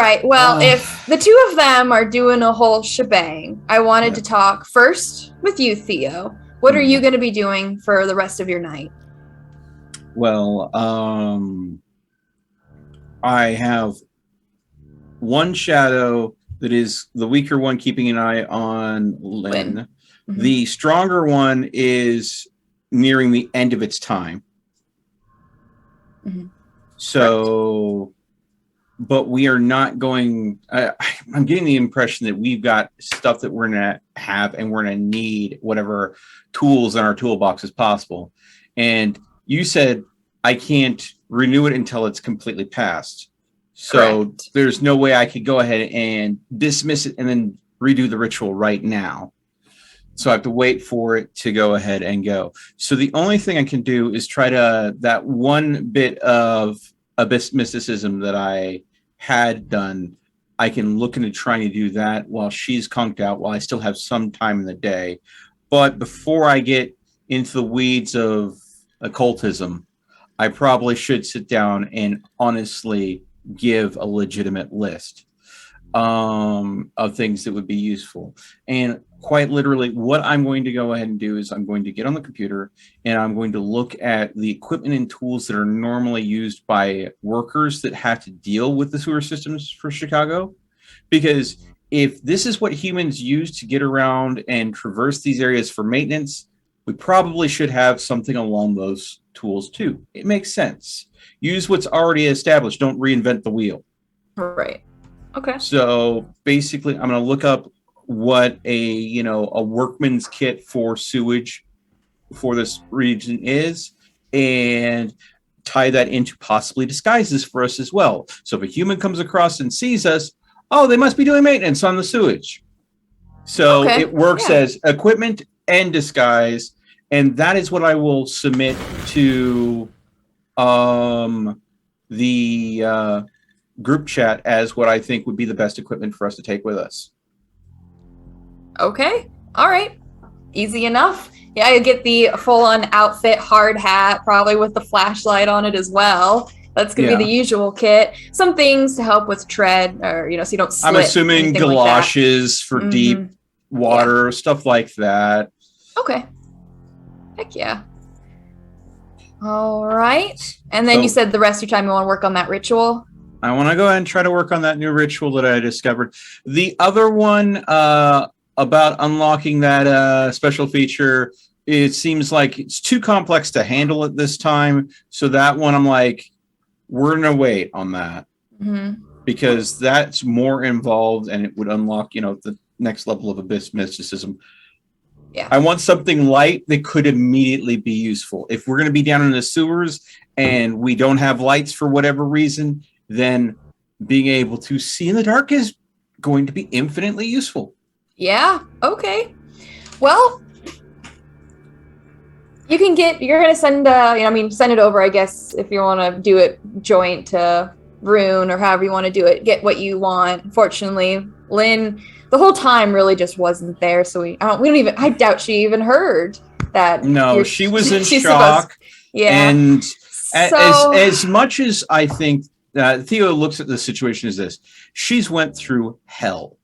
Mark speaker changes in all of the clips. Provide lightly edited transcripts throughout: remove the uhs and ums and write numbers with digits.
Speaker 1: right. Well, if the two of them are doing a whole shebang, I wanted to talk first with you, Theo. What are you going to be doing for the rest of your night?
Speaker 2: Well, I have one shadow that is the weaker one, keeping an eye on Lynn. Mm-hmm. The stronger one is nearing the end of its time. Mm-hmm. So, but we are not going. I'm getting the impression that we've got stuff that we're going to have, and we're going to need whatever tools in our toolbox as possible. And you said I can't renew it until it's completely passed. So correct. There's no way I could go ahead and dismiss it and then redo the ritual right now. So I have to wait for it to go ahead and go. So the only thing I can do is try to, that one bit of abyss mysticism that I had done, I can look into trying to do that while she's conked out, while I still have some time in the day. But before I get into the weeds of occultism, I probably should sit down and honestly give a legitimate list of things that would be useful. And quite literally, what I'm going to go ahead and do is I'm going to get on the computer and I'm going to look at the equipment and tools that are normally used by workers that have to deal with the sewer systems for Chicago. Because if this is what humans use to get around and traverse these areas for maintenance, we probably should have something along those tools too. It makes sense. Use what's already established. Don't reinvent the wheel.
Speaker 1: Right. Okay.
Speaker 2: So basically, I'm going to look up what a workman's kit for sewage for this region is, and tie that into possibly disguises for us as well. So if a human comes across and sees us, oh, they must be doing maintenance on the sewage. So it works as equipment and disguise, and that is what I will submit to the group chat as what I think would be the best equipment for us to take with us.
Speaker 1: Okay. All right. Easy enough. Yeah, you get the full-on outfit, hard hat, probably with the flashlight on it as well. That's going to be the usual kit. Some things to help with tread, or, so you don't slip.
Speaker 2: I'm assuming galoshes for deep water, stuff like that.
Speaker 1: Okay. Heck yeah. All right. And then you said the rest of your time you want to work on that ritual?
Speaker 2: I want to go ahead and try to work on that new ritual that I discovered. The other one about unlocking that special feature, it seems like it's too complex to handle at this time. So that one, I'm like, we're going to wait on that. Mm-hmm. Because that's more involved and it would unlock, the next level of abyss mysticism. Yeah. I want something light that could immediately be useful. If we're going to be down in the sewers and we don't have lights for whatever reason, then being able to see in the dark is going to be infinitely useful.
Speaker 1: Yeah. Okay. Well, you're going to send, send it over, I guess, if you want to do it joint to Rune or however you want to do it, get what you want. Unfortunately, Lynn, the whole time really just wasn't there. So I doubt she even heard that.
Speaker 2: No, she was in shock. And as much as I think Theo looks at the situation as this, she's went through hell.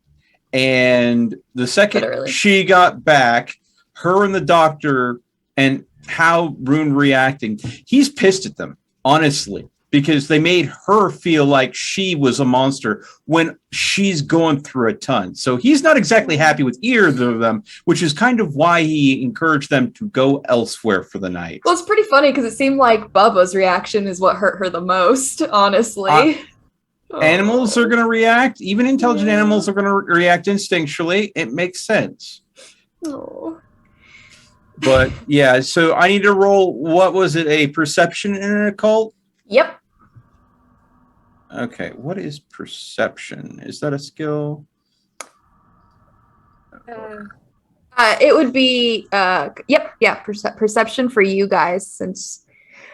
Speaker 2: And the second she got back, her and the doctor and how Rune reacting, he's pissed at them, honestly, because they made her feel like she was a monster when she's going through a ton. So he's not exactly happy with either of them, which is kind of why he encouraged them to go elsewhere for the night.
Speaker 1: Well, it's pretty funny because it seemed like Bubba's reaction is what hurt her the most, honestly.
Speaker 2: Animals are going to react. Even intelligent animals are going to react instinctually. It makes sense.
Speaker 1: Oh.
Speaker 2: But yeah, so I need to roll, what was it, a perception in an occult?
Speaker 1: Yep.
Speaker 2: Okay, what is perception? Is that a skill?
Speaker 1: It would be, perception for you guys, since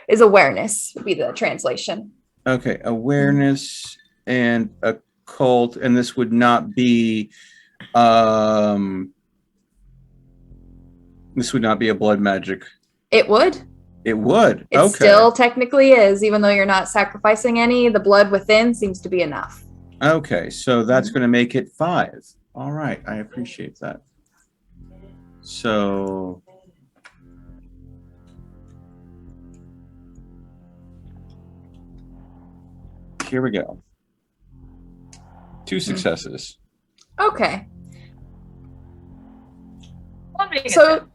Speaker 1: is awareness would be the translation.
Speaker 2: Okay, awareness and occult, and this would not be a blood magic.
Speaker 1: It would.
Speaker 2: It would.
Speaker 1: It still technically is, even though you're not sacrificing any. The blood within seems to be enough.
Speaker 2: Okay, so that's going to make it 5. All right, I appreciate that. So here we go. 2 successes.
Speaker 1: Okay. So,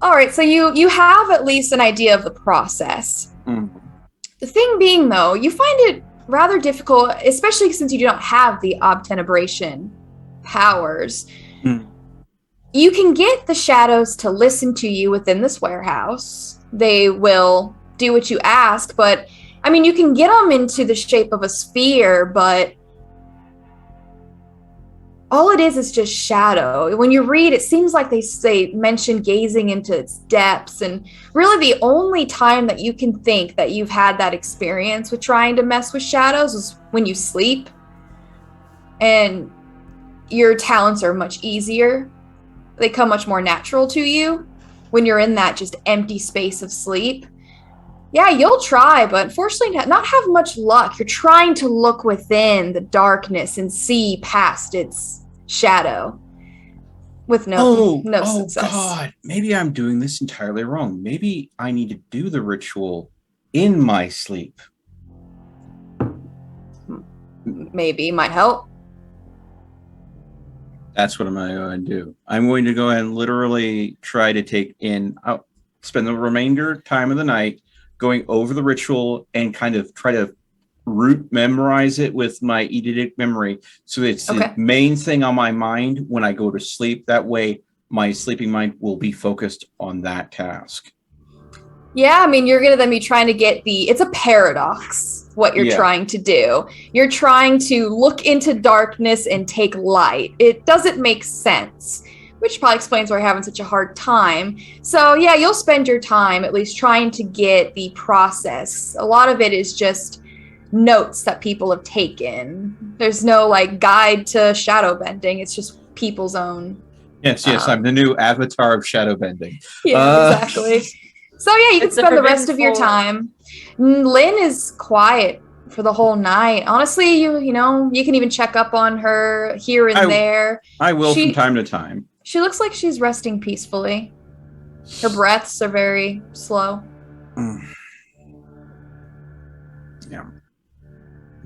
Speaker 1: all right. So you have at least an idea of the process. The thing being, though, you find it rather difficult, especially since you don't have the obtenebration powers. You can get the shadows to listen to you within this warehouse. They will do what you ask, but I mean, you can get them into the shape of a sphere, but all it is just shadow. When you read, it seems like they mention gazing into its depths, and really the only time that you can think that you've had that experience with trying to mess with shadows is when you sleep, and your talents are much easier. They come much more natural to you when you're in that just empty space of sleep. Yeah, you'll try, but unfortunately not have much luck. You're trying to look within the darkness and see past its shadow with no success.
Speaker 2: God, maybe I'm doing this entirely wrong. Maybe I need to do the ritual in my sleep.
Speaker 1: Maybe might help.
Speaker 2: That's what I'm going to do. I'm going to go ahead and literally try to spend the remainder time of the night going over the ritual and kind of try to memorize it with my eidetic memory, so it's the main thing on my mind when I go to sleep. That way my sleeping mind will be focused on that task.
Speaker 1: Yeah, I mean, you're gonna then be trying to get it's a paradox what you're trying to do. You're trying to look into darkness and take light. It doesn't make sense, which probably explains why you're having such a hard time. So yeah, you'll spend your time at least trying to get the process. A lot of it is just notes that people have taken. There's no like guide to shadow bending. It's just people's own.
Speaker 2: Yes, I'm the new avatar of shadow bending.
Speaker 1: Yeah, exactly. So yeah, you can spend the rest of your time. Lynn is quiet for the whole night. Honestly, you know, you can even check up on her here and there.
Speaker 2: I will from time to time.
Speaker 1: She looks like she's resting peacefully. Her breaths are very slow.
Speaker 2: Yeah.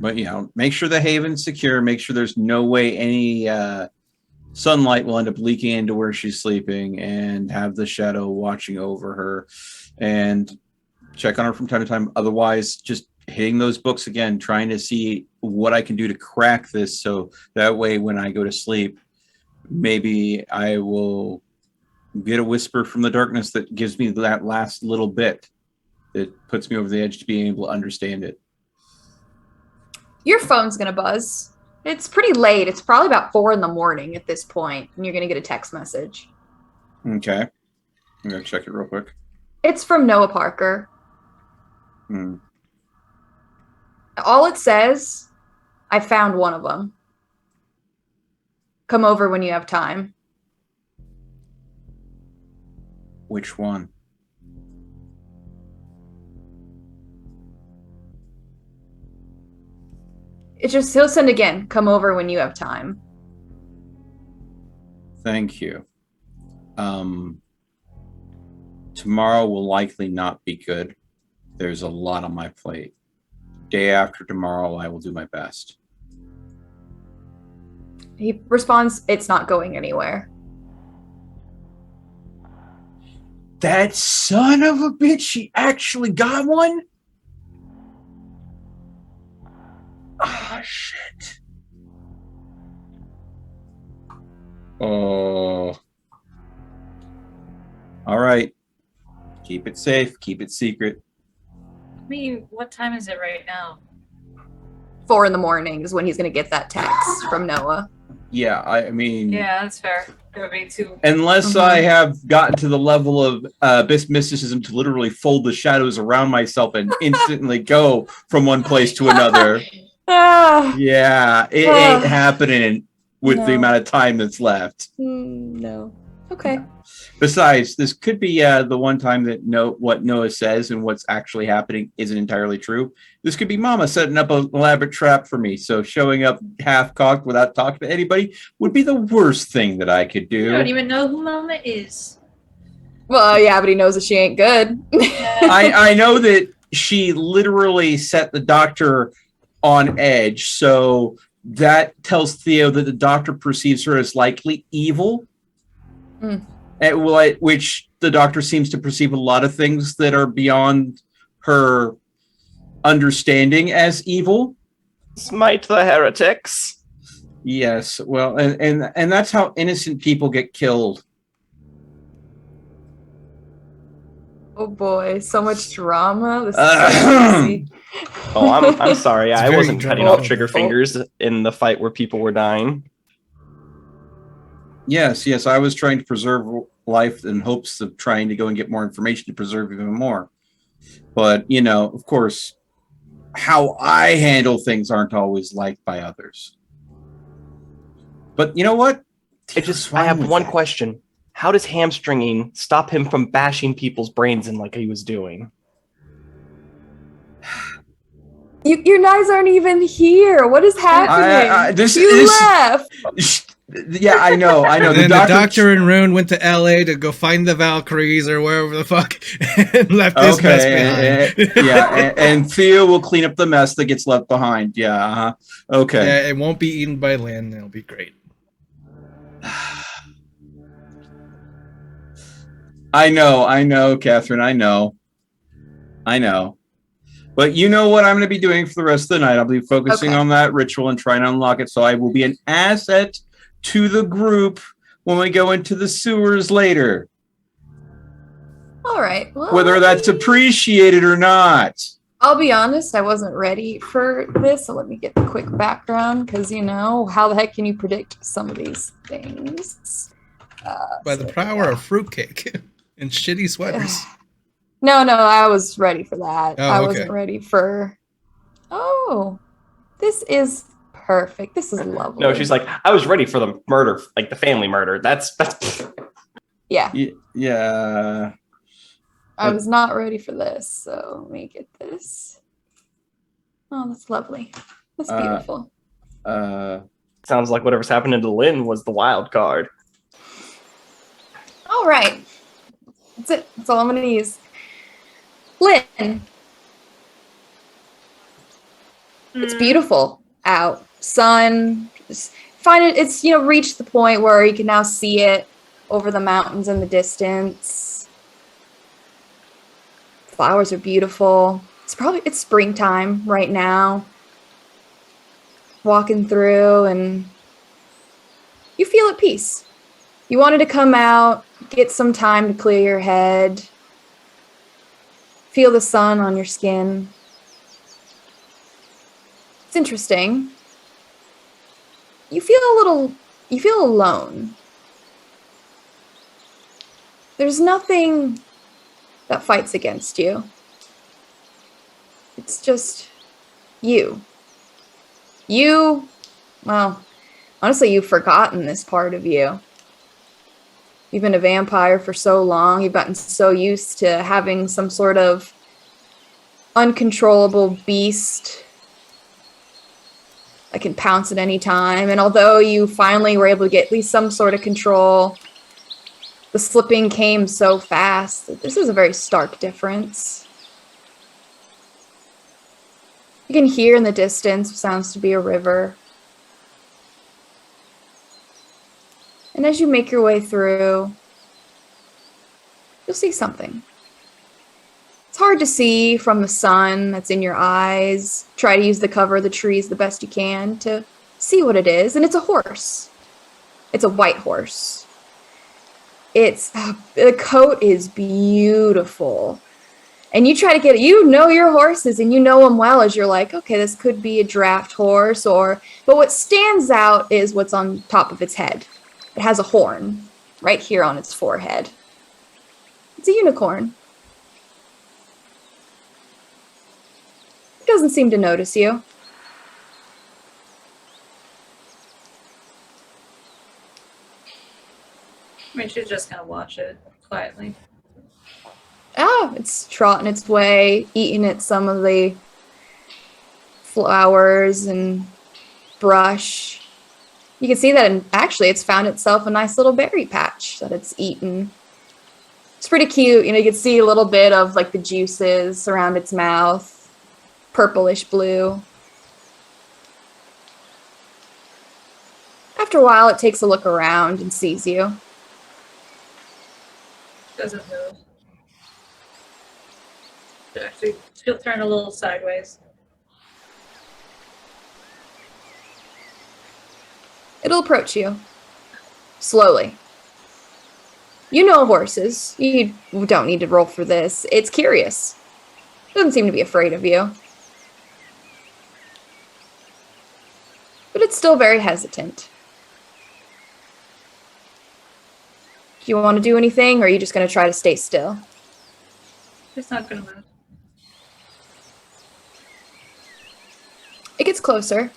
Speaker 2: But, you know, make sure the haven's secure. Make sure there's no way any sunlight will end up leaking into where she's sleeping, and have the shadow watching over her, and check on her from time to time. Otherwise, just hitting those books again, trying to see what I can do to crack this, so that way when I go to sleep, maybe I will get a whisper from the darkness that gives me that last little bit that puts me over the edge to being able to understand it.
Speaker 1: Your phone's gonna buzz. It's pretty late. It's probably about 4 a.m. at this point, and you're gonna get a text message.
Speaker 2: Okay. I'm gonna check it real quick.
Speaker 1: It's from Noah Parker. All it says, I found one of them. Come over when you have time.
Speaker 2: Which one?
Speaker 1: He'll send again. Come over when you have time.
Speaker 2: Thank you. Tomorrow will likely not be good. There's a lot on my plate. Day after tomorrow, I will do my best.
Speaker 1: He responds, it's not going anywhere.
Speaker 2: That son of a bitch, she actually got one? Oh, shit. Oh. All right. Keep it safe. Keep it secret.
Speaker 3: I mean, what time is it right now?
Speaker 1: 4 a.m. is when he's going to get that text from Noah.
Speaker 2: Yeah, I mean...
Speaker 3: Yeah, that's fair. It would be too...
Speaker 2: Unless I have gotten to the level of abyss mysticism to literally fold the shadows around myself and instantly go from one place to another. Yeah, it ain't happening with the amount of time that's left.
Speaker 1: No. Okay.
Speaker 2: Besides, this could be the one time that what Noah says and what's actually happening isn't entirely true. This could be Mama setting up an elaborate trap for me. So showing up half-cocked without talking to anybody would be the worst thing that I could do.
Speaker 3: You don't even know who Mama is.
Speaker 1: Well, yeah, but he knows that she ain't good.
Speaker 2: I know that she literally set the doctor on edge. So that tells Theo that the doctor perceives her as likely evil. Which the doctor seems to perceive a lot of things that are beyond her understanding as evil.
Speaker 4: Smite the heretics.
Speaker 2: Yes, well, and that's how innocent people get killed.
Speaker 1: Oh boy, so much drama. This is so crazy.
Speaker 4: Oh, I'm sorry. I wasn't cutting off trigger
Speaker 1: Oh.
Speaker 4: fingers in the fight where people were dying.
Speaker 2: Yes, I was trying to preserve life in hopes of trying to go and get more information to preserve even more. But, of course, how I handle things aren't always liked by others. But you know what?
Speaker 4: I have one question. How does hamstringing stop him from bashing people's brains in like he was doing?
Speaker 1: Your knives aren't even here. What is happening? You left.
Speaker 2: Yeah, I know.
Speaker 5: And then the doctor and Rune went to LA to go find the Valkyries or wherever the fuck and left this mess behind.
Speaker 2: And Theo will clean up the mess that gets left behind. Yeah, okay.
Speaker 5: Yeah, it won't be eaten by Lynn. It'll be great.
Speaker 2: I know, Catherine. I know. But you know what I'm going to be doing for the rest of the night? I'll be focusing on that ritual and trying to unlock it, so I will be an asset to the group when we go into the sewers later.
Speaker 1: All right. Well,
Speaker 2: whether that's appreciated or not.
Speaker 1: I'll be honest, I wasn't ready for this, so let me get the quick background, because, how the heck can you predict some of these things?
Speaker 5: By the power of fruitcake and shitty sweaters.
Speaker 1: No, I was ready for that.
Speaker 5: Oh,
Speaker 1: I
Speaker 5: okay.
Speaker 1: wasn't ready for... Oh, this is perfect. This is lovely.
Speaker 4: No, she's like, I was ready for the murder, like the family murder. That's...
Speaker 1: Yeah.
Speaker 2: Yeah.
Speaker 1: I was not ready for this, so let me get this. Oh, that's lovely. That's beautiful.
Speaker 4: Sounds like whatever's happening to Lynn was the wild card.
Speaker 1: All right. That's it. That's all I'm going to use. Lynn. It's beautiful out. Sun. Just find it. It's, reached the point where you can now see it over the mountains in the distance. Flowers are beautiful. It's springtime right now. Walking through and you feel at peace. You wanted to come out, get some time to clear your head, feel the sun on your skin. It's interesting. You feel alone. There's nothing that fights against you. It's just you. Well, honestly, you've forgotten this part of you. You've been a vampire for so long. You've gotten so used to having some sort of uncontrollable beast that can pounce at any time. And although you finally were able to get at least some sort of control, the slipping came so fast that this is a very stark difference. You can hear in the distance what sounds to be a river. And as you make your way through, you'll see something. It's hard to see from the sun that's in your eyes. Try to use the cover of the trees the best you can to see what it is. And it's a horse. It's a white horse. The coat is beautiful. And you try to get it. You know your horses and you know them well as you're like, okay, this could be a draft horse but what stands out is what's on top of its head. It has a horn right here on its forehead. It's a unicorn. It doesn't seem to notice you.
Speaker 3: mean, she's just gonna watch it quietly.
Speaker 1: Oh, it's trotting its way, eating at some of the flowers and brush. You can see that, and actually, it's found itself a nice little berry patch that it's eaten. It's pretty cute. You know, you can see a little bit of like the juices around its mouth, purplish blue. After a while, it takes a look around and sees you.
Speaker 3: Doesn't move. Actually, she'll turn a little sideways.
Speaker 1: It'll approach you slowly. You know horses. You don't need to roll for this. It's curious. It doesn't seem to be afraid of you. But it's still very hesitant. Do you want to do anything, or are you just going to try to stay still?
Speaker 3: She's not gonna move.
Speaker 1: It gets closer.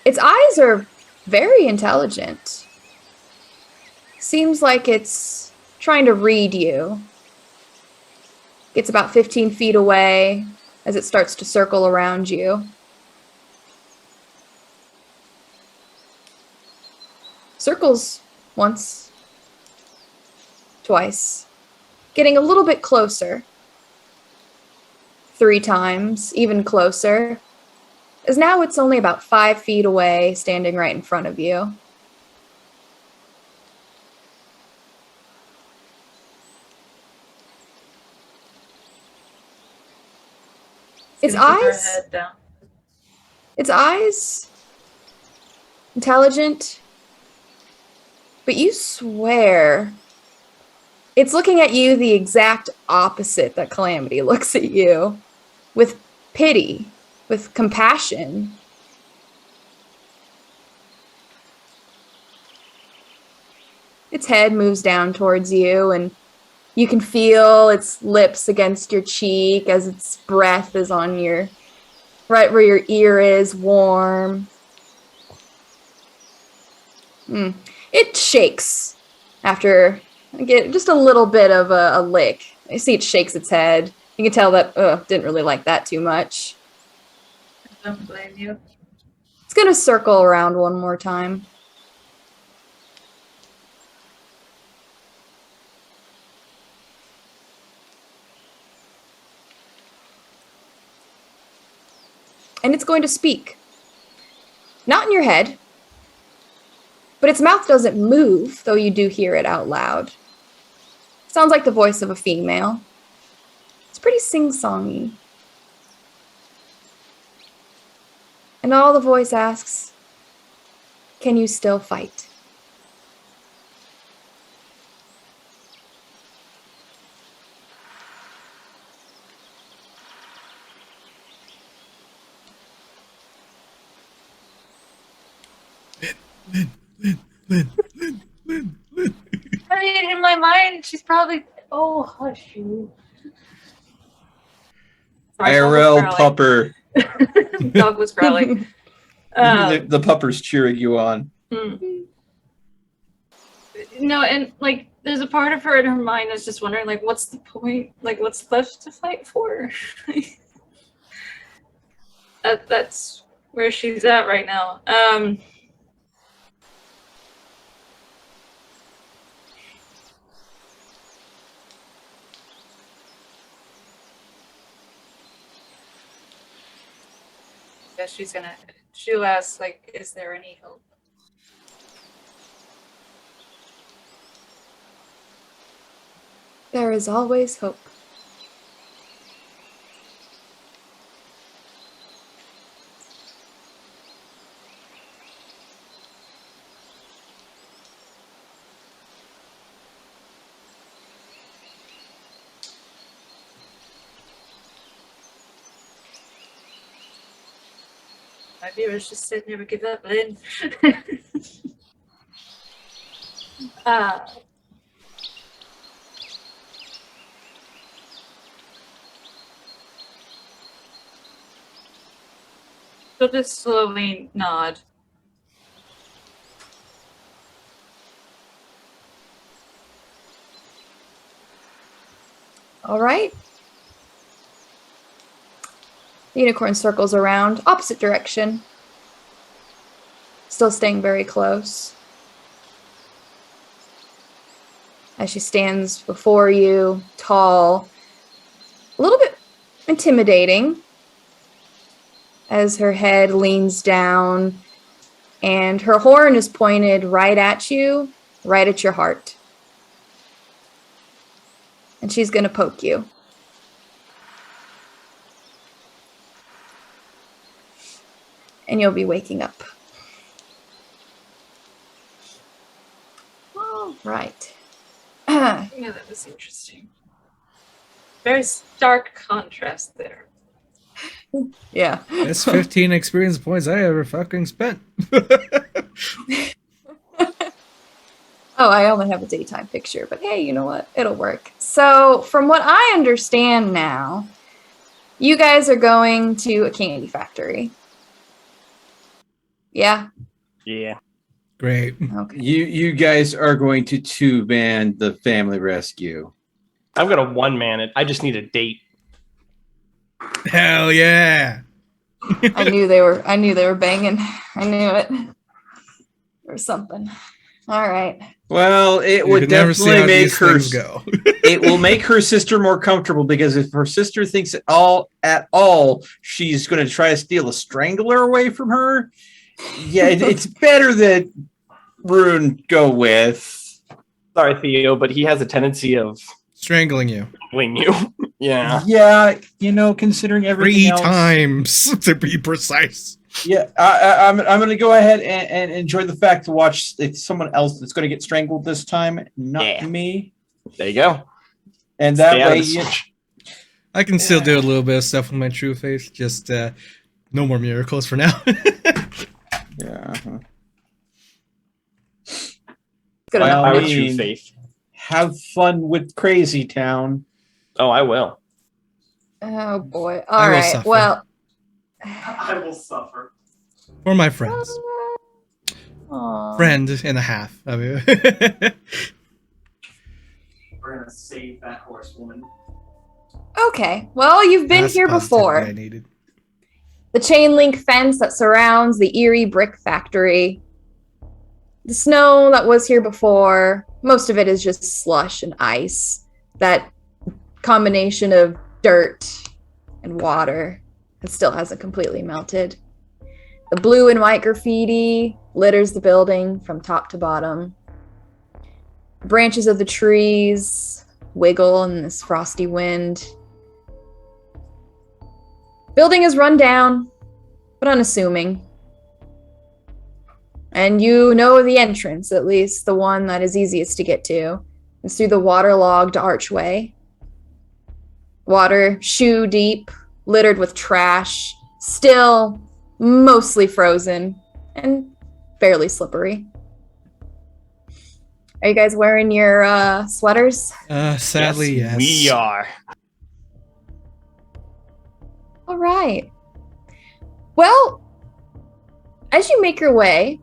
Speaker 1: Its eyes are very intelligent. Seems like it's trying to read you. Gets about 15 feet away as it starts to circle around you. Circles once, twice, getting a little bit closer. 3 times, even closer. As now it's only about 5 feet away, standing right in front of you. Its
Speaker 3: Gonna keep her
Speaker 1: eyes,
Speaker 3: head down.
Speaker 1: its eyes, intelligent, but you swear it's looking at you the exact opposite that Calamity looks at you, with pity, with compassion. Its head moves down towards you, and you can feel its lips against your cheek as its breath is on your, right where your ear is, warm. It shakes after get just a little bit of a lick. I see it shakes its head. You can tell that didn't really like that too much.
Speaker 3: I don't blame you.
Speaker 1: It's gonna circle around one more time. And it's going to speak. Not in your head, but its mouth doesn't move, though you do hear it out loud. Sounds like the voice of a female. It's pretty sing-songy. And all the voice asks, can you still fight?
Speaker 3: I mean, in my mind, she's probably. Oh, hush you. Sorry,
Speaker 2: IRL
Speaker 3: dog was
Speaker 2: pupper.
Speaker 3: growling. Dog was growling.
Speaker 2: The pupper's cheering you on.
Speaker 3: No, and like, there's a part of her in her mind that's just wondering, like, what's the point? Like, what's left to fight for? That's where she's at right now. Guess she'll ask, like, is there any hope?
Speaker 1: There is always hope.
Speaker 3: My viewers just said never give up, Lynn. She'll just slowly nod.
Speaker 1: All right. The unicorn circles around, opposite direction. Still staying very close. As she stands before you, tall, a little bit intimidating, as her head leans down and her horn is pointed right at you, right at your heart. And she's going to poke you. And you'll be waking up. All right.
Speaker 3: Yeah, that was interesting. Very stark contrast there.
Speaker 1: Yeah.
Speaker 5: That's 15 experience points I ever fucking spent.
Speaker 1: Oh, I only have a daytime picture, but hey, you know what? It'll work. So, from what I understand now, you guys are going to a candy factory. Yeah?
Speaker 4: Yeah.
Speaker 5: Great.
Speaker 1: Okay.
Speaker 2: You guys are going to two-man the family rescue.
Speaker 4: I'm gonna one-man it. I just need a date.
Speaker 5: Hell yeah.
Speaker 1: I knew they were banging. I knew it. Or something. All right.
Speaker 2: Well, it
Speaker 5: You
Speaker 2: would
Speaker 5: could never see
Speaker 2: definitely
Speaker 5: how
Speaker 2: make
Speaker 5: these
Speaker 2: her.
Speaker 5: things go.
Speaker 2: It will make her sister more comfortable, because if her sister thinks at all she's going to try to steal a strangler away from her, yeah, it's better that Rune go with.
Speaker 4: Sorry, Theo, but he has a tendency of
Speaker 5: Strangling you.
Speaker 4: strangling you. Yeah.
Speaker 2: Yeah, considering everything
Speaker 5: 3
Speaker 2: else.
Speaker 5: times to be precise.
Speaker 2: Yeah, I'm going to go ahead and enjoy the fact to watch it's someone else that's going to get strangled this time, not me.
Speaker 4: There you go.
Speaker 2: And that
Speaker 4: Stay out of
Speaker 2: way,
Speaker 4: the switch.
Speaker 5: I can still do a little bit of stuff with my true face. Just no more miracles for now.
Speaker 2: yeah.
Speaker 1: Good
Speaker 2: Well,
Speaker 1: enough.
Speaker 4: I
Speaker 2: I
Speaker 4: would
Speaker 2: mean-
Speaker 4: true faith.
Speaker 2: Have fun with Crazy Town.
Speaker 4: Oh, I will.
Speaker 1: Oh boy.
Speaker 5: I
Speaker 1: All
Speaker 5: will
Speaker 1: right.
Speaker 5: suffer.
Speaker 1: Well.
Speaker 4: I will suffer.
Speaker 5: For my friends.
Speaker 1: Aw.
Speaker 5: Friend and a half. I mean,
Speaker 4: We're gonna save that horsewoman.
Speaker 1: Okay. Well, you've been
Speaker 5: that's
Speaker 1: here
Speaker 5: positivity
Speaker 1: before.
Speaker 5: I needed.
Speaker 1: The chain link fence that surrounds the eerie brick factory. The snow that was here before, most of it is just slush and ice. That combination of dirt and water that still hasn't completely melted. The blue and white graffiti litters the building from top to bottom. Branches of the trees wiggle in this frosty wind. Building is run down, but unassuming. And you know the entrance, at least the one that is easiest to get to. It's through the waterlogged archway. Water shoe deep, littered with trash, still mostly frozen and fairly slippery. Are you guys wearing your sweaters?
Speaker 5: Sadly, yes.
Speaker 4: We are.
Speaker 1: All right. Well, as you make your way,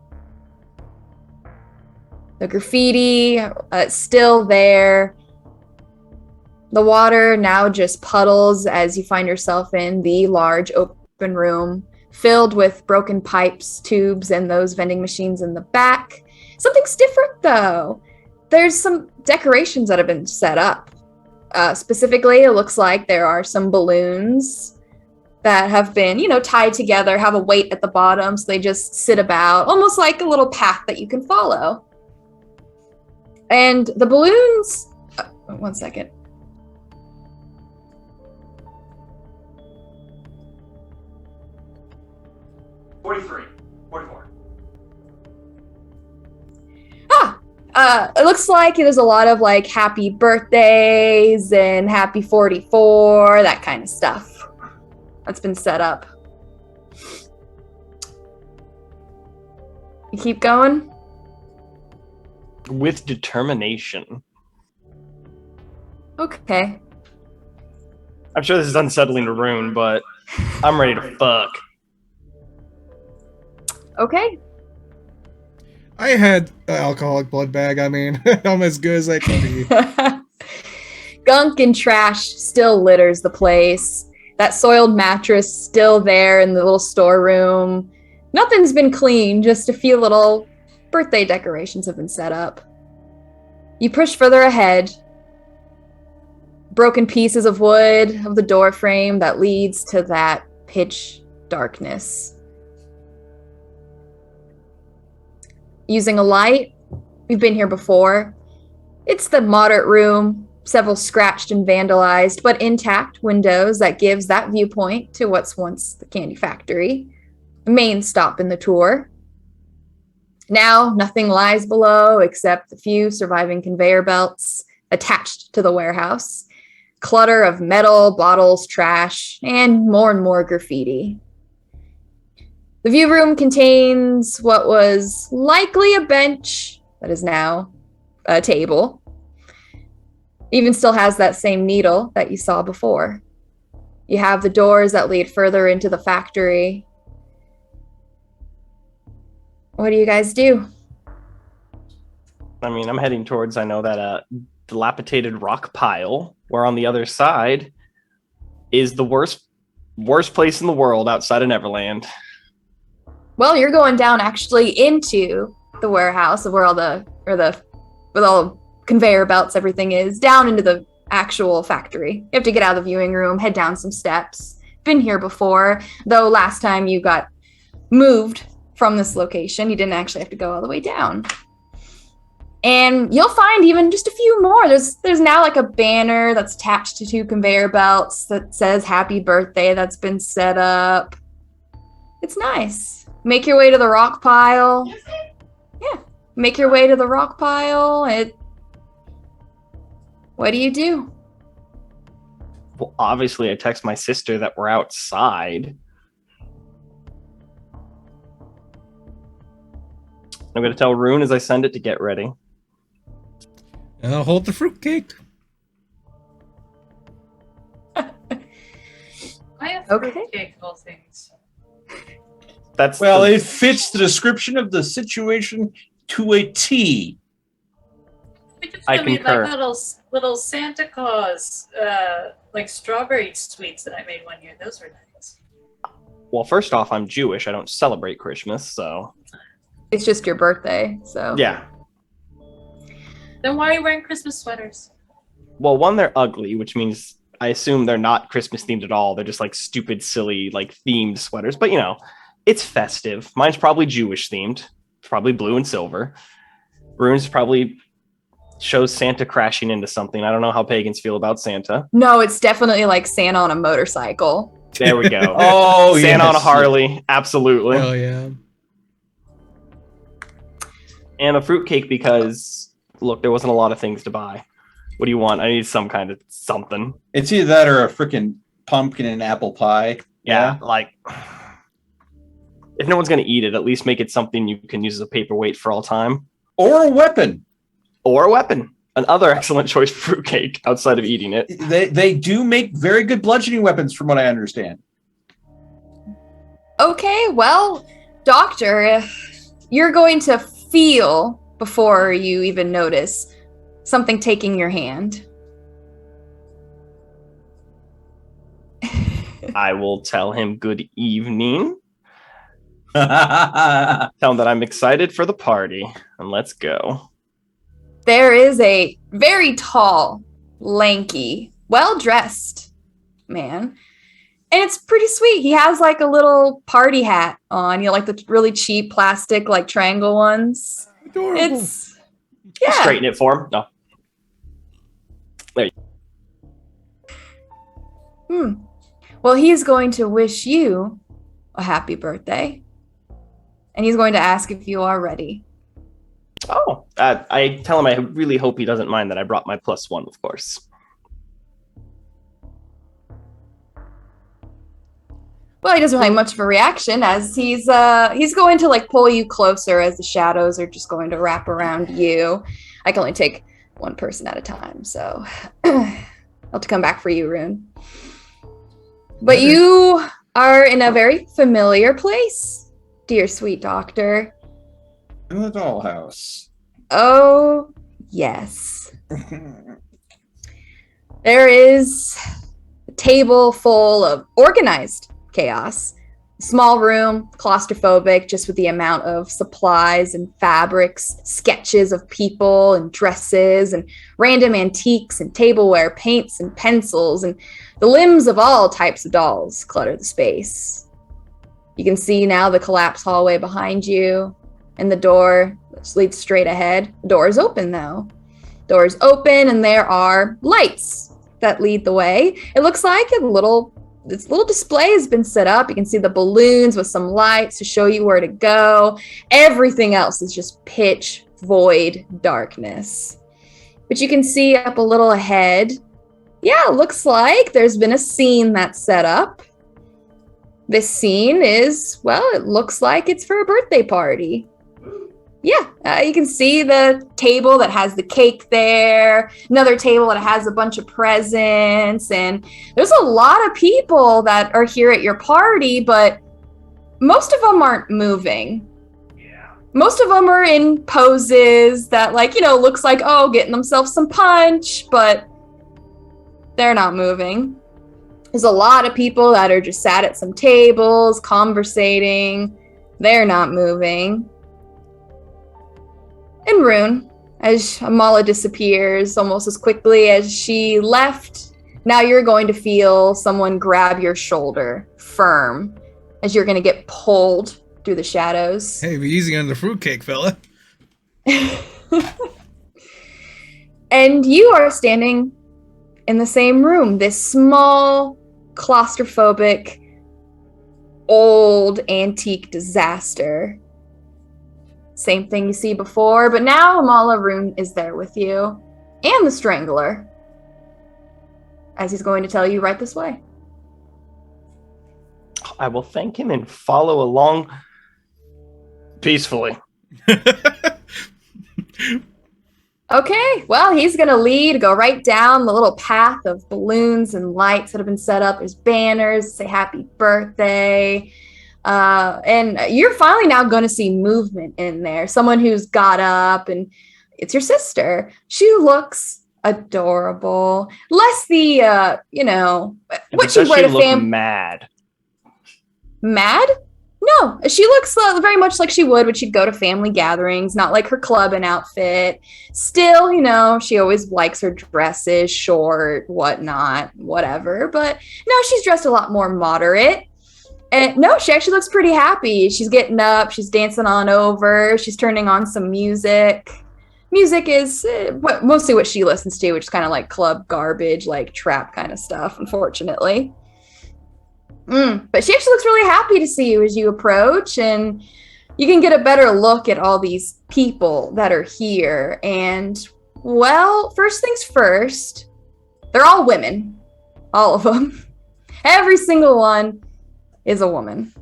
Speaker 1: the graffiti still there. The water now just puddles as you find yourself in the large open room filled with broken pipes, tubes, and those vending machines in the back. Something's different, though. There's some decorations that have been set up. Specifically, it looks like there are some balloons that have been, tied together, have a weight at the bottom, so they just sit about, almost like a little path that you can follow. And the balloons... one second. It looks like there's a lot of like happy birthdays and happy 44, that kind of stuff that's been set up. You keep going?
Speaker 4: With determination.
Speaker 1: Okay.
Speaker 4: I'm sure this is unsettling to Rune, but I'm ready to fuck.
Speaker 1: Okay.
Speaker 5: I had an alcoholic blood bag. I mean, I'm as good as I can be.
Speaker 1: Gunk and trash still litters the place. That soiled mattress still there in the little storeroom. Nothing's been cleaned, just a few little birthday decorations have been set up. You push further ahead. Broken pieces of wood of the door frame that leads to that pitch darkness. Using a light, we've been here before. It's the moderate room, several scratched and vandalized, but intact windows that gives that viewpoint to what's once the candy factory. The main stop in the tour. Now, nothing lies below except the few surviving conveyor belts attached to the warehouse. Clutter of metal, bottles, trash, and more graffiti. The view room contains what was likely a bench that is now a table. Even still has that same needle that you saw before. You have the doors that lead further into the factory. What do you guys do?
Speaker 4: I mean, I'm heading towards, I know that dilapidated rock pile, where on the other side is the worst place in the world outside of Neverland.
Speaker 1: Well, you're going down actually into the warehouse of where all the conveyor belts, everything is, down into the actual factory. You have to get out of the viewing room, head down some steps. Been here before, though last time you got moved from this location, you didn't actually have to go all the way down. And you'll find even just a few more. There's now like a banner that's attached to 2 conveyor belts that says happy birthday that's been set up. It's nice. Make your way to the rock pile. Yeah. Make your way to the rock pile. What do you do?
Speaker 4: Well, obviously, I text my sister that we're outside. I'm going to tell Rune as I send it to get ready.
Speaker 5: Hold the fruitcake.
Speaker 3: I have
Speaker 1: Okay.
Speaker 3: fruitcake of all things.
Speaker 4: That's
Speaker 2: Well, it fits the description of the situation to a T.
Speaker 3: We just
Speaker 4: I
Speaker 3: made
Speaker 4: concur.
Speaker 3: like little Santa Claus, like strawberry sweets that I made one year. Those were nice.
Speaker 4: Well, first off, I'm Jewish. I don't celebrate Christmas, so
Speaker 1: It's just your birthday, so.
Speaker 4: yeah.
Speaker 3: Then why are you wearing Christmas sweaters?
Speaker 4: Well, one, they're ugly, which means I assume they're not Christmas themed at all. They're just like stupid, silly, like themed sweaters. But you know, it's festive. Mine's probably Jewish themed. It's probably blue and silver. Rune's probably shows Santa crashing into something. I don't know how pagans feel about Santa.
Speaker 1: No, it's definitely like Santa on a motorcycle.
Speaker 4: There we go.
Speaker 2: Oh,
Speaker 4: Santa on a
Speaker 2: yes.
Speaker 4: Harley. Absolutely.
Speaker 5: Oh yeah.
Speaker 4: And a fruitcake because, look, there wasn't a lot of things to buy. What do you want? I need some kind of something.
Speaker 2: It's either that or a freaking pumpkin and apple pie.
Speaker 4: Yeah, like, if no one's going to eat it, at least make it something you can use as a paperweight for all time.
Speaker 2: Or a weapon.
Speaker 4: Or a weapon. Another excellent choice for fruitcake outside of eating it.
Speaker 2: They do make very good bludgeoning weapons, from what I understand.
Speaker 1: Okay, well, Doctor, you're going to feel before you even notice something taking your hand.
Speaker 4: I will tell him good evening.
Speaker 2: Oh,
Speaker 4: Tell him that I'm excited for the party. And let's go.
Speaker 1: There is a very tall, lanky, well-dressed man. And it's pretty sweet. He has like a little party hat on, you know, like the really cheap plastic, like triangle ones.
Speaker 5: Adorable.
Speaker 1: It's, yeah.
Speaker 4: Straighten it for him. No.
Speaker 1: Well, he's going to wish you a happy birthday. And he's going to ask if you are ready.
Speaker 4: Oh, I tell him I really hope he doesn't mind that I brought my +1, of course.
Speaker 1: Well, he doesn't have much of a reaction as he's going to like pull you closer as the shadows are just going to wrap around you. I can only take one person at a time, so I'll have to come back for you, Rune. But you are in a very familiar place, dear sweet doctor.
Speaker 2: in the dollhouse.
Speaker 1: Oh, yes. There is a table full of organized chaos. Small room, claustrophobic, just with the amount of supplies and fabrics, sketches of people and dresses and random antiques and tableware, paints and pencils, and the limbs of all types of dolls clutter the space. You can see now the collapsed hallway behind you and the door which leads straight ahead. The door is open though. Door is open and there are lights that lead the way. It looks like this little display has been set up. You can see the balloons with some lights to show you where to go. Everything else is just pitch void darkness. But you can see up a little ahead. Yeah, it looks like there's been a scene that's set up. This scene is, well, it looks like it's for a birthday party. Yeah, you can see the table that has the cake there, another table that has a bunch of presents, and there's a lot of people that are here at your party, but most of them aren't moving.
Speaker 4: Yeah.
Speaker 1: Most of them are in poses that, like, looks like, oh, getting themselves some punch, but they're not moving. There's a lot of people that are just sat at some tables, conversating. They're not moving. And Rune, as Amala disappears almost as quickly as she left, now you're going to feel someone grab your shoulder firm as you're going to get pulled through the shadows.
Speaker 5: Hey, be easy on the fruitcake, fella.
Speaker 1: And you are standing in the same room, this small, claustrophobic, old, antique disaster. Same thing you see before, but now Amala Rune is there with you, and the Strangler, as he's going to tell you right this way.
Speaker 4: I will thank him and follow along peacefully.
Speaker 1: Okay, well, he's going to lead, go right down the little path of balloons and lights that have been set up. There's banners, say happy birthday. And you're finally now going to see movement in there. Someone who's got up, and it's your sister. She looks adorable. Less the, what she wear to family.
Speaker 4: Mad.
Speaker 1: Mad? No, she looks very much like she would when she'd go to family gatherings, not like her clubbing outfit. Still, she always likes her dresses, short, whatnot, whatever. But no, she's dressed a lot more moderate. And no, she actually looks pretty happy. She's getting up, she's dancing on over, she's turning on some music. Music is mostly what she listens to, which is kind of like club garbage, like trap kind of stuff, unfortunately. But she actually looks really happy to see you as you approach, and you can get a better look at all these people that are here. And, well, first things first, they're all women. All of them. Every single one is a woman.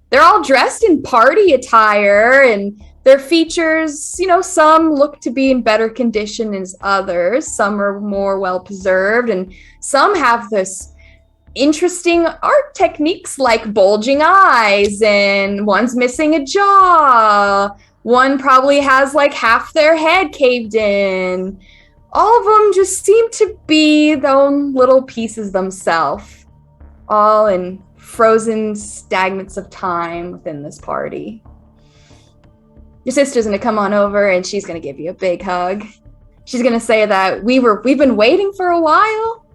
Speaker 1: They're all dressed in party attire, and their features, some look to be in better condition as others. Some are more well preserved, and some have this interesting art techniques like bulging eyes, and one's missing a jaw. One probably has like half their head caved in. All of them just seem to be their own little pieces themselves, all in frozen stagnants of time within this party. Your sister's gonna come on over and she's gonna give you a big hug. She's gonna say that we've been waiting for a while.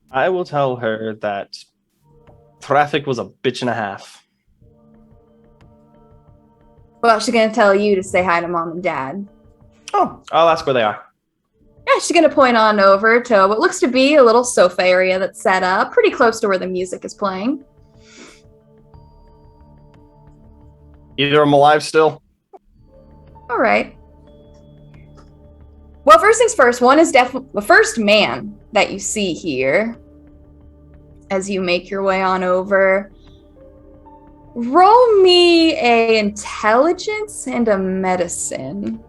Speaker 4: I will tell her that traffic was a bitch and a half.
Speaker 1: Well, she's gonna tell you to say hi to Mom and Dad.
Speaker 4: Oh, I'll ask where they are.
Speaker 1: Yeah, she's gonna point on over to what looks to be a little sofa area that's set up pretty close to where the music is playing.
Speaker 4: Either of them alive still?
Speaker 1: All right. Well, first things first, one is definitely the first man that you see here as you make your way on over. Roll me a intelligence and a medicine.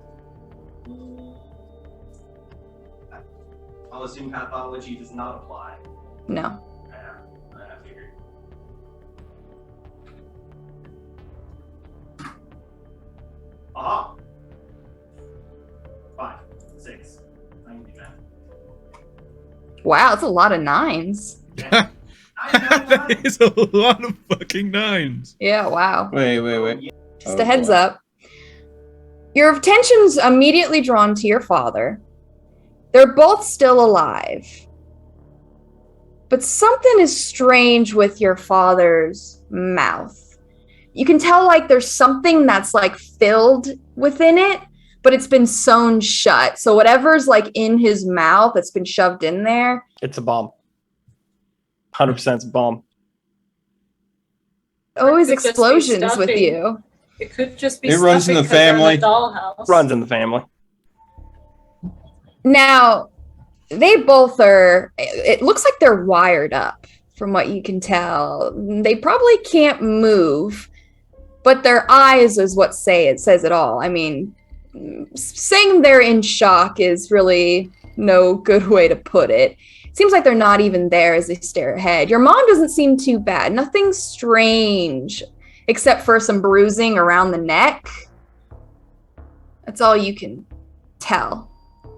Speaker 4: I'll assume pathology does not apply.
Speaker 1: No.
Speaker 4: Yeah, I figured. Aha! 5, 6. I can do that.
Speaker 1: Wow, that's a lot of 9s.
Speaker 5: That is a lot of fucking 9s.
Speaker 1: Yeah, wow.
Speaker 2: Wait.
Speaker 1: Just a heads up. Your attention's immediately drawn to your father. They're both still alive. But something is strange with your father's mouth. You can tell like there's something that's like filled within it, but it's been sewn shut. So whatever's like in his mouth that's been shoved in there.
Speaker 4: It's a bomb. 100% it's a bomb.
Speaker 1: Always
Speaker 3: It could just be
Speaker 1: explosions with
Speaker 3: stuffing.
Speaker 1: you.
Speaker 3: It could just be
Speaker 2: It runs in the
Speaker 3: stuffing 'cause they're
Speaker 2: family.
Speaker 3: the dollhouse.
Speaker 4: Runs in the family.
Speaker 1: Now, they both are, it looks like they're wired up from what you can tell. They probably can't move, but their eyes is what says it all. I mean, saying they're in shock is really no good way to put it. Seems like they're not even there as they stare ahead. Your mom doesn't seem too bad. Nothing strange, except for some bruising around the neck. That's all you can tell.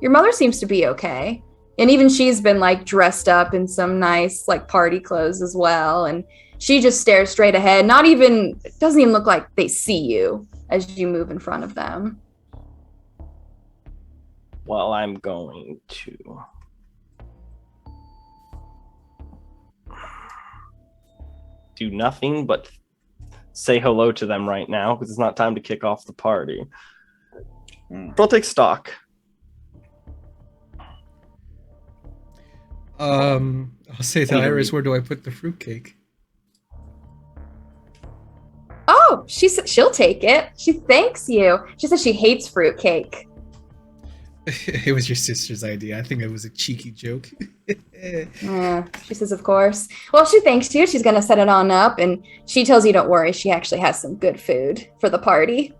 Speaker 1: Your mother seems to be okay. And even she's been like dressed up in some nice like party clothes as well. And she just stares straight ahead. It doesn't even look like they see you as you move in front of them.
Speaker 4: Well, I'm going to do nothing but say hello to them right now because it's not time to kick off the party. I'll take stock.
Speaker 5: I'll say to Iris, where do I put the fruitcake?
Speaker 1: Oh, she said she'll take it. She thanks you. She says she hates fruitcake.
Speaker 5: It was your sister's idea. I think it was a cheeky joke.
Speaker 1: She says, of course. Well, she thanks you. She's going to set it on up, and she tells you, don't worry, she actually has some good food for the party.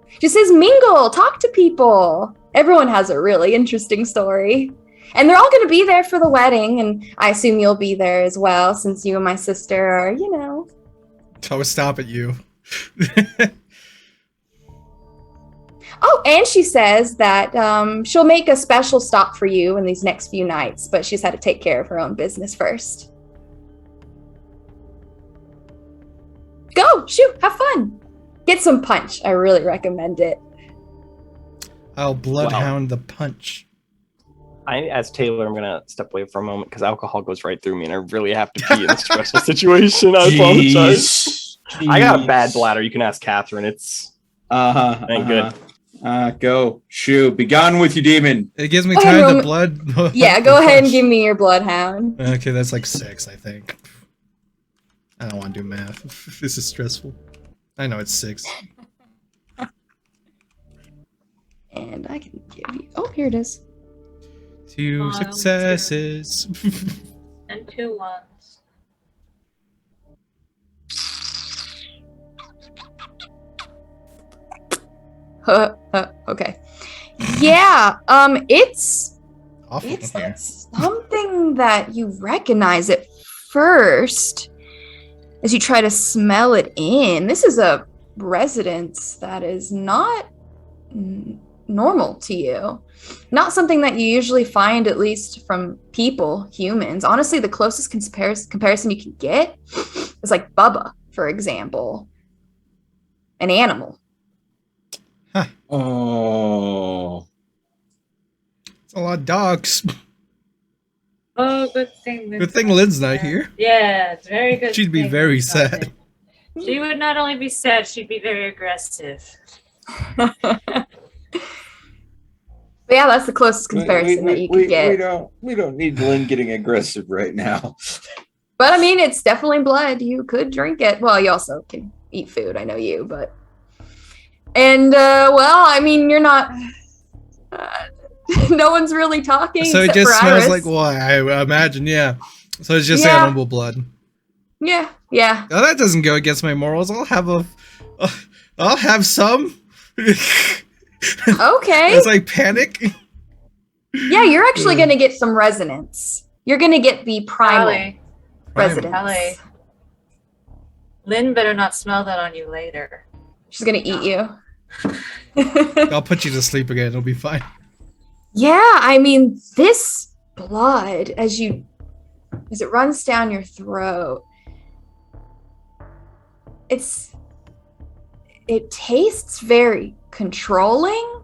Speaker 1: She says, mingle, talk to people. Everyone has a really interesting story. And they're all going to be there for the wedding, and I assume you'll be there as well, since you and my sister are,
Speaker 5: I would stop at you.
Speaker 1: Oh, and she says that she'll make a special stop for you in these next few nights, but she's had to take care of her own business first. Go, shoot, have fun. Get some punch. I really recommend it.
Speaker 5: I'll bloodhound the punch.
Speaker 4: As Taylor, I'm gonna step away for a moment because alcohol goes right through me, and I really have to pee in a stressful situation. I apologize. I got a bad bladder. You can ask Catherine. It's ain't good.
Speaker 2: Go, shoo, be gone with you, demon.
Speaker 5: It gives me
Speaker 1: Go ahead,
Speaker 5: time to
Speaker 1: Roman.
Speaker 5: blood.
Speaker 1: Yeah, go ahead and give me your bloodhound.
Speaker 5: Okay, that's like 6, I think. I don't want to do math. This is stressful. I know it's 6.
Speaker 1: And I can give you. Oh, here it is.
Speaker 5: 2 successes.
Speaker 3: And 2 1s.
Speaker 1: Okay. Yeah. It's
Speaker 5: Awful
Speaker 1: it's
Speaker 5: here.
Speaker 1: something that you recognize at first as you try to smell it in. This is a residence that is not normal to you. Not something that you usually find, at least from people, humans. Honestly, the closest comparison you can get is like Bubba, for example. An animal.
Speaker 2: Oh.
Speaker 5: It's a lot of dogs.
Speaker 3: Oh, good thing.
Speaker 5: Good thing Lynn's not here.
Speaker 3: Yeah, it's very good.
Speaker 5: She'd be
Speaker 3: thing
Speaker 5: very
Speaker 3: Lynn's not
Speaker 5: sad.
Speaker 3: here. She would not only be sad, she'd be very aggressive.
Speaker 1: But yeah, that's the closest comparison that you could get.
Speaker 2: We don't need Lynn getting aggressive right now.
Speaker 1: But I mean, it's definitely blood. You could drink it. Well, you also can eat food. I know you, but. And, well, I mean, you're not. No one's really talking.
Speaker 5: So it
Speaker 1: except
Speaker 5: just
Speaker 1: for
Speaker 5: smells
Speaker 1: Iris.
Speaker 5: like, well, I imagine, yeah. So it's just
Speaker 1: Yeah.
Speaker 5: animal blood.
Speaker 1: Yeah.
Speaker 5: Now that doesn't go against my morals. I'll have some.
Speaker 1: Okay.
Speaker 5: It's like panic.
Speaker 1: Yeah, you're actually going to get some resonance. You're going to get the primal
Speaker 3: Allie,
Speaker 1: resonance.
Speaker 3: Allie. Lynn better not smell that on you later.
Speaker 1: She's going to eat you.
Speaker 5: I'll put you to sleep again. It'll be fine.
Speaker 1: Yeah, I mean, this blood as it runs down your throat. It tastes very controlling,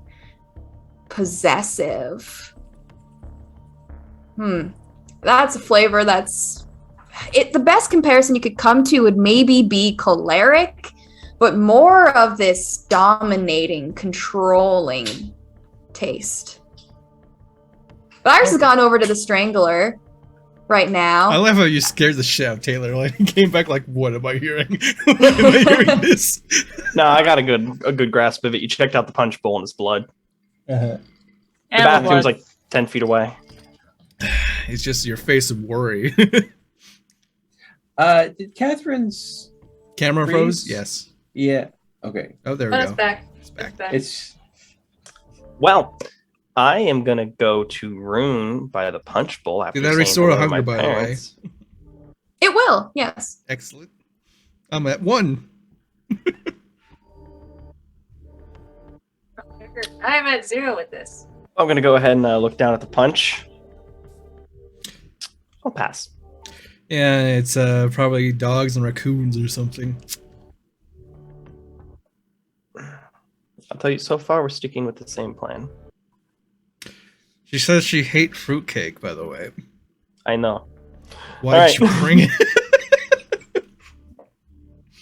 Speaker 1: possessive. That's a flavor that's the best comparison you could come to would maybe be choleric, but more of this dominating, controlling taste. But Iris has gone over to the Strangler right now.
Speaker 5: I love how you scared the shit out of Taylor. Like, he came back like, what am I hearing? Why am I hearing this?
Speaker 4: No, I got a good grasp of it. You checked out the punch bowl and its blood.
Speaker 2: Uh-huh.
Speaker 4: The bathroom's like 10 feet away.
Speaker 5: It's just your face of worry.
Speaker 2: Did Catherine's
Speaker 5: Camera froze?
Speaker 2: freeze?
Speaker 5: Yes.
Speaker 2: Yeah. Okay.
Speaker 5: Oh, there we
Speaker 3: It's
Speaker 5: go.
Speaker 3: back.
Speaker 5: It's back.
Speaker 3: It's back.
Speaker 2: It's
Speaker 4: Well, I am gonna go to Rune by the punch bowl after
Speaker 5: Did that
Speaker 4: saying
Speaker 5: restore
Speaker 4: hello to
Speaker 5: hunger,
Speaker 4: my
Speaker 5: by the way?
Speaker 4: parents.
Speaker 1: It will, yes.
Speaker 5: Excellent. I'm at 1.
Speaker 3: I'm at 0 with this.
Speaker 4: I'm gonna go ahead and look down at the punch. I'll pass.
Speaker 5: Yeah, it's probably dogs and raccoons or something.
Speaker 4: I'll tell you, so far we're sticking with the same plan.
Speaker 5: She says she hates fruitcake, by the way.
Speaker 4: I know.
Speaker 5: Why
Speaker 4: All
Speaker 5: did you bring it?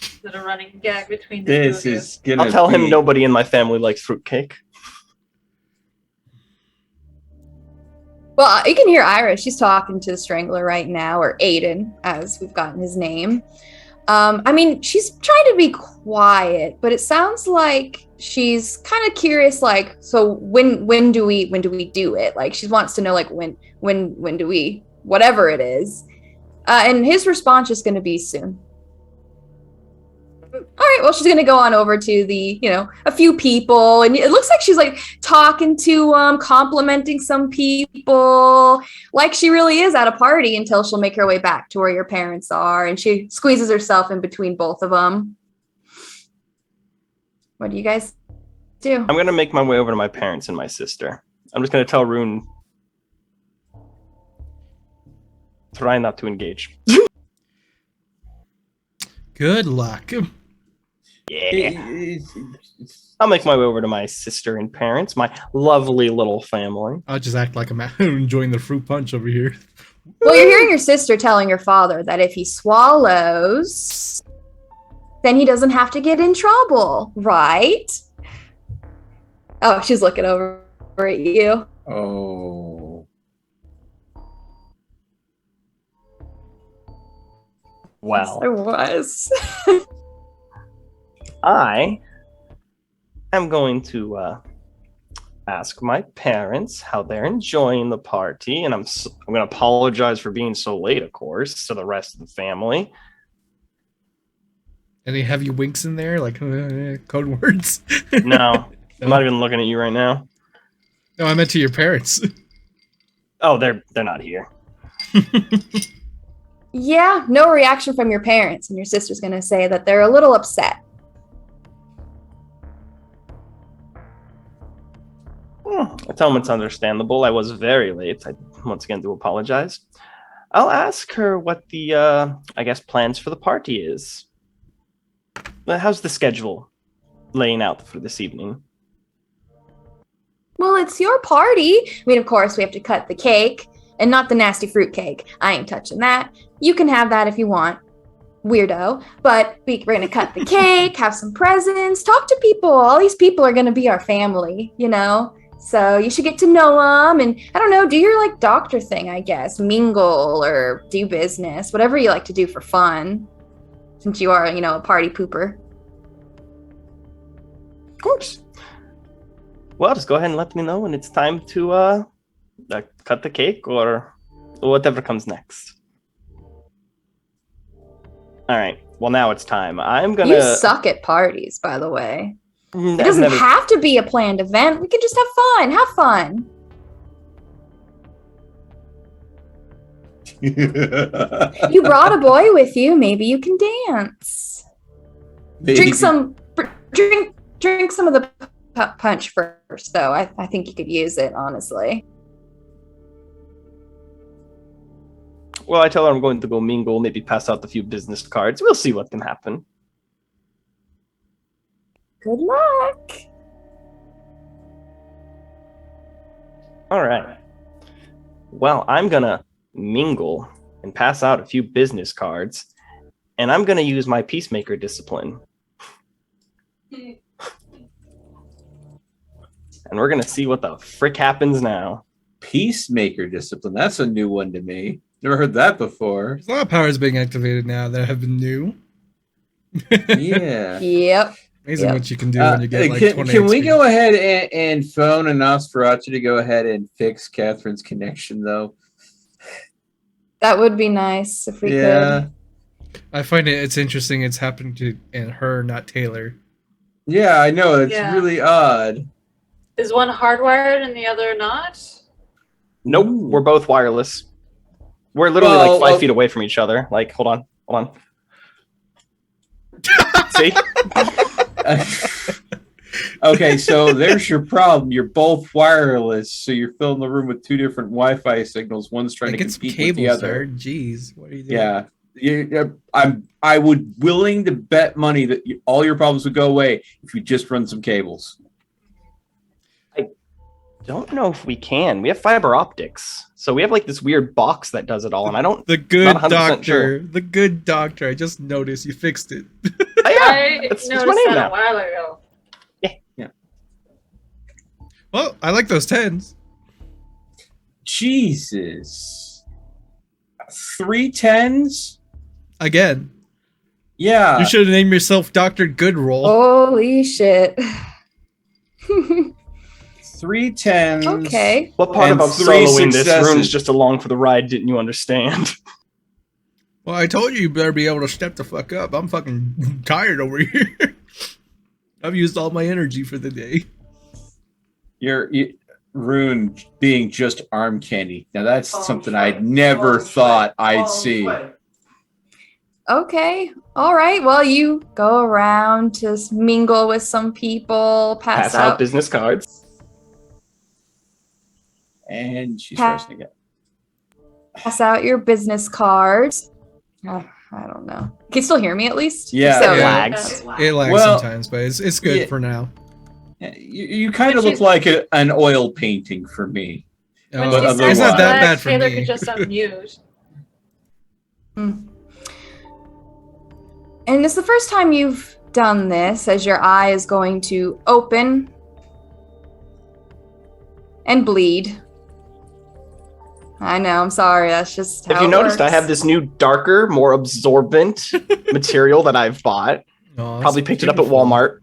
Speaker 3: Is it a running gag between the
Speaker 2: this
Speaker 3: two of you?
Speaker 2: is gonna.
Speaker 4: I'll tell him
Speaker 2: be-
Speaker 4: nobody in my family likes fruitcake.
Speaker 1: Well, you can hear Iris. She's talking to the Strangler right now, or Aiden, as we've gotten his name. I mean, she's trying to be quiet, but it sounds like she's kind of curious. Like, so when do we do it? Like, she wants to know, like, when do we, whatever it is. And his response is going to be soon. All right, well, she's going to go on over to the, a few people. And it looks like she's like talking to complimenting some people like she really is at a party until she'll make her way back to where your parents are. And she squeezes herself in between both of them. What do you guys do?
Speaker 4: I'm gonna make my way over to my parents and my sister. I'm just gonna tell Rune, try not to engage.
Speaker 5: Good luck.
Speaker 4: Yeah. I'll make my way over to my sister and parents, my lovely little family.
Speaker 5: I'll just act like I'm enjoying the fruit punch over here.
Speaker 1: Well, you're hearing your sister telling your father that if he swallows, then he doesn't have to get in trouble, right? Oh, she's looking over at you.
Speaker 2: Oh.
Speaker 4: Well,
Speaker 1: There was.
Speaker 4: I am going to ask my parents how they're enjoying the party, and I'm going to apologize for being so late, of course, to the rest of the family.
Speaker 5: Any heavy winks in there, like code words?
Speaker 4: No, I'm not even looking at you right now.
Speaker 5: No, I meant to your parents.
Speaker 4: Oh, they're not here.
Speaker 1: Yeah, no reaction from your parents, and your sister's going to say that they're a little upset.
Speaker 4: I tell them it's understandable. I was very late. I once again do apologize. I'll ask her what the, I guess, plans for the party is. How's the schedule laying out for this evening?
Speaker 1: Well, it's your party. I mean, of course, we have to cut the cake, and not the nasty fruit cake. I ain't touching that. You can have that if you want, weirdo. But we're going to cut the cake, have some presents, talk to people. All these people are going to be our family, So you should get to know them, and I don't know, do your like doctor thing, I guess. Mingle or do business, whatever you like to do for fun, since you are, a party pooper.
Speaker 4: Of course. Well, just go ahead and let me know when it's time to cut the cake or whatever comes next. All right. Well, now it's time. I'm gonna.
Speaker 1: You suck at parties, by the way. It
Speaker 4: I've
Speaker 1: doesn't
Speaker 4: never-
Speaker 1: have to be a planned event. We can just have fun. Have fun. You brought a boy with you. Maybe you can dance. Drink some of the punch first, though. I think you could use it, honestly.
Speaker 4: Well, I tell her I'm going to go mingle, maybe pass out a few business cards. We'll see what can happen.
Speaker 1: Good luck.
Speaker 4: All right. Well, I'm gonna mingle and pass out a few business cards, and I'm gonna use my peacemaker discipline. And we're gonna see what the frick happens now.
Speaker 2: Peacemaker discipline. That's a new one to me. Never heard that before.
Speaker 5: There's a lot of powers being activated now that have been new.
Speaker 2: Yeah.
Speaker 1: Yep.
Speaker 5: Amazing
Speaker 1: Yep.
Speaker 5: what you can do when you get like 20
Speaker 2: can we
Speaker 5: XP.
Speaker 2: go ahead and phone a Nosferatu to go ahead and fix Catherine's connection, though?
Speaker 1: That would be nice if we
Speaker 2: Yeah.
Speaker 1: could.
Speaker 5: I find it's interesting it's happened to her, not Taylor.
Speaker 2: Yeah, I know. It's
Speaker 3: Yeah.
Speaker 2: really odd.
Speaker 3: Is one hardwired and the other not?
Speaker 4: Nope,
Speaker 2: Ooh.
Speaker 4: we're both wireless. We're literally
Speaker 2: Well,
Speaker 4: like 5 feet away from each other. Like, hold on. See?
Speaker 2: Okay, so there's your problem. You're both wireless, so you're filling the room with two different Wi-Fi signals. One's trying
Speaker 5: Like
Speaker 2: to
Speaker 5: it's
Speaker 2: compete
Speaker 5: cable,
Speaker 2: with the other.
Speaker 5: sir. Jeez, what are you doing?
Speaker 2: Yeah. I would willing to bet money that all your problems would go away if you just run some cables.
Speaker 4: Don't know if we can. We have fiber optics. So we have like this weird box that does it all, and I don't.
Speaker 5: The good
Speaker 4: Not 100%
Speaker 5: doctor.
Speaker 4: sure.
Speaker 5: The good doctor. I just noticed you fixed it.
Speaker 4: Oh, yeah,
Speaker 3: I
Speaker 4: it's
Speaker 3: noticed
Speaker 4: my name
Speaker 3: that
Speaker 4: now.
Speaker 3: a while ago.
Speaker 5: Well, I like those 10s.
Speaker 2: Jesus. 3 10s?
Speaker 5: Again,
Speaker 2: Yeah.
Speaker 5: you should have named yourself Dr. Goodroll.
Speaker 1: Holy shit.
Speaker 2: 3 10s.
Speaker 1: Okay.
Speaker 4: What part
Speaker 2: And
Speaker 4: about
Speaker 2: 3
Speaker 4: soloing this
Speaker 2: successes.
Speaker 4: rune is just along for the ride? Didn't you understand?
Speaker 5: Well, I told you better be able to step the fuck up. I'm fucking tired over here. I've used all my energy for the day.
Speaker 2: Rune being just arm candy. Now that's something I'd never thought I'd see.
Speaker 1: Okay. All right. Well, you go around to mingle with some people,
Speaker 4: Pass out business cards.
Speaker 2: And she's
Speaker 1: Pa-
Speaker 2: resting again.
Speaker 1: pass out your business cards. I don't know. Can you still hear me at least?
Speaker 2: Yeah,
Speaker 1: So,
Speaker 5: yeah.
Speaker 4: Lags.
Speaker 5: It lags
Speaker 2: Well,
Speaker 5: sometimes, but it's good
Speaker 2: yeah.
Speaker 5: for now.
Speaker 2: You kind of
Speaker 3: When
Speaker 2: look
Speaker 3: she's-
Speaker 2: like an oil painting for me.
Speaker 3: When
Speaker 2: But
Speaker 3: she
Speaker 2: otherwise-
Speaker 3: starts
Speaker 5: It's not
Speaker 3: to
Speaker 5: that
Speaker 3: lag,
Speaker 5: bad for
Speaker 3: Taylor
Speaker 5: me.
Speaker 3: could just unmute.
Speaker 1: And it's the first time you've done this, as your eye is going to open and bleed. I know, I'm sorry. That's just how
Speaker 4: If you
Speaker 1: it
Speaker 4: noticed, I
Speaker 1: works.
Speaker 4: have this new, darker, more absorbent material that I've bought.
Speaker 5: Oh, that's
Speaker 4: Probably picked it up at
Speaker 5: beautiful.
Speaker 4: Walmart.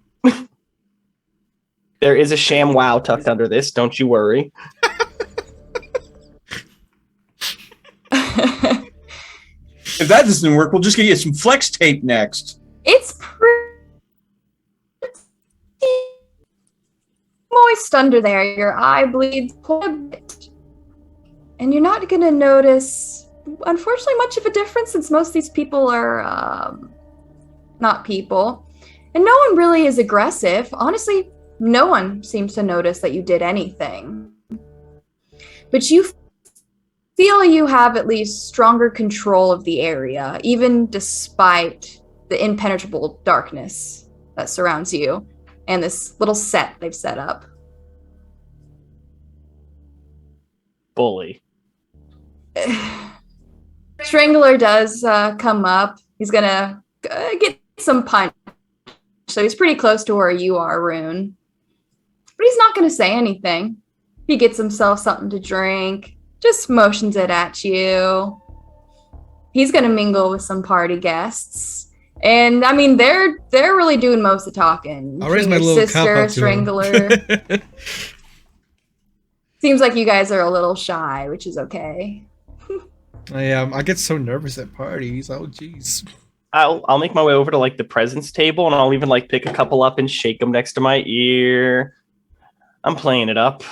Speaker 4: There is a sham wow tucked under this. Don't you worry.
Speaker 2: If that doesn't work, we'll just get you some flex tape next.
Speaker 1: It's pretty moist under there. Your eye bleeds quite a bit. And you're not going to notice, unfortunately, much of a difference since most of these people are not people. And no one really is aggressive. Honestly, no one seems to notice that you did anything. But you feel you have at least stronger control of the area, even despite the impenetrable darkness that surrounds you and this little set they've set up.
Speaker 4: Bully.
Speaker 1: Strangler does come up. He's gonna get some punch. So he's pretty close to where you are, Rune. But he's not gonna say anything. He gets himself something to drink, just motions it at you. He's gonna mingle with some party guests. And I mean they're really doing most of the talking.
Speaker 5: I'll raise my
Speaker 1: Your
Speaker 5: little cup
Speaker 1: sister,
Speaker 5: up to
Speaker 1: Strangler.
Speaker 5: him.
Speaker 1: Seems like you guys are a little shy, which is okay.
Speaker 5: I get so nervous at parties. Oh, jeez.
Speaker 4: I'll make my way over to like the presents table, and I'll even like pick a couple up and shake them next to my ear. I'm playing it up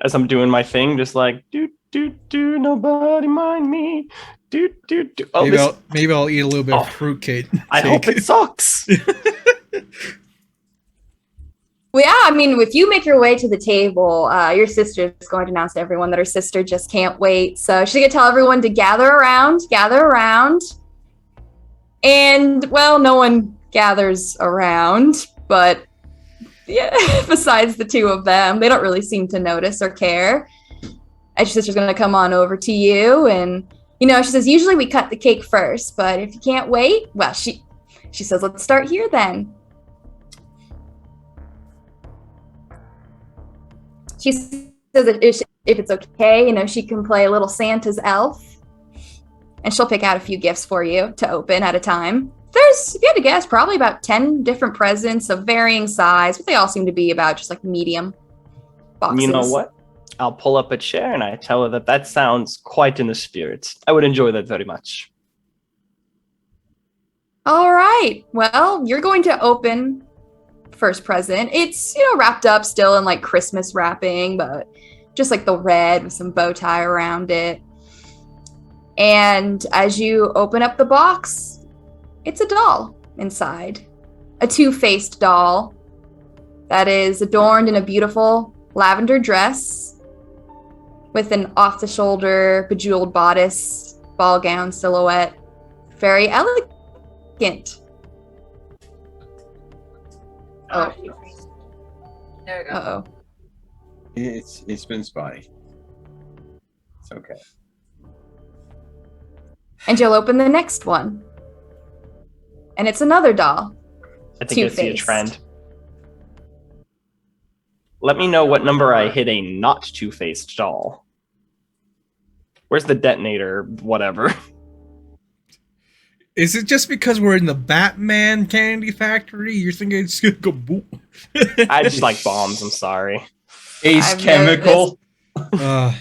Speaker 4: as I'm doing my thing, just like do do do. Nobody mind me. Do do do. Oh,
Speaker 5: Maybe I'll eat a little bit
Speaker 4: Oh.
Speaker 5: of fruitcake.
Speaker 4: I hope it sucks.
Speaker 1: Well, yeah, I mean, if you make your way to the table, your sister is going to announce to everyone that her sister just can't wait. So she's going to tell everyone to gather around. And, well, no one gathers around, but yeah, besides the two of them, they don't really seem to notice or care. And your sister's going to come on over to you. And, you know, she says, usually we cut the cake first, but if you can't wait, well, she says, let's start here then. She says that if it's okay, you know, she can play a little Santa's elf. And she'll pick out a few gifts for you to open at a time. There's, if you had to guess, probably about 10 different presents of varying size, but they all seem to be about just like medium boxes.
Speaker 4: You know what? I'll pull up a chair and I tell her that sounds quite in the spirit. I would enjoy that very much.
Speaker 1: All right. Well, you're going to open first present. It's, you know, wrapped up still in like Christmas wrapping, but just like the red with some bow tie around it. And as you open up the box, it's a doll inside. A two-faced doll that is adorned in a beautiful lavender dress with an off-the-shoulder bejeweled bodice, ball gown silhouette. Very elegant. Oh.
Speaker 3: There we go.
Speaker 1: Uh-oh.
Speaker 2: It's been spotty. It's okay.
Speaker 1: And you'll open the next one. And it's another doll.
Speaker 4: I think I see a
Speaker 1: Two-faced.
Speaker 4: trend. Let me know what number I hit a not two-faced doll. Where's the detonator? Whatever.
Speaker 5: Is it just because we're in the Batman candy factory? You're thinking it's gonna go boom?
Speaker 4: I just like bombs. I'm sorry.
Speaker 2: Ace
Speaker 1: I've
Speaker 2: Chemical.
Speaker 5: Uh,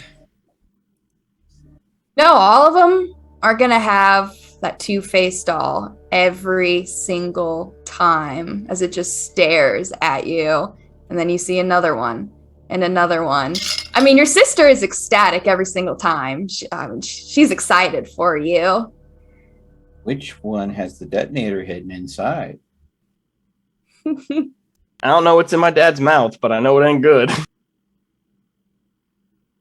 Speaker 1: No, all of them are going to have that two-faced doll every single time as it just stares at you. And then you see another one and another one. I mean, your sister is ecstatic every single time. She's excited for you.
Speaker 2: Which one has the detonator hidden inside?
Speaker 4: I don't know what's in my dad's mouth, but I know it ain't good.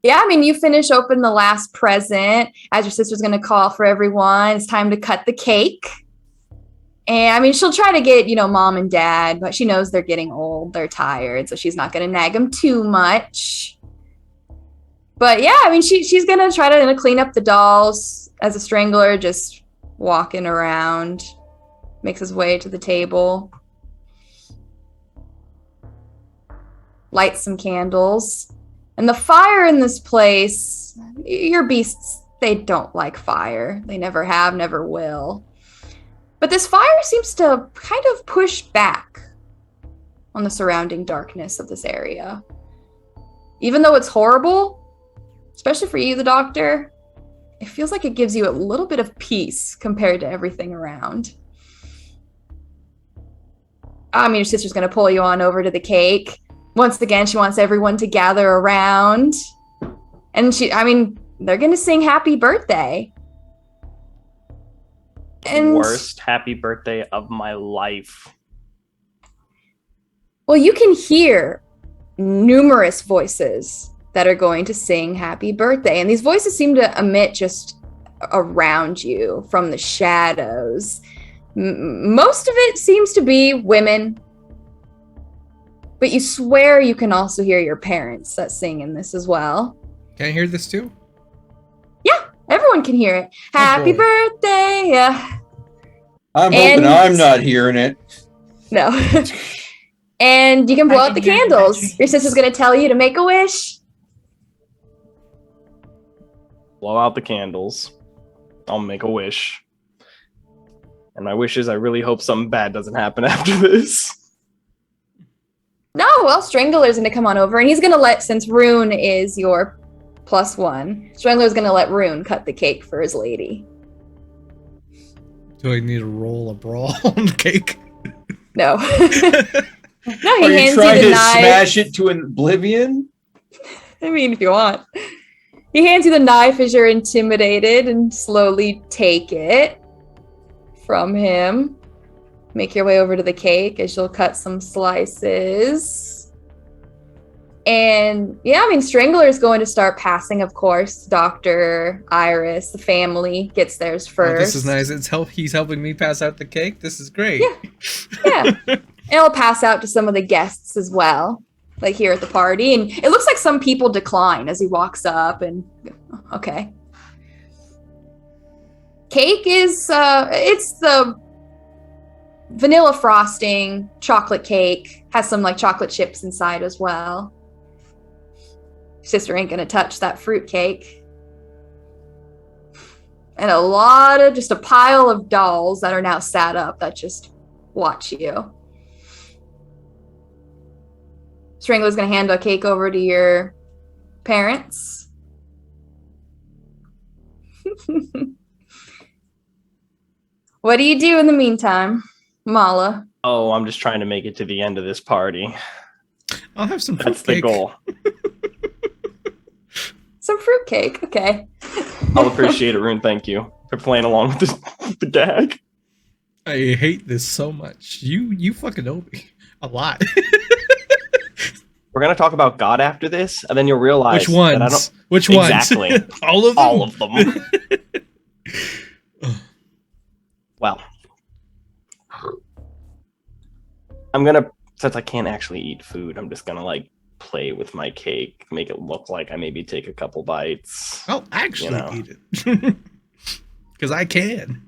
Speaker 1: Yeah, I mean, you finish open the last present as your sister's going to call for everyone. It's time to cut the cake. And I mean, she'll try to get, you know, mom and dad, but she knows they're getting old. They're tired, so she's not going to nag them too much. But yeah, I mean, she's going to try to clean up the dolls as a strangler, just walking around, makes his way to the table, lights some candles. And the fire in this place, your beasts, they don't like fire. They never have, never will. But this fire seems to kind of push back on the surrounding darkness of this area. Even though it's horrible, especially for you, the doctor, it feels like it gives you a little bit of peace compared to everything around. I mean, your sister's going to pull you on over to the cake. Once again, she wants everyone to gather around. And they're going to sing happy birthday. And
Speaker 4: Worst happy birthday of my life.
Speaker 1: well, you can hear numerous voices that are going to sing happy birthday. And these voices seem to emit just around you from the shadows. Most of it seems to be women. But you swear you can also hear your parents that sing in this as well.
Speaker 5: can I hear this too?
Speaker 1: Yeah, everyone can hear it. Happy
Speaker 5: boy.
Speaker 1: birthday. Yeah.
Speaker 2: I'm
Speaker 1: And-
Speaker 2: hoping I'm not hearing it.
Speaker 1: No. And you can blow
Speaker 3: I
Speaker 1: out the
Speaker 3: can hear the
Speaker 1: candles.
Speaker 3: battery.
Speaker 1: Your sister's going to tell you to make a wish.
Speaker 4: Blow out the candles. I'll make a wish. And my wish is I really hope something bad doesn't happen after this.
Speaker 1: No, well, Strangler's going to come on over, and he's going to since Rune is your +1, Strangler's going to let Rune cut the cake for his lady.
Speaker 5: Do I need to roll a brawl on the cake?
Speaker 1: No. No,
Speaker 2: Are
Speaker 1: he
Speaker 2: you
Speaker 1: hands
Speaker 2: trying
Speaker 1: you the
Speaker 2: to
Speaker 1: knife.
Speaker 2: smash it to oblivion?
Speaker 1: I mean, if you want. He hands you the knife as you're intimidated and slowly take it from him. Make your way over to the cake as you'll cut some slices. And yeah, I mean, Strangler is going to start passing, of course. Dr. Iris, the family, gets theirs first.
Speaker 5: Oh, this is nice. He's helping me pass out the cake. This is great.
Speaker 1: Yeah. And it'll pass out to some of the guests as well, like here at the party. And it looks like some people decline as he walks up and okay. Cake is it's the vanilla frosting chocolate cake, has some like chocolate chips inside as well. Sister ain't gonna touch that fruit cake. And just a pile of dolls that are now sat up that just watch you. Strangler's gonna hand a cake over to your parents. What do you do in the meantime, Mala?
Speaker 4: Oh, I'm just trying to make it to the end of this party.
Speaker 5: I'll have some
Speaker 4: That's
Speaker 5: fruitcake.
Speaker 4: the goal.
Speaker 1: Some fruitcake, okay.
Speaker 4: I'll appreciate it, Rune. Thank you for playing along with the gag.
Speaker 5: I hate this so much. You fucking know me a lot.
Speaker 4: We're gonna talk about God after this, and then you'll realize
Speaker 5: Which ones?
Speaker 4: that I don't
Speaker 5: Which ones?
Speaker 4: exactly
Speaker 5: All of them.
Speaker 4: all of them. Well, I'm gonna, since I can't actually eat food, I'm just gonna like play with my cake, make it look like I maybe take a couple bites.
Speaker 5: I'll actually
Speaker 4: You know.
Speaker 5: eat it because I can.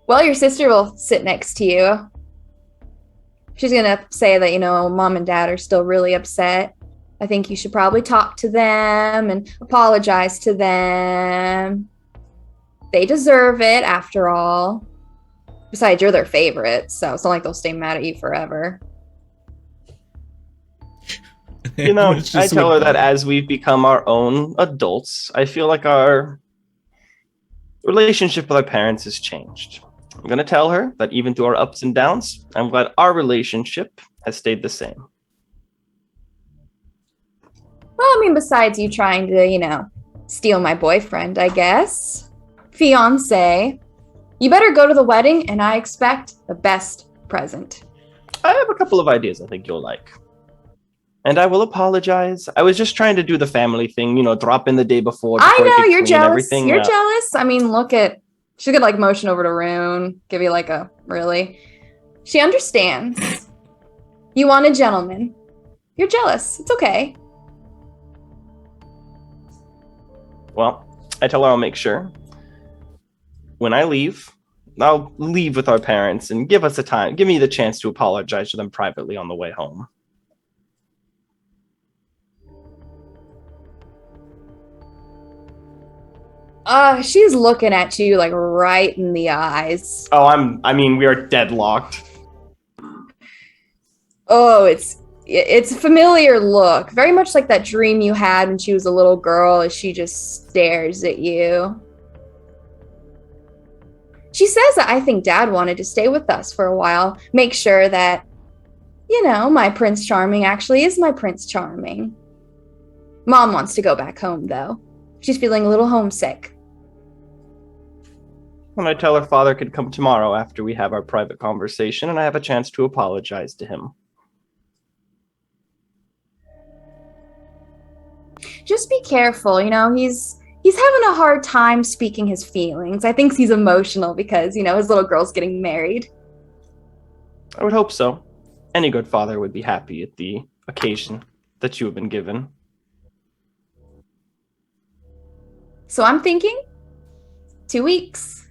Speaker 1: Well, your sister will sit next to you. She's gonna say that, mom and dad are still really upset. I think you should probably talk to them and apologize to them. They deserve it, after all. Besides, you're their favorite, so it's not like they'll stay mad at you forever.
Speaker 4: You know,
Speaker 5: It's
Speaker 4: I
Speaker 5: just
Speaker 4: tell her
Speaker 5: what-
Speaker 4: that as we've become our own adults, I feel like our relationship with our parents has changed. I'm going to tell her that even through our ups and downs, I'm glad our relationship has stayed the same.
Speaker 1: Well, I mean, besides you trying to, steal my boyfriend, I guess. Fiance. You better go to the wedding, and I expect the best present.
Speaker 4: I have a couple of ideas I think you'll like. And I will apologize. I was just trying to do the family thing, drop in the day before.
Speaker 1: I know,
Speaker 4: get
Speaker 1: you're
Speaker 4: clean,
Speaker 1: jealous.
Speaker 4: everything.
Speaker 1: You're jealous. I mean, look at... She's gonna, motion over to Rune, give you, a, really? She understands. You want a gentleman. You're jealous. It's okay.
Speaker 4: Well, I tell her I'll make sure. When I leave, I'll leave with our parents and give me the chance to apologize to them privately on the way home.
Speaker 1: She's looking at you, right in the eyes.
Speaker 4: Oh, we are deadlocked.
Speaker 1: Oh, it's a familiar look. Very much like that dream you had when she was a little girl as she just stares at you. She says that I think Dad wanted to stay with us for a while. Make sure that, my Prince Charming actually is my Prince Charming. Mom wants to go back home, though. She's feeling a little homesick.
Speaker 4: When I tell her father could come tomorrow after we have our private conversation and I have a chance to apologize to him.
Speaker 1: Just be careful, he's having a hard time speaking his feelings. I think he's emotional because, his little girl's getting married.
Speaker 4: I would hope so. Any good father would be happy at the occasion that you have been given.
Speaker 1: So I'm thinking 2 weeks.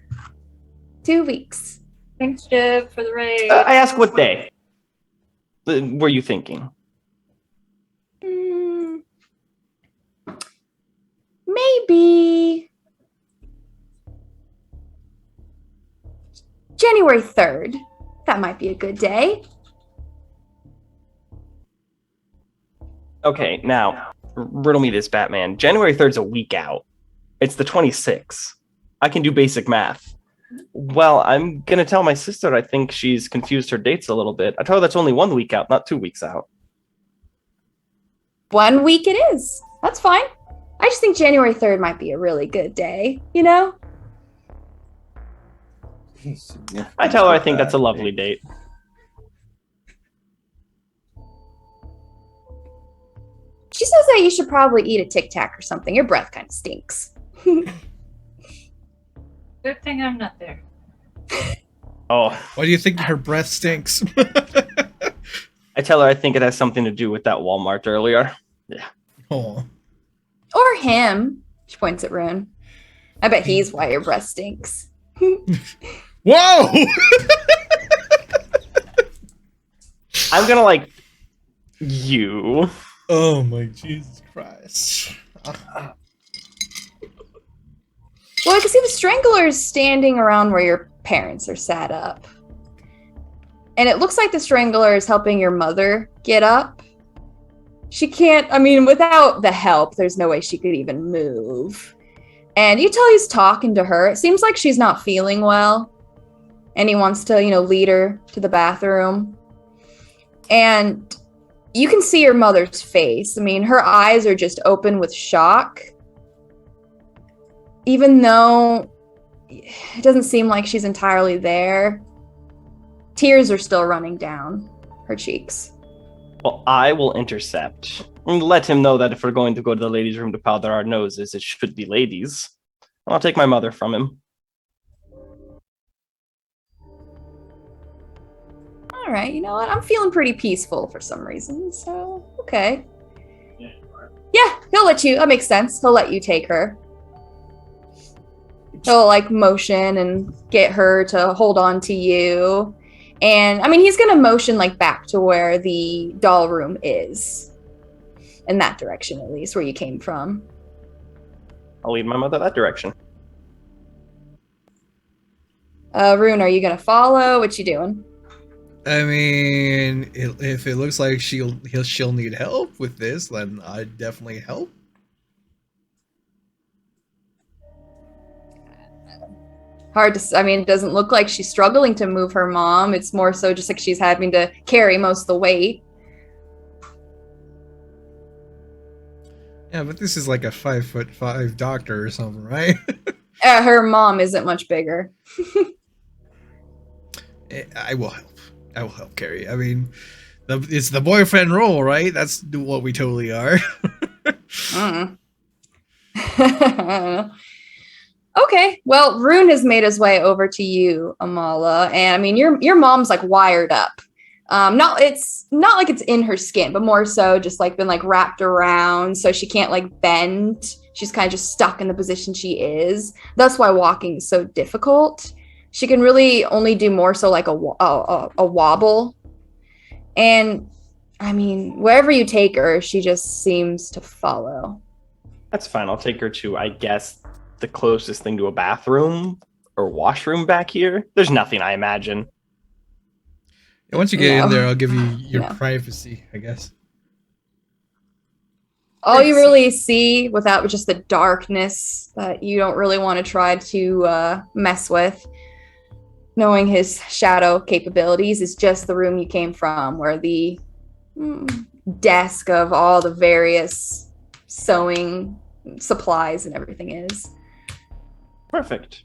Speaker 1: 2 weeks.
Speaker 3: Thanks, Jib, for the raid.
Speaker 4: I ask what day were you thinking?
Speaker 1: Maybe January 3rd. That might be a good day.
Speaker 4: Okay, now, riddle me this, Batman. January 3rd's a week out. It's the 26th. I can do basic math. Well, I'm going to tell my sister I think she's confused her dates a little bit. I told her that's only 1 week out, not 2 weeks out.
Speaker 1: 1 week it is. That's fine. I just think January 3rd might be a really good day,
Speaker 4: I tell her I think that's a lovely date.
Speaker 1: She says that you should probably eat a Tic Tac or something. Your breath kind of stinks.
Speaker 3: Good thing I'm not there.
Speaker 4: Oh,
Speaker 5: Why do you think her breath stinks?
Speaker 4: I tell her I think it has something to do with that Walmart earlier. Yeah.
Speaker 5: Oh.
Speaker 1: Or him. She points at Rune. I bet he's why your breath stinks.
Speaker 5: Whoa!
Speaker 4: I'm gonna like you.
Speaker 5: Oh my Jesus Christ.
Speaker 1: Well, I can see the Strangler's standing around where your parents are sat up. And it looks like the Strangler is helping your mother get up. She can't, I mean, without the help, there's no way she could even move. And you tell he's talking to her. It seems like she's not feeling well. And he wants to, lead her to the bathroom. And you can see her mother's face. I mean, her eyes are just open with shock. Even though it doesn't seem like she's entirely there, tears are still running down her cheeks.
Speaker 4: Well, I will intercept and let him know that if we're going to go to the ladies' room to powder our noses, it should be ladies. I'll take my mother from him.
Speaker 1: All right, you know what? I'm feeling pretty peaceful for some reason, so okay. Yeah, he'll let you. That makes sense. He'll let you take her. He'll motion and get her to hold on to you. And I mean, he's gonna motion back to where the doll room is. In that direction, at least, where you came from.
Speaker 4: I'll lead my mother that direction.
Speaker 1: Rune, are you gonna follow? What you doing?
Speaker 5: I mean, if it looks like she'll need help with this, then I'd definitely help.
Speaker 1: Hard to, I mean, it doesn't look like she's struggling to move her mom. It's more so just like she's having to carry most of the weight.
Speaker 5: Yeah, but this is like a 5'5" doctor or something, right?
Speaker 1: Her mom isn't much bigger.
Speaker 5: I will help. I will help carry. I mean, it's the boyfriend role, right? That's what we totally are.
Speaker 1: Okay, well, Rune has made his way over to you, Amala, and I mean, your mom's wired up. It's not like it's in her skin, but more so just been wrapped around, so she can't bend. She's kind of just stuck in the position she is. That's why walking is so difficult. She can really only do more so a wobble. And I mean, wherever you take her, she just seems to follow.
Speaker 4: That's fine. I'll take her to, I guess, the closest thing to a bathroom or washroom back here. There's nothing, I imagine.
Speaker 5: Yeah, once you get in there, I'll give you your privacy, I guess.
Speaker 1: All you really see without just the darkness that you don't really want to try to mess with, knowing his shadow capabilities, is just the room you came from, where the desk of all the various sewing supplies and everything is.
Speaker 4: Perfect.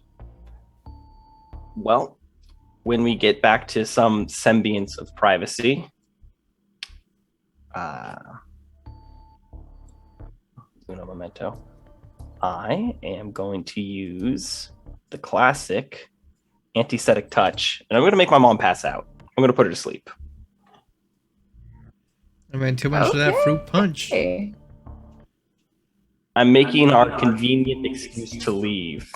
Speaker 4: Well, when we get back to some semblance of privacy, uno momento, I am going to use the classic antiseptic touch, and I'm going to make my mom pass out. I'm going to put her to sleep.
Speaker 5: I mean, too much of that fruit punch.
Speaker 4: I'm making our convenient excuse to leave.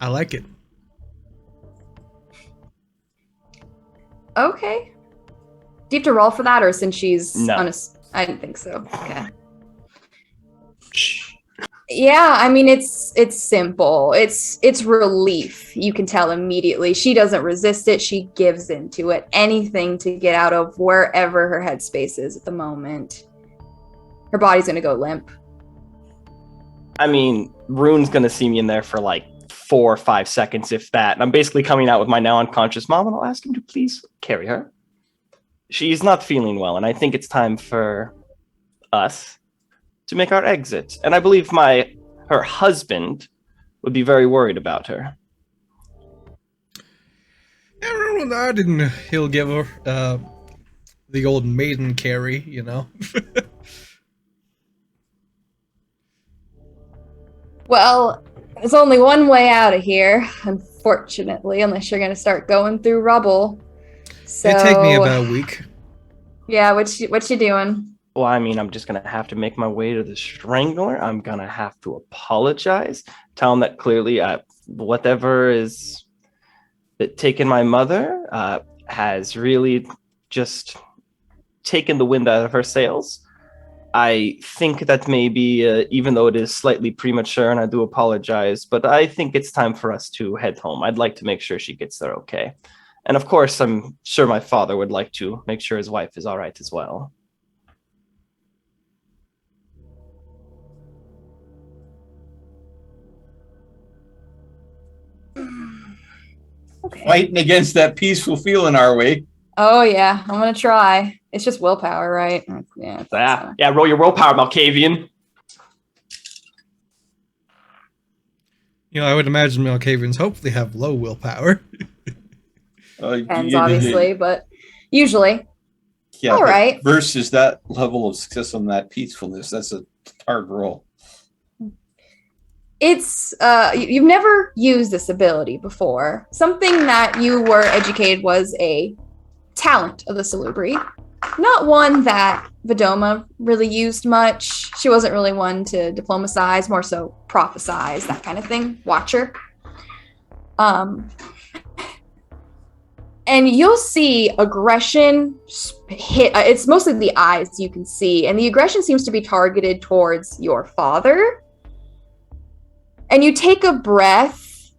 Speaker 5: I like it.
Speaker 1: Okay. Do you have to roll for that, or since she's
Speaker 4: No.
Speaker 1: I didn't think so. Okay. Yeah, I mean, it's simple. It's relief. You can tell immediately. She doesn't resist it. She gives into it. Anything to get out of wherever her headspace is at the moment. Her body's gonna go limp.
Speaker 4: I mean, Rune's going to see me in there for 4 or 5 seconds, if that. And I'm basically coming out with my now unconscious mom, and I'll ask him to please carry her. She's not feeling well, and I think it's time for us to make our exit. And I believe her husband would be very worried about her.
Speaker 5: Yeah, remember that, and he'll give her the old maiden carry, you know.
Speaker 1: Well, there's only one way out of here, unfortunately, unless you're gonna start going through rubble. So
Speaker 5: It'd take me about a week.
Speaker 1: yeah, what you doing?
Speaker 4: Well, I mean, I'm just gonna have to make my way to the Strangler. I'm gonna have to apologize, tell him that clearly, whatever is that taken my mother has really just taken the wind out of her sails. I think that maybe, even though it is slightly premature, and I do apologize, but I think it's time for us to head home. I'd like to make sure she gets there okay. And of course, I'm sure my father would like to make sure his wife is all right as well.
Speaker 1: Okay.
Speaker 2: Fighting against that peaceful feeling, are we?
Speaker 1: Oh yeah, I'm gonna try. It's just willpower, right? Yeah.
Speaker 4: Yeah, roll your willpower, Malkavian.
Speaker 5: You know, I would imagine Malkavians hopefully have low willpower.
Speaker 1: Depends, obviously, but usually.
Speaker 2: Yeah.
Speaker 1: All right.
Speaker 2: Versus that level of success on that peacefulness, that's a hard roll.
Speaker 1: It's you've never used this ability before. Something that you were educated was a talent of the Salubri. Not one that Vidoma really used much. She wasn't really one to diplomatize, more so prophesize, that kind of thing. Watcher. And you'll see aggression hit. It's mostly the eyes you can see, and the aggression seems to be targeted towards your father. And you take a breath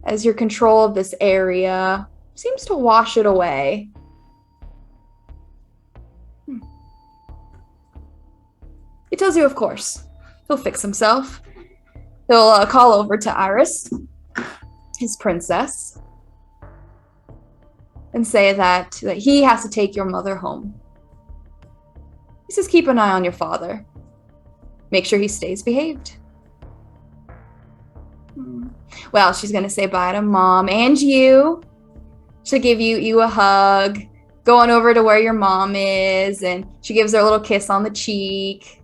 Speaker 1: as your control of this area seems to wash it away. He tells you, of course, he'll fix himself. He'll call over to Iris, his princess, and say that he has to take your mother home. He says, keep an eye on your father. Make sure he stays behaved. Well, she's going to say bye to Mom and you. She'll give you a hug, go on over to where your mom is, and she gives her a little kiss on the cheek.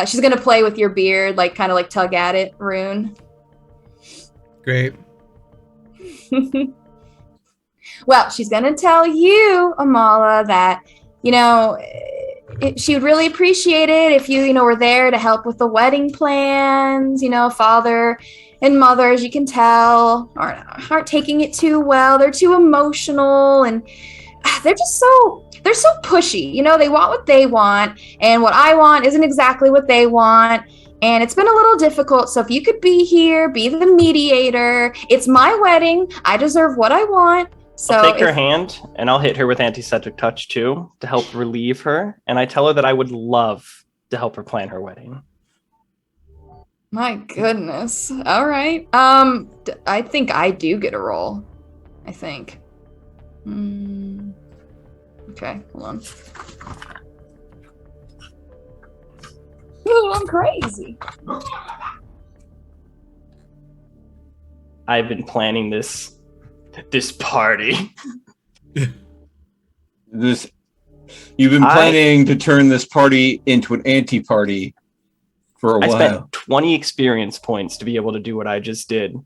Speaker 1: She's going to play with your beard, like kind of like tug at it, Rune.
Speaker 5: Great.
Speaker 1: Well, she's going to tell you, Amala, that, she would really appreciate it if you, were there to help with the wedding plans. Father and mother, as you can tell, aren't taking it too well. They're too emotional, and they're so pushy. They want what they want, and what I want isn't exactly what they want. And it's been a little difficult. So if you could be here, be the mediator. It's my wedding. I deserve what I want. So
Speaker 4: I'll take her hand and I'll hit her with antiseptic touch too to help relieve her. And I tell her that I would love to help her plan her wedding.
Speaker 1: My goodness. All right. I think I do get a roll. I think. Okay, hold on. Ooh, I'm crazy.
Speaker 4: I've been planning this party.
Speaker 2: You've been planning to turn this party into an anti-party for a while.
Speaker 4: I spent 20 experience points to be able to do what I just did.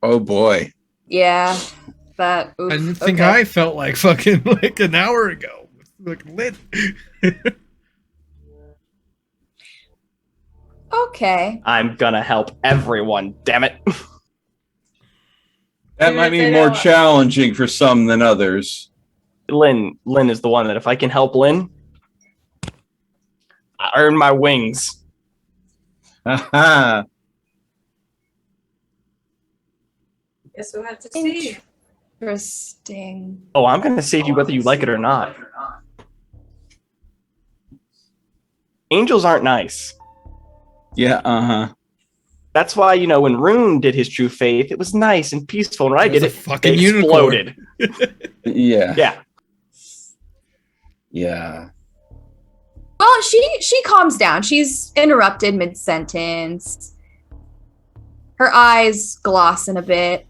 Speaker 2: Oh boy.
Speaker 1: Yeah. That. Oof,
Speaker 5: I didn't think I felt like fucking like an hour ago. Like lit.
Speaker 1: Okay.
Speaker 4: I'm gonna help everyone, damn it.
Speaker 2: That might be more challenging for some than others.
Speaker 4: Lynn is the one that if I can help Lynn, I earn my wings.
Speaker 2: Aha.
Speaker 3: Guess we'll have to see.
Speaker 1: Interesting.
Speaker 4: Oh, I'm gonna save you whether you like it or not. Angels aren't nice.
Speaker 2: Yeah, uh-huh.
Speaker 4: That's why, when Rune did his true faith, it was nice and peaceful. And when I did it,
Speaker 5: fucking
Speaker 4: it exploded.
Speaker 2: Yeah.
Speaker 4: Yeah.
Speaker 2: Yeah.
Speaker 1: Well, she calms down. She's interrupted mid-sentence. Her eyes glossing a bit.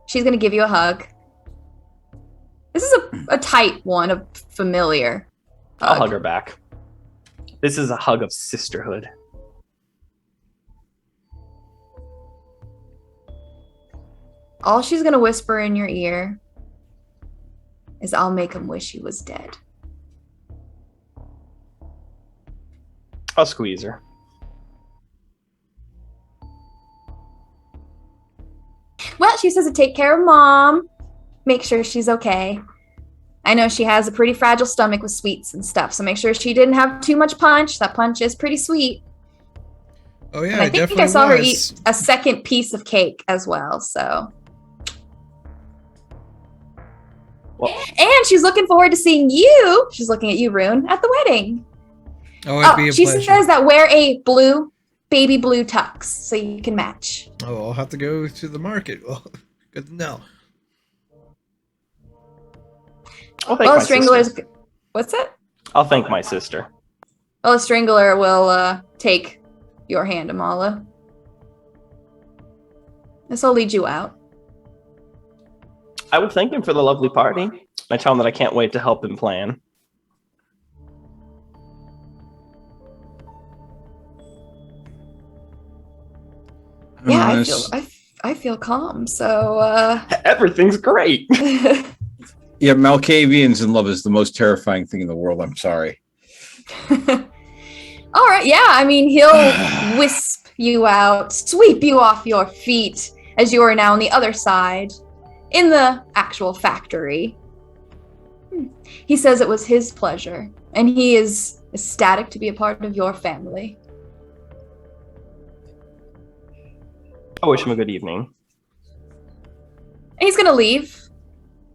Speaker 1: She's going to give you a hug. This is a tight one, a familiar hug.
Speaker 4: I'll hug her back. This is a hug of sisterhood.
Speaker 1: All she's gonna whisper in your ear is, "I'll make him wish he was dead."
Speaker 4: I'll squeeze her.
Speaker 1: Well, she says to take care of mom, make sure she's okay. I know she has a pretty fragile stomach with sweets and stuff, so make sure she didn't have too much punch. That punch is pretty sweet.
Speaker 5: Oh yeah,
Speaker 1: And I think
Speaker 5: definitely
Speaker 1: I saw her
Speaker 5: was.
Speaker 1: eat a second piece of cake as well. So,
Speaker 4: Well,
Speaker 1: and she's looking forward to seeing you. She's looking at you, Rune, at the wedding.
Speaker 5: Oh, it'd be a
Speaker 1: She
Speaker 5: pleasure.
Speaker 1: says that wear a baby blue tux so you can match.
Speaker 5: Oh, I'll have to go to the market. Well, good to know.
Speaker 4: I'll thank
Speaker 1: Well,
Speaker 4: my
Speaker 1: the Strangler's.
Speaker 4: sister.
Speaker 1: What's that?
Speaker 4: I'll thank my sister.
Speaker 1: Well, the Strangler will take your hand, Amala. This will lead you out.
Speaker 4: I would thank him for the lovely party. I tell him that I can't wait to help him plan.
Speaker 1: Yeah, I feel calm. So
Speaker 4: Everything's great.
Speaker 2: Yeah, Malkavians in love is the most terrifying thing in the world. I'm sorry.
Speaker 1: all right, yeah. I mean, he'll wisp you out, sweep you off your feet as you are now on the other side in the actual factory. He says it was his pleasure, and he is ecstatic to be a part of your family.
Speaker 4: I wish him a good evening.
Speaker 1: And he's gonna leave.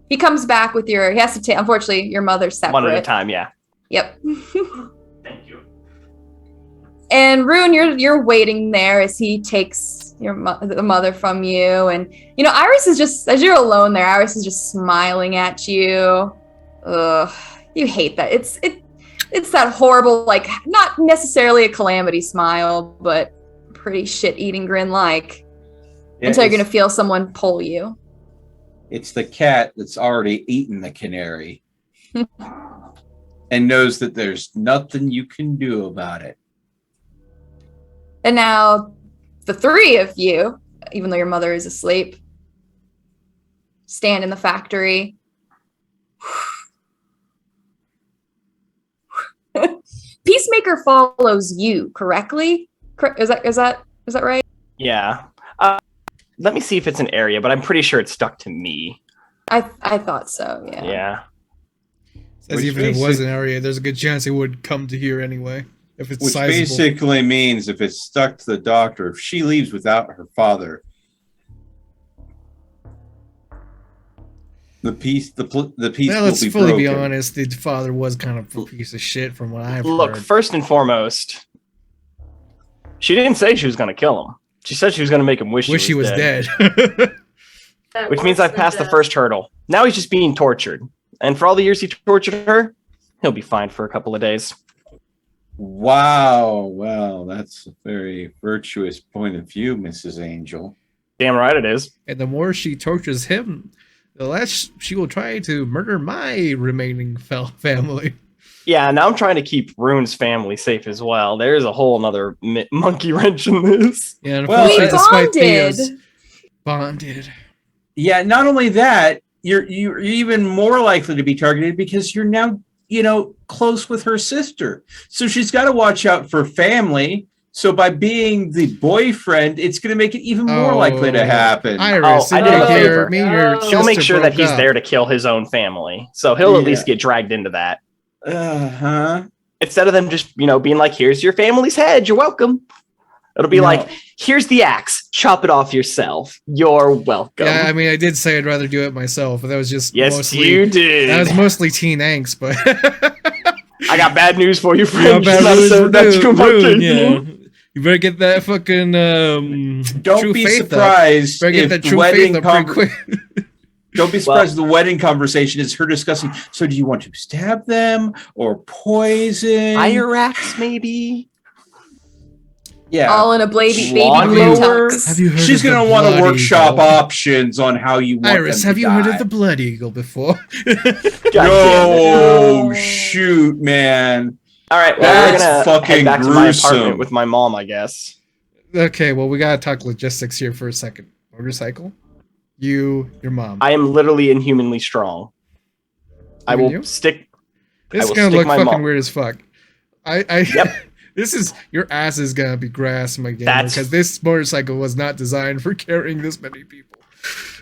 Speaker 1: He comes back with he has to take, unfortunately, your mother's separate.
Speaker 4: One at a time, yeah.
Speaker 1: Yep.
Speaker 4: Thank you.
Speaker 1: And Rune, you're waiting there as he takes the mother from you, and Iris is just, as you're alone there, Iris is just smiling at you. Ugh, you hate that. It's that horrible, like, not necessarily a calamity smile, but pretty shit-eating grin, like, until you're gonna feel someone pull you.
Speaker 2: It's the cat that's already eaten the canary and knows that there's nothing you can do about it.
Speaker 1: And now, the three of you, even though your mother is asleep, stand in the factory. Peacemaker follows you, correctly? Is that right?
Speaker 4: Yeah. Let me see if it's an area, but I'm pretty sure it's stuck to me.
Speaker 1: I thought so, yeah.
Speaker 4: Yeah.
Speaker 5: As
Speaker 2: Which
Speaker 5: even if it was
Speaker 2: basic-
Speaker 5: an area, there's a good chance it would come to here anyway. If it's
Speaker 2: Which
Speaker 5: sizable.
Speaker 2: basically means if it's stuck to the doctor, if she leaves without her father, the peace
Speaker 5: Well,
Speaker 2: will
Speaker 5: let's
Speaker 2: be
Speaker 5: fully
Speaker 2: broken.
Speaker 5: be honest. The father was kind of a piece of shit from what I've
Speaker 4: Look,
Speaker 5: heard.
Speaker 4: first and foremost, she didn't say she was going to kill him. She said she was going to make him wish
Speaker 5: Wish he was dead.
Speaker 3: That
Speaker 4: Which means
Speaker 3: worse
Speaker 4: I've passed the
Speaker 3: than
Speaker 4: first hurdle. Now he's just being tortured. And for all the years he tortured her, he'll be fine for a couple of days.
Speaker 2: Wow. Well, that's a very virtuous point of view, Mrs. Angel.
Speaker 4: Damn right it is.
Speaker 5: And the more she tortures him, the less she will try to murder my remaining family.
Speaker 4: Yeah, now I'm trying to keep Rune's family safe as well. There's a whole nother monkey wrench in this.
Speaker 5: Yeah, and
Speaker 2: Well,
Speaker 5: unfortunately,
Speaker 1: We
Speaker 5: despite
Speaker 1: bonded.
Speaker 5: Theo's bonded.
Speaker 2: Yeah, not only that, you're even more likely to be targeted because you're now, close with her sister. So she's got to watch out for family. So by being the boyfriend, it's going to make it even more likely to happen.
Speaker 5: Iris,
Speaker 4: I
Speaker 5: I
Speaker 4: did
Speaker 5: didn't
Speaker 4: a
Speaker 5: care.
Speaker 4: favor.
Speaker 5: Me and your
Speaker 3: He'll
Speaker 4: He'll make
Speaker 5: sister
Speaker 4: sure that
Speaker 5: broke
Speaker 4: he's
Speaker 5: up.
Speaker 4: there to kill his own family. So he'll at
Speaker 2: Yeah.
Speaker 4: least get dragged into that.
Speaker 2: Uh-huh.
Speaker 4: Instead of them just, being like, here's your family's head, you're welcome. It'll be
Speaker 2: No.
Speaker 4: like, here's the axe, chop it off yourself. You're welcome.
Speaker 5: Yeah, I mean, I did say I'd rather do it myself, but that was just
Speaker 4: Yes,
Speaker 5: mostly,
Speaker 4: you did.
Speaker 5: that was mostly teen angst, but
Speaker 4: I got bad news for you,
Speaker 5: You know,
Speaker 4: friend.
Speaker 5: bad
Speaker 4: Not
Speaker 5: news
Speaker 4: so
Speaker 5: for
Speaker 4: that's
Speaker 5: Rune,
Speaker 4: too much.
Speaker 5: yeah. You better get that fucking
Speaker 2: Don't
Speaker 5: true
Speaker 2: be
Speaker 5: faith up.
Speaker 2: surprised
Speaker 5: Better get
Speaker 2: if
Speaker 5: that
Speaker 2: the
Speaker 5: true
Speaker 2: wedding
Speaker 5: faith up pretty quick.
Speaker 2: Don't be surprised if the wedding conversation is her discussing. So, do you want to stab them or poison?
Speaker 4: Fire axe, maybe?
Speaker 2: Yeah,
Speaker 1: All in a baby blue
Speaker 4: Lawnmower.
Speaker 1: tux.
Speaker 5: Have you heard
Speaker 2: she's
Speaker 5: of
Speaker 2: going
Speaker 5: the
Speaker 2: to want to
Speaker 5: Blood
Speaker 2: workshop
Speaker 5: Eagle?
Speaker 2: options on how you want
Speaker 5: Iris,
Speaker 2: them
Speaker 5: have
Speaker 2: to
Speaker 5: you heard
Speaker 2: die.
Speaker 5: of the Blood Eagle before?
Speaker 4: God damn it.
Speaker 2: No,
Speaker 1: No.
Speaker 2: shoot, man.
Speaker 4: All right, well,
Speaker 2: That's
Speaker 4: we're gonna
Speaker 2: fucking
Speaker 4: head back to my
Speaker 2: gruesome.
Speaker 4: apartment with my mom, I guess.
Speaker 5: Okay, well, we gotta talk logistics here for a second. Motorcycle, your mom.
Speaker 4: I am literally inhumanly strong. I
Speaker 5: Even
Speaker 4: will
Speaker 5: you?
Speaker 4: stick.
Speaker 5: This
Speaker 4: I
Speaker 5: is
Speaker 4: will
Speaker 5: gonna
Speaker 4: stick
Speaker 5: look
Speaker 4: my
Speaker 5: fucking
Speaker 4: mom.
Speaker 5: weird as fuck.
Speaker 4: Yep.
Speaker 5: This is your ass is gonna be grass, my gamer,
Speaker 4: That's-
Speaker 5: because this motorcycle was not designed for carrying this many people.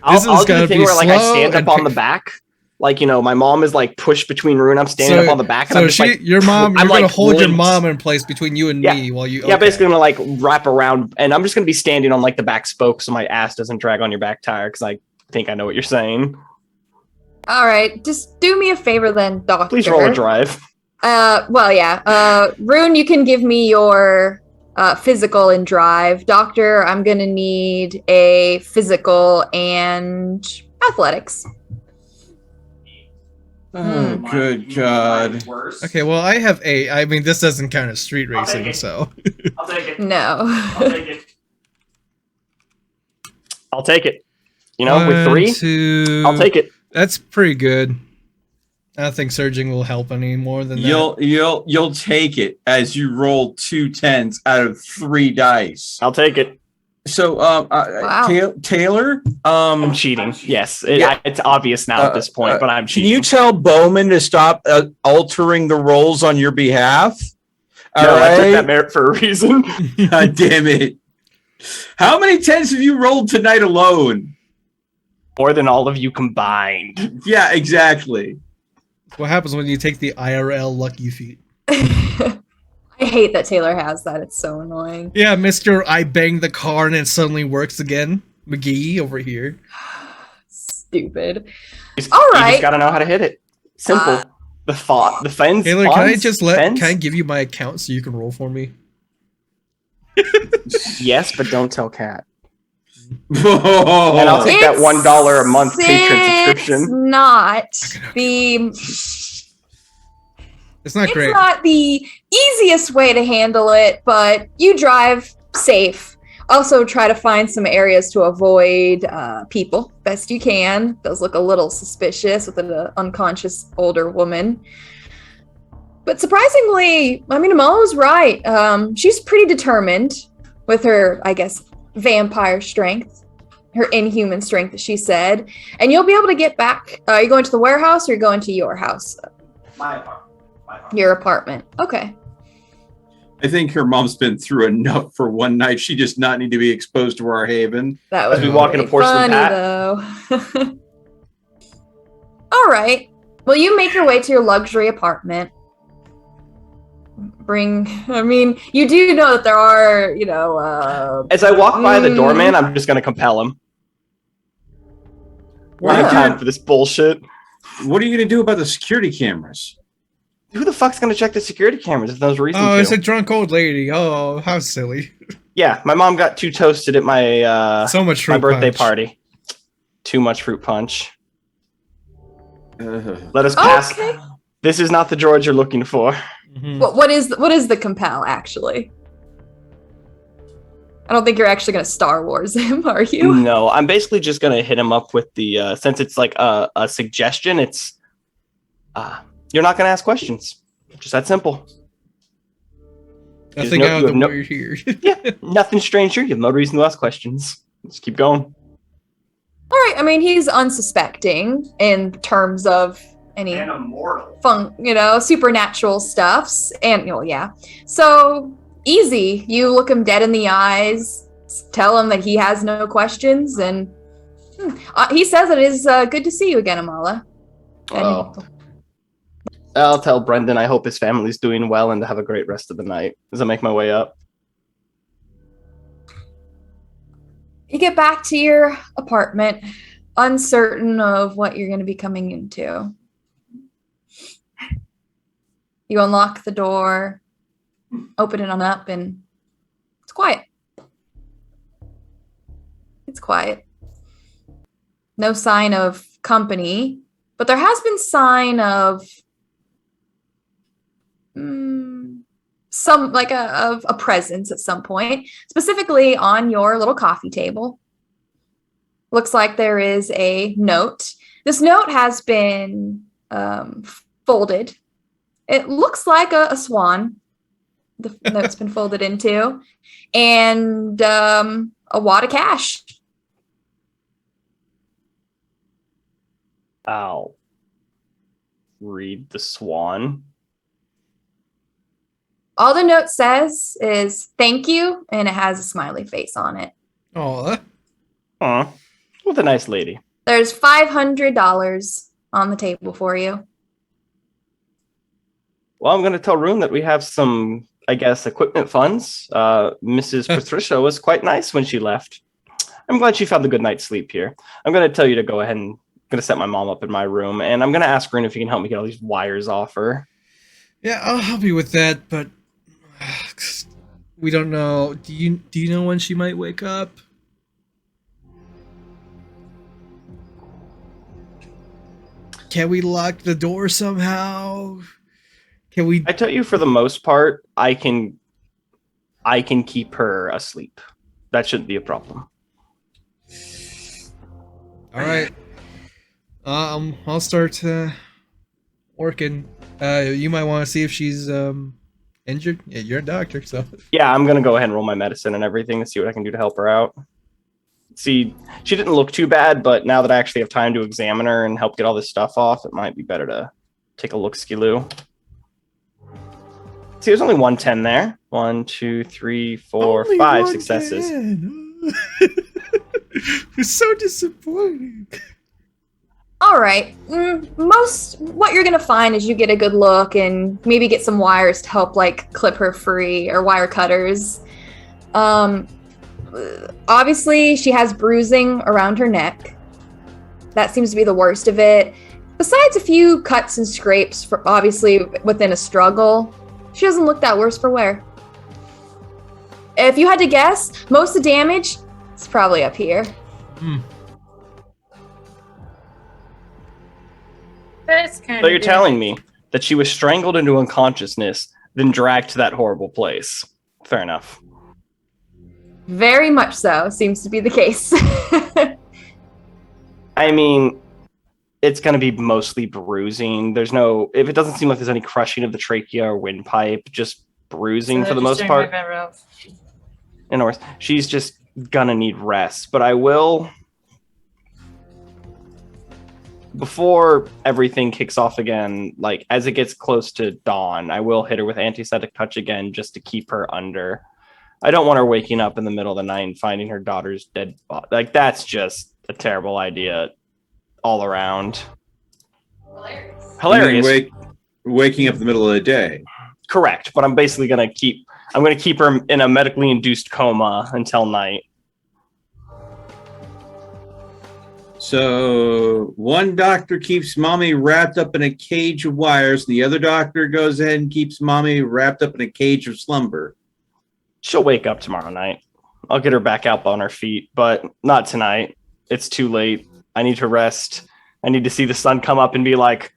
Speaker 4: I'll do the
Speaker 5: gonna
Speaker 4: thing
Speaker 5: be
Speaker 4: where like I
Speaker 5: slow
Speaker 4: stand
Speaker 5: and
Speaker 4: up on the
Speaker 5: pick-
Speaker 4: back. Like, you know, my mom is like pushed between Rune. I'm standing up on the back, and I'm just like,
Speaker 5: your mom,
Speaker 4: I'm
Speaker 5: you're gonna
Speaker 4: like
Speaker 5: hold your
Speaker 4: linked.
Speaker 5: mom in place between you and
Speaker 4: Yeah.
Speaker 5: me while you.
Speaker 4: Yeah,
Speaker 5: okay.
Speaker 4: basically, I'm gonna like wrap around, and I'm just gonna be standing on like the back spoke, so my ass doesn't drag on your back tire. Because I think I know what you're saying.
Speaker 1: All right, just do me a favor then, Doctor.
Speaker 4: Please roll a drive.
Speaker 1: Well, yeah. Rune, you can give me your physical and drive. Doctor, I'm gonna need a physical and athletics.
Speaker 2: Oh, good God.
Speaker 5: Okay, well, I have 8. I mean, this doesn't count as street
Speaker 4: I'll take
Speaker 5: racing,
Speaker 4: it.
Speaker 5: so.
Speaker 4: I'll take it.
Speaker 1: No.
Speaker 4: I'll take it. I'll take it. You know, with 3,
Speaker 5: 2.
Speaker 4: I'll take it.
Speaker 5: That's pretty good. I don't think surging will help any more than that.
Speaker 2: You'll take it as you roll 2 10s out of 3 dice.
Speaker 4: I'll take it.
Speaker 2: So,
Speaker 1: Wow.
Speaker 2: Taylor,
Speaker 4: I'm cheating. Yes,
Speaker 2: Yeah.
Speaker 4: it's obvious now at this point, but I'm
Speaker 2: can
Speaker 4: cheating.
Speaker 2: you tell Bowman to stop altering the rolls on your behalf? All
Speaker 4: No, I took
Speaker 2: right?
Speaker 4: that merit for a reason.
Speaker 2: God damn it! How many 10s have you rolled tonight alone?
Speaker 4: More than all of you combined.
Speaker 2: Yeah, exactly.
Speaker 5: What happens when you take the IRL lucky feat?
Speaker 1: I hate that Taylor has that. It's so annoying.
Speaker 5: Yeah, Mr. I banged the car and it suddenly works again. McGee over here.
Speaker 1: Stupid.
Speaker 4: You
Speaker 1: All
Speaker 4: just
Speaker 1: right.
Speaker 4: gotta know how to hit it. Simple. The fence.
Speaker 5: Taylor, can I
Speaker 4: fawns,
Speaker 5: just
Speaker 4: fence?
Speaker 5: can I give you my account so you can roll for me?
Speaker 4: Yes, but don't tell Kat.
Speaker 2: Oh.
Speaker 4: And I'll take that $1 a month patron
Speaker 1: It's
Speaker 4: subscription.
Speaker 1: not
Speaker 5: Okay. It's not great.
Speaker 1: It's not the easiest way to handle it, but you drive safe. Also, try to find some areas to avoid people best you can. Does look a little suspicious with an unconscious older woman. But surprisingly, I mean, Mo's right. She's pretty determined with her, I guess, vampire strength, her inhuman strength, as she said. And you'll be able to get back. Are you going to the warehouse or are you going to your house?
Speaker 4: My apartment.
Speaker 1: Your apartment. Okay.
Speaker 2: I think her mom's been through enough for one night. She does not need to be exposed to our haven.
Speaker 1: That was
Speaker 4: As we walk into Porcelain
Speaker 1: funny,
Speaker 4: Pat.
Speaker 1: though. All right. Well, you make your way to your luxury apartment. You do know that there are,
Speaker 4: As I walk by the doorman, I'm just gonna compel him. We don't have time for this bullshit.
Speaker 2: What are you going to do about the security cameras?
Speaker 4: Who the fuck's gonna check the security cameras if there's reason
Speaker 5: Oh,
Speaker 4: to?
Speaker 5: it's a drunk old lady. Oh, how silly.
Speaker 4: Yeah, my mom got too toasted at my
Speaker 5: So much fruit
Speaker 4: my birthday
Speaker 5: punch.
Speaker 4: party. Too much fruit punch.
Speaker 2: Uh,
Speaker 4: Let us pass.
Speaker 1: Okay.
Speaker 4: This is not the George you're looking for.
Speaker 5: Mhm.
Speaker 1: What is the compel, actually? I don't think you're actually going to Star Wars him, are you?
Speaker 4: No, I'm basically just gonna hit him up with the since it's like a suggestion. It's you're not gonna ask questions. Just that simple.
Speaker 5: Nothing
Speaker 4: no-
Speaker 5: out
Speaker 4: you
Speaker 5: of the
Speaker 4: have no-
Speaker 5: weird here.
Speaker 4: Yeah, nothing strange here. You have no reason to ask questions. Just keep going.
Speaker 1: All right. I mean, he's unsuspecting in terms of any
Speaker 4: immortal.
Speaker 1: supernatural stuffs. And, yeah. So, easy. You look him dead in the eyes, tell him that he has no questions, and he says it is good to see you again, Amala.
Speaker 4: Well, I'll tell Brendan I hope his family's doing well and to have a great rest of the night as I make my way up.
Speaker 1: You get back to your apartment, uncertain of what you're going to be coming into. You unlock the door, open it on up, and it's quiet. It's quiet. No sign of company, but there has been sign of of a presence at some point, specifically on your little coffee table. Looks like there is a note. This note has been folded It looks like a swan. The note's been folded into, and a wad of cash.
Speaker 4: I'll read the swan.
Speaker 1: All the note says is thank you, and it has a smiley face on it.
Speaker 5: Oh,
Speaker 4: Aw, with a nice lady.
Speaker 1: There's $500 on the table for you.
Speaker 4: Well, I'm going to tell Rune that we have some, I guess, equipment funds. Mrs. Patricia was quite nice when she left. I'm glad she found a good night's sleep here. I'm going to tell you to go ahead and I'm going to set my mom up in my room, and I'm going to ask Rune if he can help me get all these wires off her.
Speaker 5: yeah, I'll help you with that, but we don't know. Do you know when she might wake up? Can we lock the door somehow? Can we?
Speaker 4: I tell you, for the most part, I can keep her asleep. That shouldn't be a problem.
Speaker 5: All right. I'll start working. You might want to see if she's injured. Yeah, you're a doctor, so.
Speaker 4: Yeah, I'm going to go ahead and roll my medicine and everything to see what I can do to help her out. See, she didn't look too bad, but now that I actually have time to examine her and help get all this stuff off, it might be better to take a look, skiloo. See, there's only 110 there. 1, 2, 3, 4,
Speaker 5: Only
Speaker 4: 5
Speaker 5: 1
Speaker 4: successes.
Speaker 5: can. It's so disappointing.
Speaker 1: All right. Most what you're gonna find is you get a good look and maybe get some wires to help like clip her free or wire cutters. Obviously she has bruising around her neck. That seems to be the worst of it. Besides a few cuts and scrapes for obviously within a struggle, she doesn't look that worse for wear. If you had to guess, most of the damage is probably up here.
Speaker 3: That's kind
Speaker 4: So
Speaker 3: of
Speaker 4: you're telling me that she was strangled into unconsciousness, then dragged to that horrible place. Fair enough.
Speaker 1: Very much so. Seems to be the case.
Speaker 4: I mean, it's going to be mostly bruising. If it doesn't seem like there's any crushing of the trachea or windpipe, just bruising for the most part. In other words, she's just going to need rest. But I will, before everything kicks off again, like as it gets close to dawn, I will hit her with antiseptic touch again just to keep her under. I don't want her waking up in the middle of the night and finding her daughter's dead body. Like, that's just a terrible idea all around. Hilarious.
Speaker 2: I mean, waking up in the middle of the day.
Speaker 4: Correct, but I'm basically going to keep her in a medically induced coma until night.
Speaker 2: So one doctor keeps mommy wrapped up in a cage of wires. The other doctor goes ahead and keeps mommy wrapped up in a cage of slumber.
Speaker 4: She'll wake up tomorrow night. I'll get her back out on her feet, but not tonight. It's too late. I need to rest. I need to see the sun come up and be like,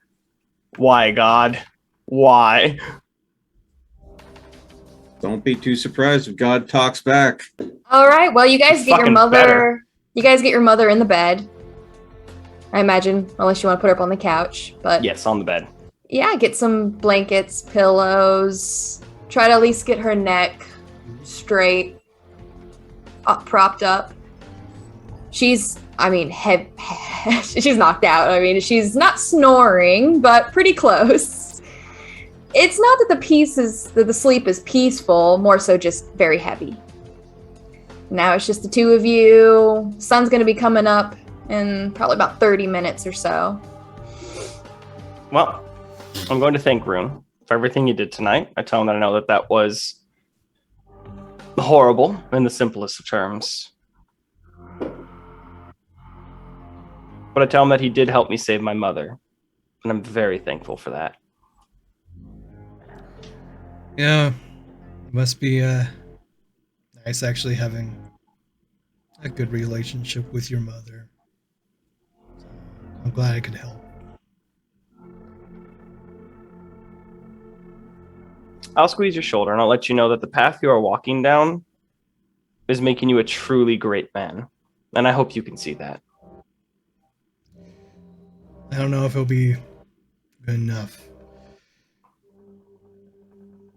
Speaker 4: why, God? Why?
Speaker 2: Don't be too surprised if God talks back.
Speaker 1: All right. Well, you guys get your
Speaker 4: Fucking
Speaker 1: mother.
Speaker 4: better.
Speaker 1: You guys get your mother in the bed. I imagine, unless you want to put her up on the couch. But
Speaker 4: Yes, on the bed.
Speaker 1: yeah, get some blankets, pillows. Try to at least get her neck straight, propped up. She's, I mean, she's knocked out. I mean, she's not snoring, but pretty close. It's not that the sleep is peaceful, more so just very heavy. Now it's just the two of you. Sun's going to be coming up in probably about 30 minutes or so.
Speaker 4: Well, I'm going to thank Rune for everything he did tonight. I tell him that I know that was horrible in the simplest of terms. But I tell him that he did help me save my mother. And I'm very thankful for that.
Speaker 5: Yeah, it must be nice actually having a good relationship with your mother. I'm glad I could help.
Speaker 4: I'll squeeze your shoulder and I'll let you know that the path you are walking down is making you a truly great man. And I hope you can see that.
Speaker 5: I don't know if it'll be good enough.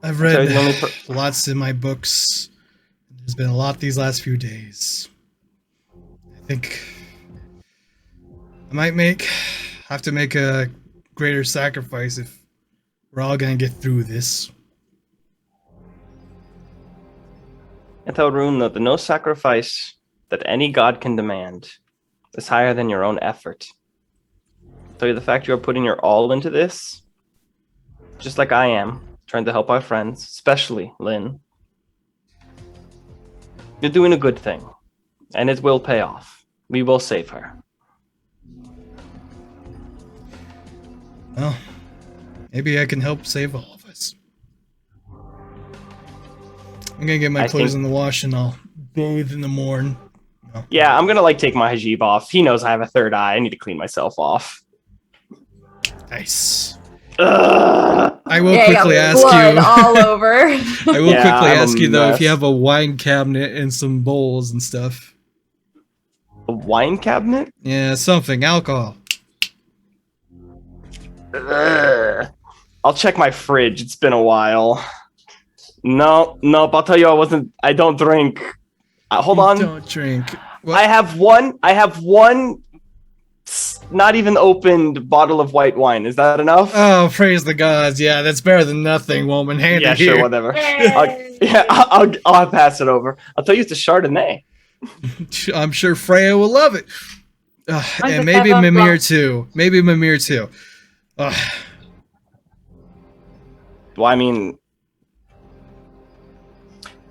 Speaker 5: I've
Speaker 4: So
Speaker 5: read
Speaker 4: the only
Speaker 5: lots in my books. There's been a lot these last few days. I think I might have to make a greater sacrifice if we're all gonna get through this.
Speaker 4: I tell Rune that the no sacrifice that any god can demand is higher than your own effort. I tell you the fact you are putting your all into this, just like I am, trying to help our friends, especially Lynn. You're doing a good thing, and it will pay off. We will save her.
Speaker 5: Well, maybe I can help save all of us. I'm gonna get my
Speaker 4: I
Speaker 5: clothes
Speaker 4: think-
Speaker 5: in the wash and I'll bathe in the morn. No.
Speaker 4: Yeah, I'm gonna take my hijab off. He knows I have a third eye. I need to clean myself off.
Speaker 5: Nice.
Speaker 4: Ugh.
Speaker 5: I will
Speaker 1: Yeah, you got
Speaker 5: quickly ask
Speaker 1: blood
Speaker 5: you.
Speaker 1: all over.
Speaker 5: I will
Speaker 4: Yeah,
Speaker 5: quickly
Speaker 4: I'm a
Speaker 5: ask you though if you
Speaker 4: mess.
Speaker 5: have a wine cabinet and some bowls and stuff.
Speaker 4: A wine cabinet?
Speaker 5: Yeah, something. Alcohol.
Speaker 4: Ugh. I'll check my fridge. It's been a while. Nope. I'll tell you, I don't drink. Hold
Speaker 5: You
Speaker 4: on.
Speaker 5: Don't drink. What?
Speaker 4: I have one not even opened bottle of white wine. Is that enough?
Speaker 5: Oh, praise the gods. Yeah, that's better than nothing, woman. Hand
Speaker 4: yeah,
Speaker 5: it
Speaker 4: sure,
Speaker 5: here.
Speaker 4: whatever.
Speaker 3: Yay.
Speaker 4: I'll pass it over. I'll tell you it's a Chardonnay.
Speaker 5: I'm sure Freya will love it.
Speaker 3: Like
Speaker 5: And
Speaker 3: the
Speaker 5: maybe
Speaker 3: Eva
Speaker 5: Mimir
Speaker 3: Blanc.
Speaker 5: too. Maybe Mimir too.
Speaker 4: Well, I mean,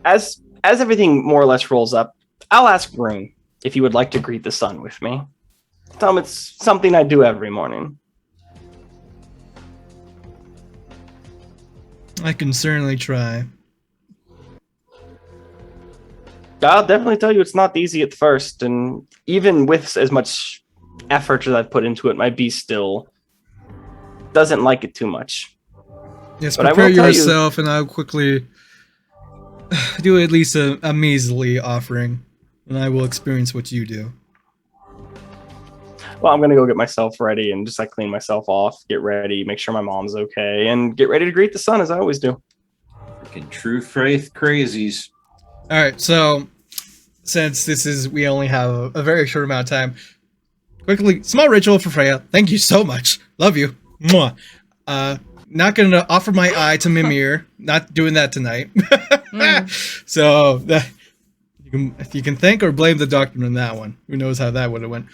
Speaker 4: as everything more or less rolls up, I'll ask Rune if he would like to greet the sun with me. Tell him it's something I do every morning.
Speaker 5: I can certainly try.
Speaker 4: I'll definitely tell you it's not easy at first, and even with as much effort as I've put into it, my beast still doesn't like it too much.
Speaker 5: Yes,
Speaker 4: But I will
Speaker 5: prepare
Speaker 4: tell you-
Speaker 5: yourself, and I'll quickly do at least a measly offering, and I will experience what you do.
Speaker 4: Well, I'm gonna go get myself ready and just like clean myself off, get ready, make sure my mom's okay, and get ready to greet the sun as I always do.
Speaker 2: Freaking true faith crazies.
Speaker 5: All right, so since we only have a very short amount of time, quickly, small ritual for Freya. Thank you so much. Love you. Mwah. Not gonna offer my eye to Mimir. Not doing that tonight. So you can thank or blame the doctor on that one. Who knows how that would have went.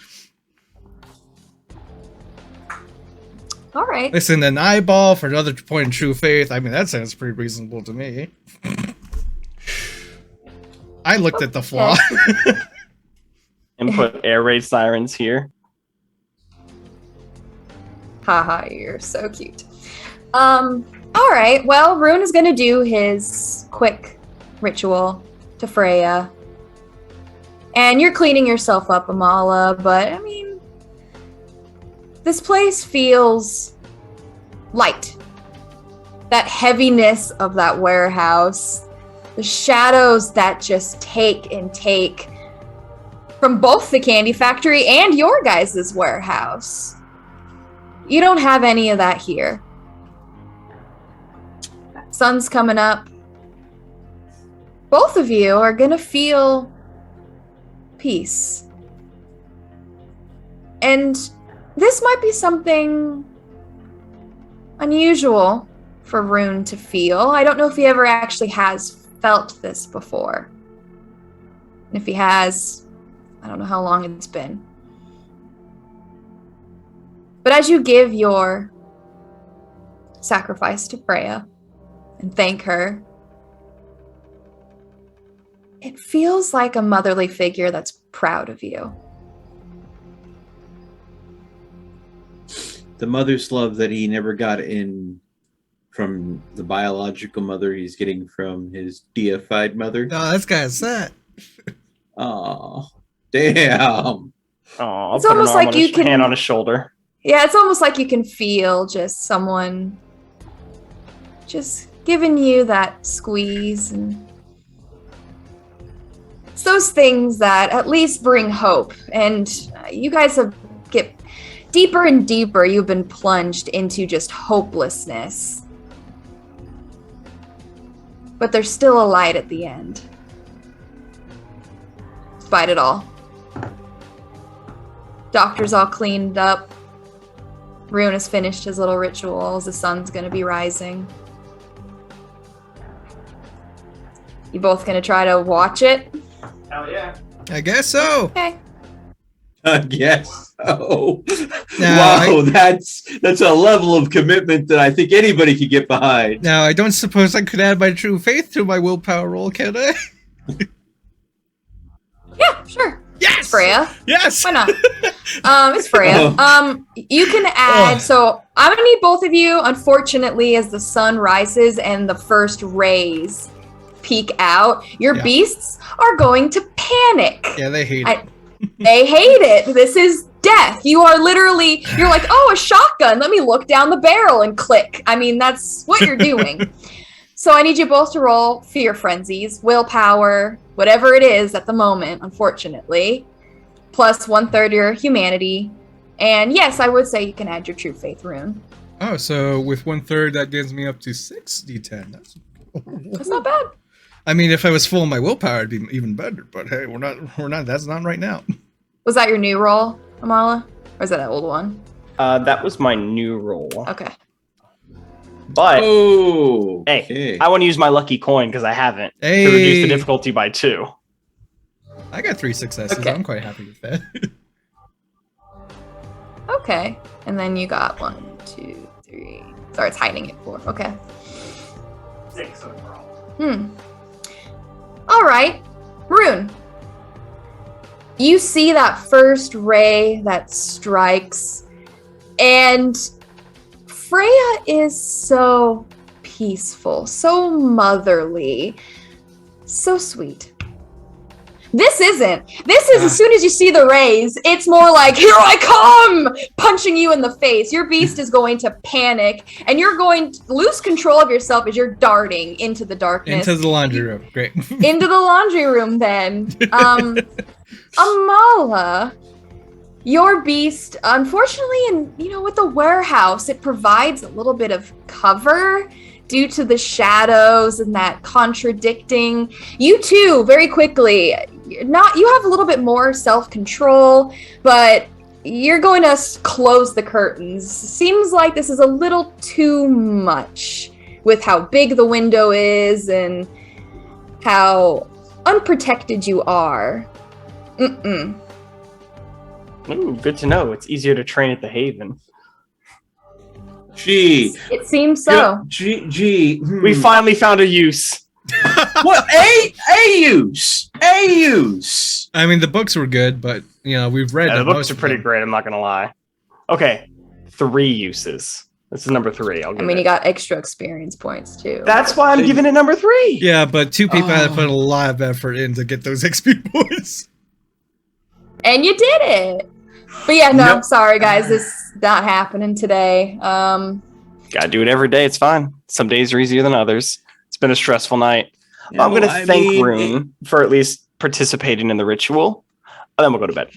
Speaker 1: All right.
Speaker 5: Listen, an eyeball for another point in true faith. I mean, that sounds pretty reasonable to me. I looked at the flaw.
Speaker 4: And put air raid sirens here.
Speaker 1: Haha, you're so cute. All right. Well, Rune is gonna do his quick ritual to Freya. And you're cleaning yourself up, Amala, but I mean, this place feels light. That heaviness of that warehouse, the shadows that just take and take from both the candy factory and your guys' warehouse. You don't have any of that here. Sun's coming up. Both of you are gonna feel peace. And this might be something unusual for Rune to feel. I don't know if he ever actually has felt this before. And if he has, I don't know how long it's been. But as you give your sacrifice to Freya and thank her, it feels like a motherly figure that's proud of you.
Speaker 2: The mother's love that he never got in from the biological mother he's getting from his deified mother.
Speaker 5: Oh, that's kind of sad.
Speaker 2: Oh, damn.
Speaker 4: Oh,
Speaker 1: It's almost like you can-
Speaker 4: hand on his shoulder.
Speaker 1: Yeah, it's almost like you can feel just someone just giving you that squeeze, and it's those things that at least bring hope. And you guys have get deeper and deeper. You've been plunged into just hopelessness. but there's still a light at the end. Despite it all. Doctor's all cleaned up. Rune has finished his little rituals. The sun's gonna be rising. You both gonna try to watch it?
Speaker 4: Hell yeah.
Speaker 5: I guess so.
Speaker 1: Okay.
Speaker 2: I guess so.
Speaker 5: Now,
Speaker 2: Wow, that's a level of commitment that I think anybody could get behind.
Speaker 5: Now, I don't suppose I could add my true faith to my willpower roll, can I?
Speaker 1: Yeah, sure.
Speaker 5: Yes!
Speaker 1: Freya.
Speaker 5: Yes!
Speaker 1: Why not? It's Freya. You can add. So I'm gonna need both of you. Unfortunately, as the sun rises and the first rays peek out, your
Speaker 5: Yeah.
Speaker 1: beasts are going to panic.
Speaker 5: Yeah, they hate it.
Speaker 1: They hate it. This is death. You're like, oh, a shotgun. Let me look down the barrel and click. I mean, that's what you're doing. So I need you both to roll fear frenzies, willpower, whatever it is at the moment, unfortunately, plus 1/3 your humanity. And yes, I would say you can add your true faith rune.
Speaker 5: Oh, so with 1/3, that gives me up to 6d10.
Speaker 1: That's not bad.
Speaker 5: I mean, if I was full of my willpower, it'd be even better. But hey, we're not. That's not right now.
Speaker 1: Was that your new roll, Amala? Or is that an old one?
Speaker 4: That was my new roll.
Speaker 1: Okay.
Speaker 4: But
Speaker 2: Oh,
Speaker 4: hey,
Speaker 2: okay.
Speaker 4: I want to use my lucky coin because I haven't to
Speaker 5: Hey.
Speaker 4: reduce the difficulty by 2.
Speaker 5: I got 3 successes.
Speaker 1: Okay.
Speaker 5: I'm quite happy with that.
Speaker 1: Okay. And then you got 1, 2, 3. Sorry, it's hiding it 4. Okay.
Speaker 4: 6 overall.
Speaker 1: All right. Rune. You see that first ray that strikes, and Freya is so peaceful, so motherly, so sweet. This isn't. This is as soon as you see the rays, it's more like, here I come, punching you in the face. Your beast is going to panic, and you're going to lose control of yourself as you're darting into the darkness.
Speaker 5: Into the laundry room. Great.
Speaker 1: Into the laundry room, then. Amala, your beast, unfortunately, with the warehouse, it provides a little bit of cover due to the shadows and that contradicting. You too, very quickly, you have a little bit more self-control, but you're going to close the curtains. Seems like this is a little too much with how big the window is and how unprotected you are.
Speaker 4: Ooh, good to know. It's easier to train at the Haven.
Speaker 2: Gee.
Speaker 1: It seems so.
Speaker 2: Gee.
Speaker 4: We finally found a use.
Speaker 2: What? A use.
Speaker 5: I mean, the books were good, but we've read.
Speaker 4: Yeah, the books
Speaker 5: most
Speaker 4: are
Speaker 5: of
Speaker 4: pretty
Speaker 5: them.
Speaker 4: great. I'm not gonna lie. Okay, 3 uses. This is number 3. I'll give
Speaker 1: You
Speaker 4: it.
Speaker 1: got extra experience points too.
Speaker 4: That's why I'm giving it number 3.
Speaker 5: Yeah, but 2 people had to
Speaker 2: Oh.
Speaker 5: put a lot of effort in to get those XP points.
Speaker 1: And you did it. But yeah, no,
Speaker 2: Nope.
Speaker 1: I'm sorry, guys. This is not happening today.
Speaker 4: Gotta do it every day. It's fine. Some days are easier than others. It's been a stressful night.
Speaker 2: Yeah,
Speaker 4: I'm gonna
Speaker 2: well, I
Speaker 4: thank
Speaker 2: mean,
Speaker 4: Rune for at least participating in the ritual. And then we'll go to bed.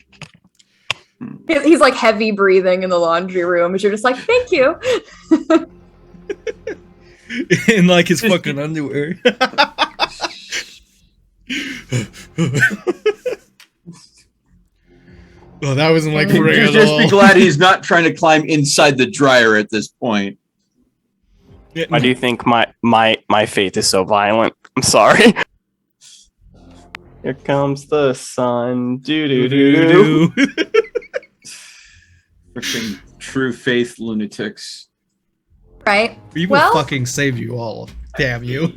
Speaker 1: He's like heavy breathing in the laundry room, as you're just like, thank you.
Speaker 5: In like his fucking underwear. Oh, that wasn't like Ray at
Speaker 2: Just
Speaker 5: all.
Speaker 2: be glad he's not trying to climb inside the dryer at this point.
Speaker 4: I do think my faith is so violent. I'm sorry. Here comes the sun. Do do do do.
Speaker 2: Freaking true faith lunatics.
Speaker 1: Right?
Speaker 5: We will
Speaker 1: Well-
Speaker 5: fucking save you all. Damn you.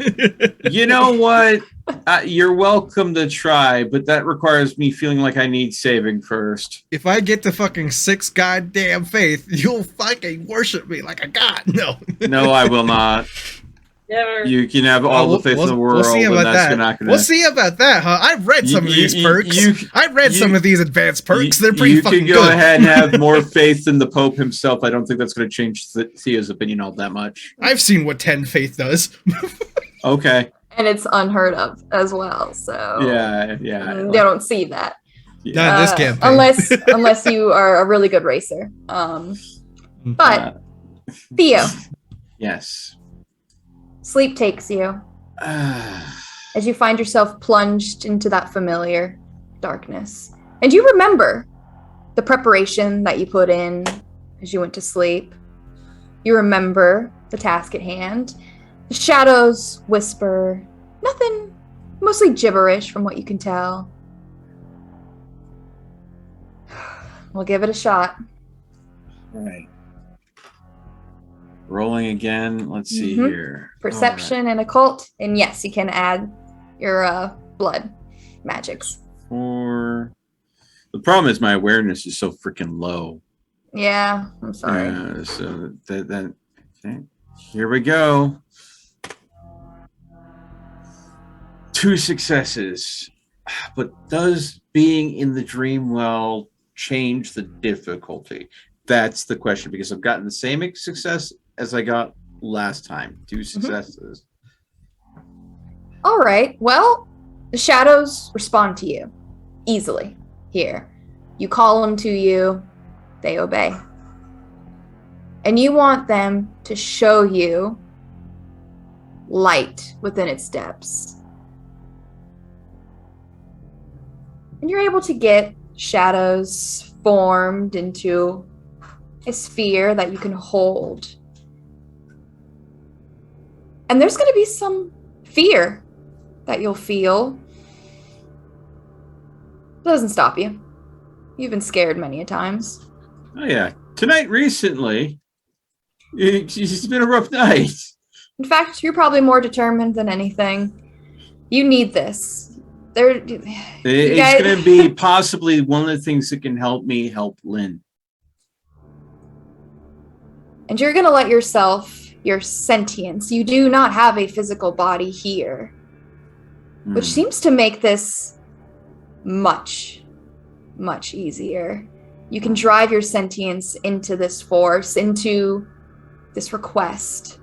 Speaker 2: You know what? You're welcome to try, but that requires me feeling like I need saving first.
Speaker 5: If I get to fucking 6 goddamn faith, you'll fucking worship me like a god. No.
Speaker 2: No, I will not.
Speaker 3: Never.
Speaker 2: You can have all the faith in the world,
Speaker 5: see
Speaker 2: and
Speaker 5: about
Speaker 2: that's
Speaker 5: that.
Speaker 2: not gonna.
Speaker 5: We'll see about that, huh? I've read some of these perks. I've read some of these advanced perks. They're pretty
Speaker 2: You
Speaker 5: fucking
Speaker 2: can go
Speaker 5: good.
Speaker 2: ahead and have more faith than the Pope himself. I don't think that's going to change Thea's opinion all that much.
Speaker 5: I've seen what 10 faith does.
Speaker 2: Okay.
Speaker 1: And it's unheard of as well. So
Speaker 2: Yeah.
Speaker 1: they don't see that.
Speaker 5: Not in this campaign.
Speaker 1: unless you are a really good racer. But Theo,
Speaker 2: Yes.
Speaker 1: sleep takes you. as you find yourself plunged into that familiar darkness. And you remember the preparation that you put in as you went to sleep. You remember the task at hand. The shadows whisper, nothing, mostly gibberish from what you can tell. We'll give it a shot.
Speaker 2: All right. Rolling again. Let's see here.
Speaker 1: Perception and occult. And yes, you can add your blood magics.
Speaker 2: 4. The problem is my awareness is so freaking low.
Speaker 1: Yeah, I'm sorry.
Speaker 2: So that okay. Here we go. 2 successes. But does being in the dream well change the difficulty? That's the question, because I've gotten the same success as I got last time. 2 successes.
Speaker 1: All right. Well, the shadows respond to you easily here. You call them to you, they obey. And you want them to show you light within its depths. And you're able to get shadows formed into a sphere that you can hold. And there's going to be some fear that you'll feel. It doesn't stop you. You've been scared many a times.
Speaker 2: Oh yeah. Tonight recently, it's been a rough night.
Speaker 1: In fact, you're probably more determined than anything. You need this.
Speaker 2: It's going to be possibly one of the things that can help me help Lynn.
Speaker 1: And you're going to let yourself, your sentience, you do not have a physical body here, which seems to make this much, much easier. You can drive your sentience into this force, into this request.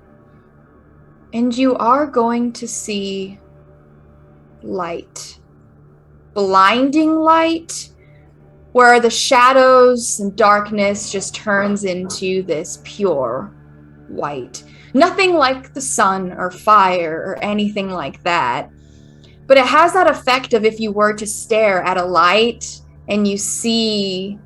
Speaker 1: And you are going to see light. Blinding light, where the shadows and darkness just turns into this pure white. Nothing like the sun or fire or anything like that. But it has that effect of if you were to stare at a light and you see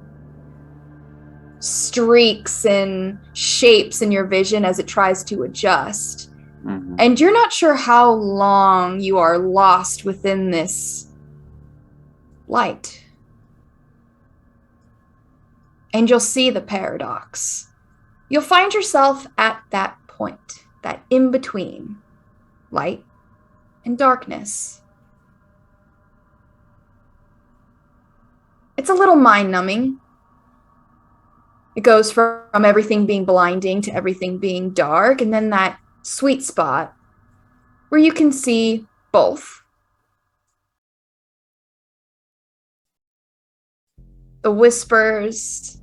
Speaker 1: streaks and shapes in your vision as it tries to adjust. And you're not sure how long you are lost within this light. And you'll see the paradox. You'll find yourself at that point, that in between light and darkness. It's a little mind-numbing. It goes from everything being blinding to everything being dark, and then that sweet spot where you can see both. The whispers.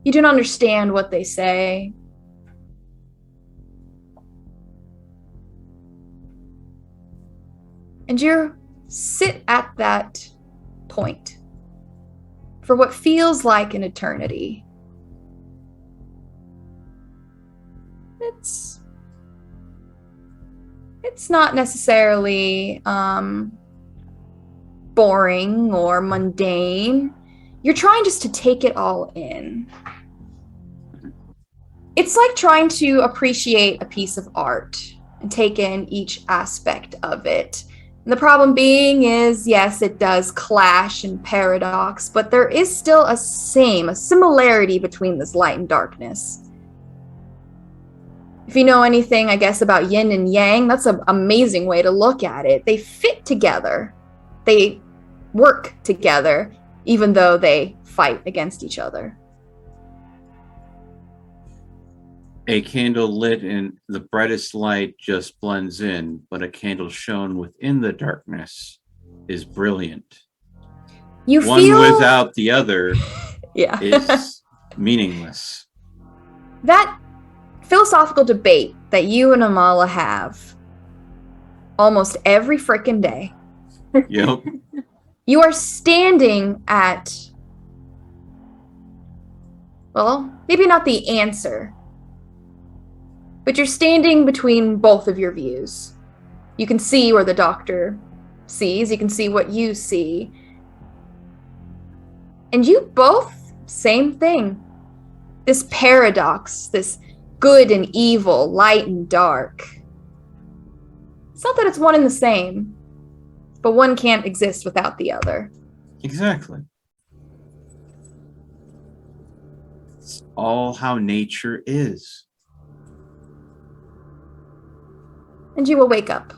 Speaker 1: You don't understand what they say. And you sit at that point for what feels like an eternity. It's not necessarily boring or mundane. You're trying just to take it all in. It's like trying to appreciate a piece of art and take in each aspect of it. And the problem being is, yes, it does clash and paradox, but there is still a similarity between this light and darkness. If you know anything, I guess, about yin and yang, that's an amazing way to look at it. They fit together. They work together, even though they fight against each other.
Speaker 2: A candle lit in the brightest light just blends in, but a candle shown within the darkness is brilliant. One without the other is meaningless.
Speaker 1: That philosophical debate that you and Amala have almost every frickin' day.
Speaker 2: Yep.
Speaker 1: You are standing at, well, maybe not the answer, but you're standing between both of your views. You can see where the doctor sees, you can see what you see. And you both, same thing. This paradox, this good and evil, light and dark. It's not that it's one and the same, but one can't exist without the other.
Speaker 2: Exactly. It's all how nature is.
Speaker 1: And you will wake up.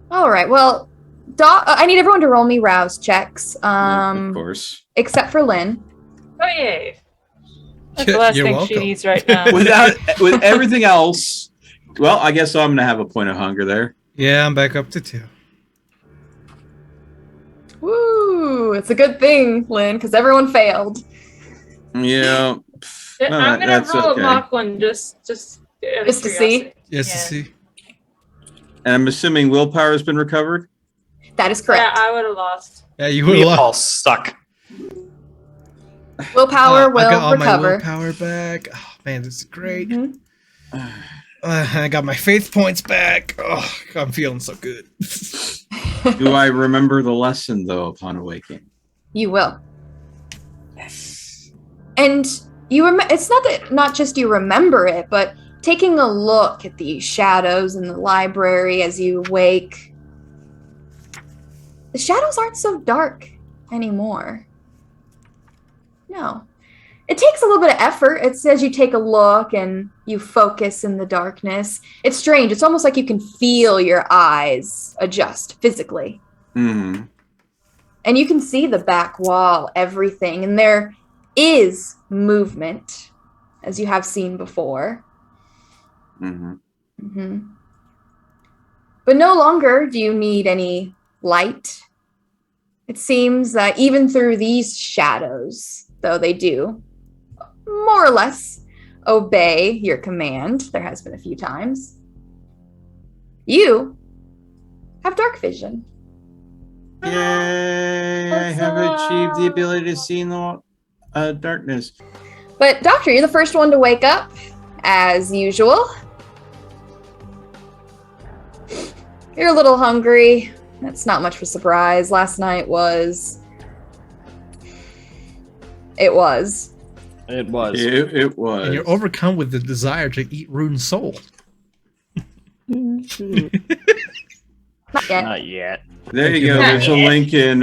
Speaker 1: All right, well, I need everyone to roll me rouse checks.
Speaker 2: Of course.
Speaker 1: Except for Lynn.
Speaker 3: Oh yay! That's the last
Speaker 5: You're
Speaker 3: thing
Speaker 5: welcome.
Speaker 3: she needs right now.
Speaker 2: With everything else, well, I guess I'm gonna have a point of hunger there.
Speaker 5: Yeah, I'm back up to 2.
Speaker 1: Woo! It's a good thing, Lynn, because everyone failed.
Speaker 2: Yeah. No,
Speaker 3: I'm gonna
Speaker 2: that's
Speaker 3: roll
Speaker 2: okay.
Speaker 3: a mock one just out of
Speaker 1: Just to see?
Speaker 3: curiosity.
Speaker 5: Yes,
Speaker 3: Yeah.
Speaker 5: to see.
Speaker 2: And I'm assuming willpower has been recovered.
Speaker 1: That is
Speaker 3: Yeah,
Speaker 1: correct.
Speaker 3: I would have lost.
Speaker 5: Yeah, you would
Speaker 4: We
Speaker 5: love.
Speaker 4: all suck.
Speaker 1: Willpower
Speaker 5: I
Speaker 1: will
Speaker 5: got all my
Speaker 1: recover.
Speaker 5: willpower back. Oh man, this is great.
Speaker 1: Mhm.
Speaker 5: I got my faith points back. Oh, I'm feeling so good.
Speaker 2: Do I remember the lesson though upon awakening?
Speaker 1: You will. And you it's not just you remember it, but taking a look at the shadows in the library as you wake, the shadows aren't so dark anymore. No. It takes a little bit of effort. It's as you take a look and you focus in the darkness. It's strange. It's almost like you can feel your eyes adjust physically.
Speaker 2: Mm-hmm.
Speaker 1: And you can see the back wall, everything. And there is movement, as you have seen before.
Speaker 2: Mm-hmm.
Speaker 1: Mm-hmm. But no longer do you need any light. It seems that even through these shadows, though they do more or less obey your command, there has been a few times, you have dark vision.
Speaker 2: Yay! I have achieved the ability to see in the darkness.
Speaker 1: But Doctor, you're the first one to wake up, as usual. You're a little hungry. That's not much of a surprise. Last night was... It was.
Speaker 4: It was.
Speaker 2: It was.
Speaker 5: And you're overcome with the desire to eat Rune Soul.
Speaker 1: Not yet.
Speaker 4: Not yet.
Speaker 2: There you go. There's a link in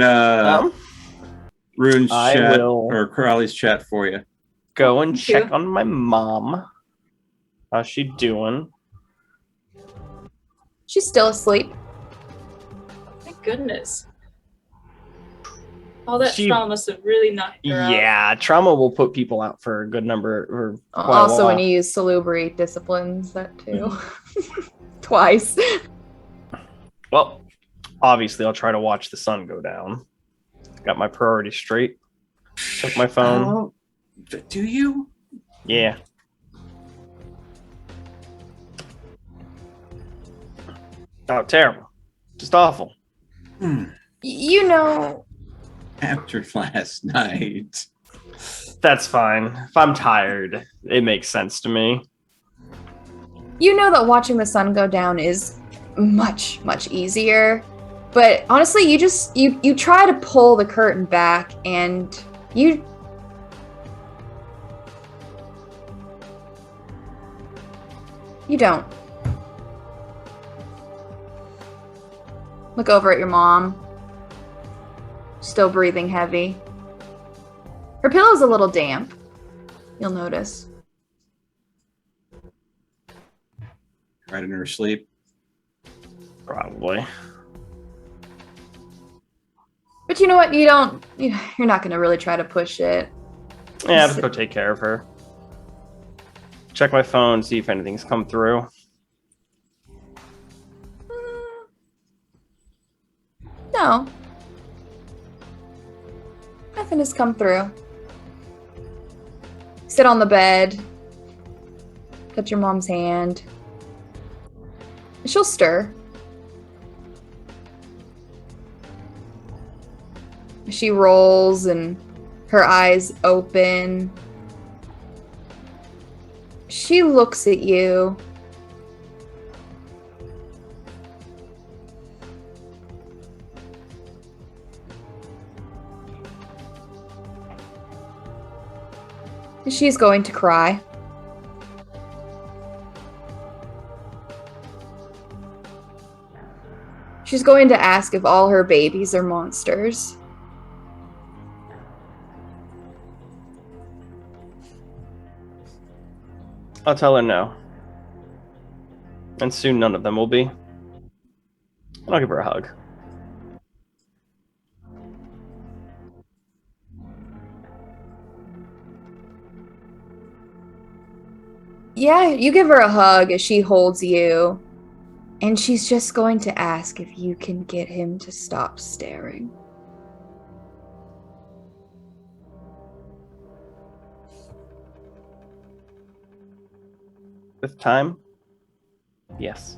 Speaker 2: Rune's
Speaker 4: I
Speaker 2: chat
Speaker 4: will.
Speaker 2: or Crowley's chat for you.
Speaker 4: Go and
Speaker 3: Thank you.
Speaker 4: check on my mom. How's she doing?
Speaker 1: She's still asleep.
Speaker 3: Thank goodness. All that
Speaker 4: She-
Speaker 3: trauma must have really knocked her out.
Speaker 4: Yeah, trauma will put people out for a good number. Or quite a
Speaker 1: Also, when
Speaker 4: while.
Speaker 1: you use salubri disciplines, that too. Twice.
Speaker 4: Well, obviously, I'll try to watch the sun go down. Got my priorities straight. Check my phone.
Speaker 2: Oh, do you?
Speaker 4: Yeah. Oh, terrible. Just awful.
Speaker 1: You know,
Speaker 2: After last night.
Speaker 4: That's fine. If I'm tired, it makes sense to me.
Speaker 1: you know that watching the sun go down is much, much easier. But honestly, you try to pull the curtain back and you don't. Look over at your mom. Still breathing heavy. Her pillow's a little damp. You'll notice.
Speaker 2: Right in her sleep.
Speaker 4: Probably.
Speaker 1: But you know what? You're not going to really try to push it.
Speaker 4: Yeah, I'll just go take care of her. Check my phone, see if anything's come through.
Speaker 1: No. Nothing has come through. Sit on the bed. Touch your mom's hand. She'll stir. She rolls and her eyes open. She looks at you. She's going to cry. She's going to ask if all her babies are monsters.
Speaker 4: I'll tell her no. And soon none of them will be. And I'll give her a hug.
Speaker 1: Yeah, you give her a hug as she holds you. And she's just going to ask if you can get him to stop staring.
Speaker 4: With time? Yes.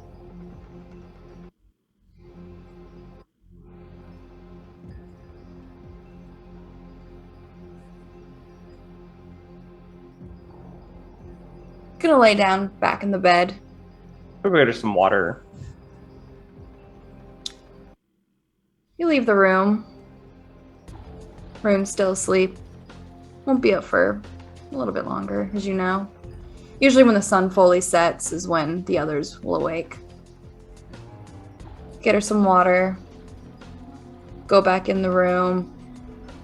Speaker 1: Gonna lay down back in the bed.
Speaker 4: We'll go get her some water.
Speaker 1: You leave the room. Room's still asleep. Won't be up for a little bit longer, as you know. Usually when the sun fully sets is when the others will awake. Get her some water. Go back in the room.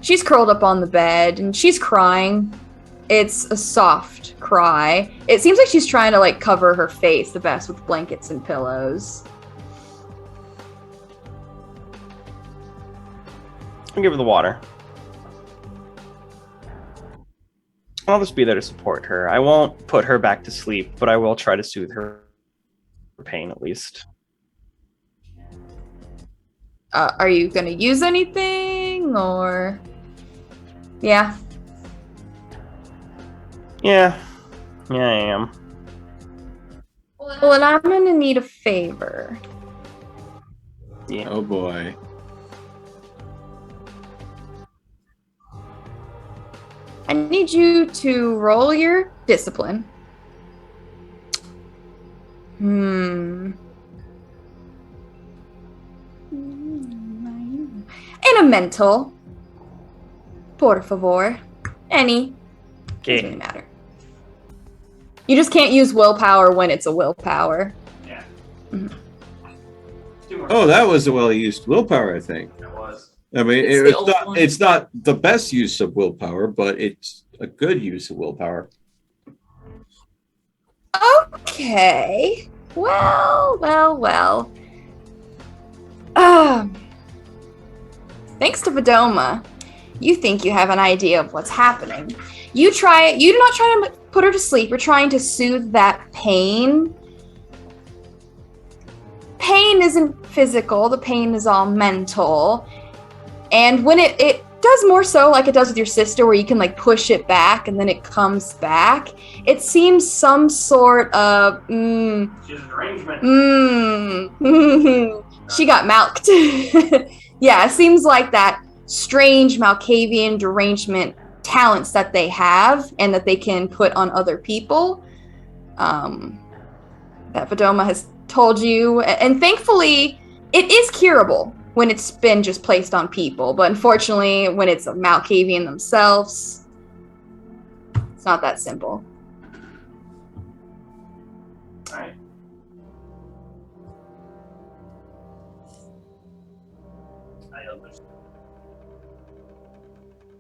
Speaker 1: She's curled up on the bed and she's crying. It's a soft cry. It seems like she's trying to like cover her face the best with blankets and pillows.
Speaker 4: I'll give her the water. I'll just be there to support her. I won't put her back to sleep, but I will try to soothe her pain at least.
Speaker 1: Are you gonna use anything or? Yeah.
Speaker 4: Yeah, I am.
Speaker 1: Well, and I'm gonna need a favor.
Speaker 4: Yeah.
Speaker 2: Oh boy.
Speaker 1: I need you to roll your discipline. And a mental. Por favor. Any. Doesn't really matter. You just can't use willpower when it's a willpower.
Speaker 4: Yeah.
Speaker 1: Mhm.
Speaker 2: Oh, that was a well-used willpower, I think.
Speaker 4: It was.
Speaker 2: I mean,
Speaker 3: It's the old one.
Speaker 2: it's not the best use of willpower, but it's a good use of willpower.
Speaker 1: Okay. Well. Thanks to Vidoma, you think you have an idea of what's happening. You do not try to put her to sleep. You're trying to soothe that pain. Pain isn't physical. The pain is all mental. And when it does more so like it does with your sister, where you can like push it back and then it comes back. It seems some sort of
Speaker 4: She's a derangement.
Speaker 1: she got milked. Yeah, it seems like that strange Malkavian derangement talents that they have and that they can put on other people. That Vidoma has told you, and thankfully it is curable when it's been just placed on people, but unfortunately when it's a Malkavian themselves, it's not that simple.
Speaker 4: All right.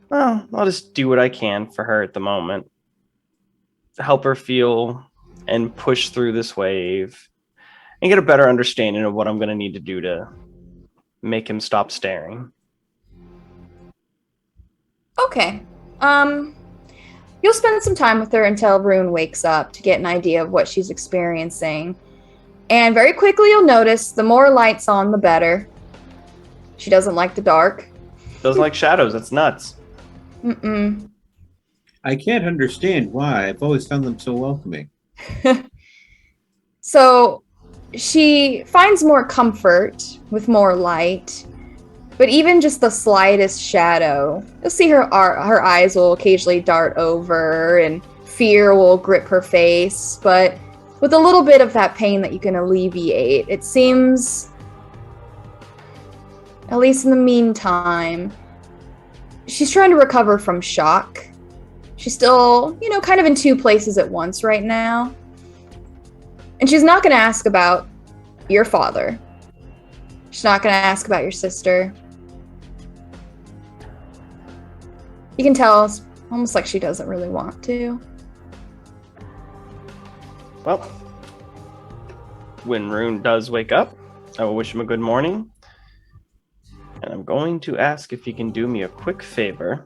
Speaker 4: Well, I'll just do what I can for her at the moment. To help her feel and push through this wave and get a better understanding of what I'm going to need to do to make him stop staring.
Speaker 1: Okay. You'll spend some time with her until Rune wakes up to get an idea of what she's experiencing. And very quickly you'll notice the more lights on, the better. She doesn't like the dark.
Speaker 4: Doesn't like shadows. That's nuts.
Speaker 1: Mm-mm.
Speaker 2: I can't understand why. I've always found them so welcoming.
Speaker 1: So she finds more comfort with more light. But even just the slightest shadow, you'll see her eyes will occasionally dart over and fear will grip her face. But with a little bit of that pain that you can alleviate, it seems, at least in the meantime, she's trying to recover from shock. She's still, kind of in two places at once right now. And she's not going to ask about your father. She's not going to ask about your sister. You can tell it's almost like she doesn't really want to.
Speaker 4: Well, when Rune does wake up, I will wish him a good morning. And I'm going to ask if he can do me a quick favor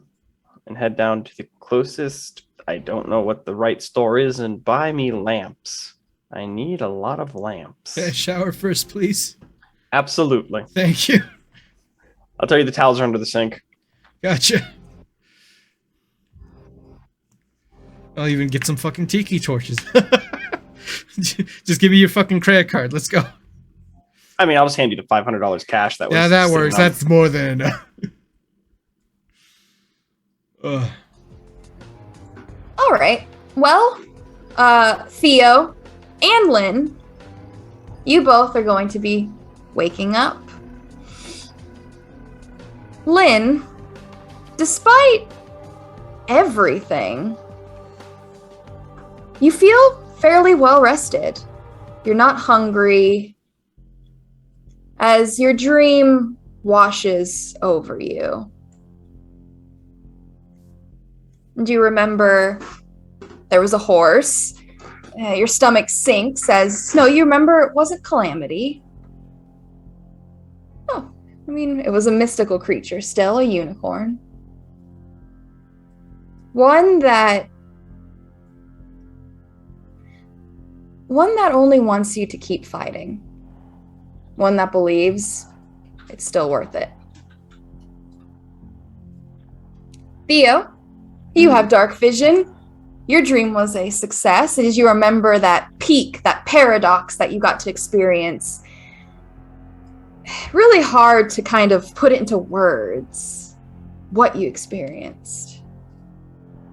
Speaker 4: and head down to the closest, I don't know what the right store is, and buy me lamps. I need a lot of lamps.
Speaker 5: Can I shower first, please?
Speaker 4: Absolutely.
Speaker 5: Thank you.
Speaker 4: I'll tell you the towels are under the sink.
Speaker 5: Gotcha. I'll even get some fucking tiki torches. Just give me your fucking credit card. Let's go.
Speaker 4: I mean, I'll just hand you the $500 cash that was.
Speaker 5: Yeah, that
Speaker 4: sitting
Speaker 5: works.
Speaker 4: on-
Speaker 5: That's more than enough. Ugh.
Speaker 1: All right. Well, Theo and Lynn, you both are going to be waking up. Lynn, despite everything, you feel fairly well rested. You're not hungry. As your dream washes over you. Do you remember there was a horse? Your stomach sinks as... No, you remember it wasn't Calamity. Oh, I mean, it was a mystical creature, still a unicorn. One that only wants you to keep fighting. One that believes it's still worth it. Theo, you have dark vision. Your dream was a success. As you remember that peak, that paradox that you got to experience, really hard to kind of put it into words what you experienced.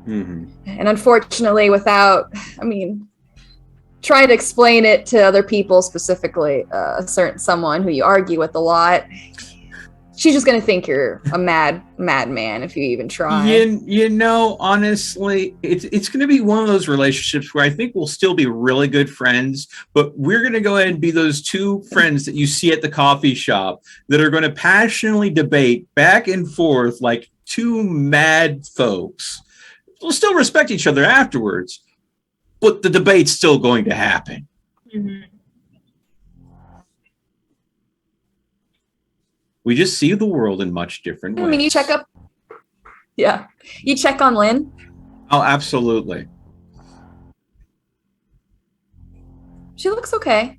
Speaker 2: Mm-hmm.
Speaker 1: And unfortunately, without, trying to explain it to other people, specifically a certain someone who you argue with a lot, she's just going to think you're a madman if you even try.
Speaker 2: Honestly, it's going to be one of those relationships where I think we'll still be really good friends, but we're going to go ahead and be those two friends that you see at the coffee shop that are going to passionately debate back and forth like two mad folks. We'll still respect each other afterwards, but the debate's still going to happen.
Speaker 3: Mm-hmm.
Speaker 2: We just see the world in much different ways.
Speaker 1: You check up. Yeah. You check on Lynn.
Speaker 2: Oh, absolutely.
Speaker 1: She looks okay.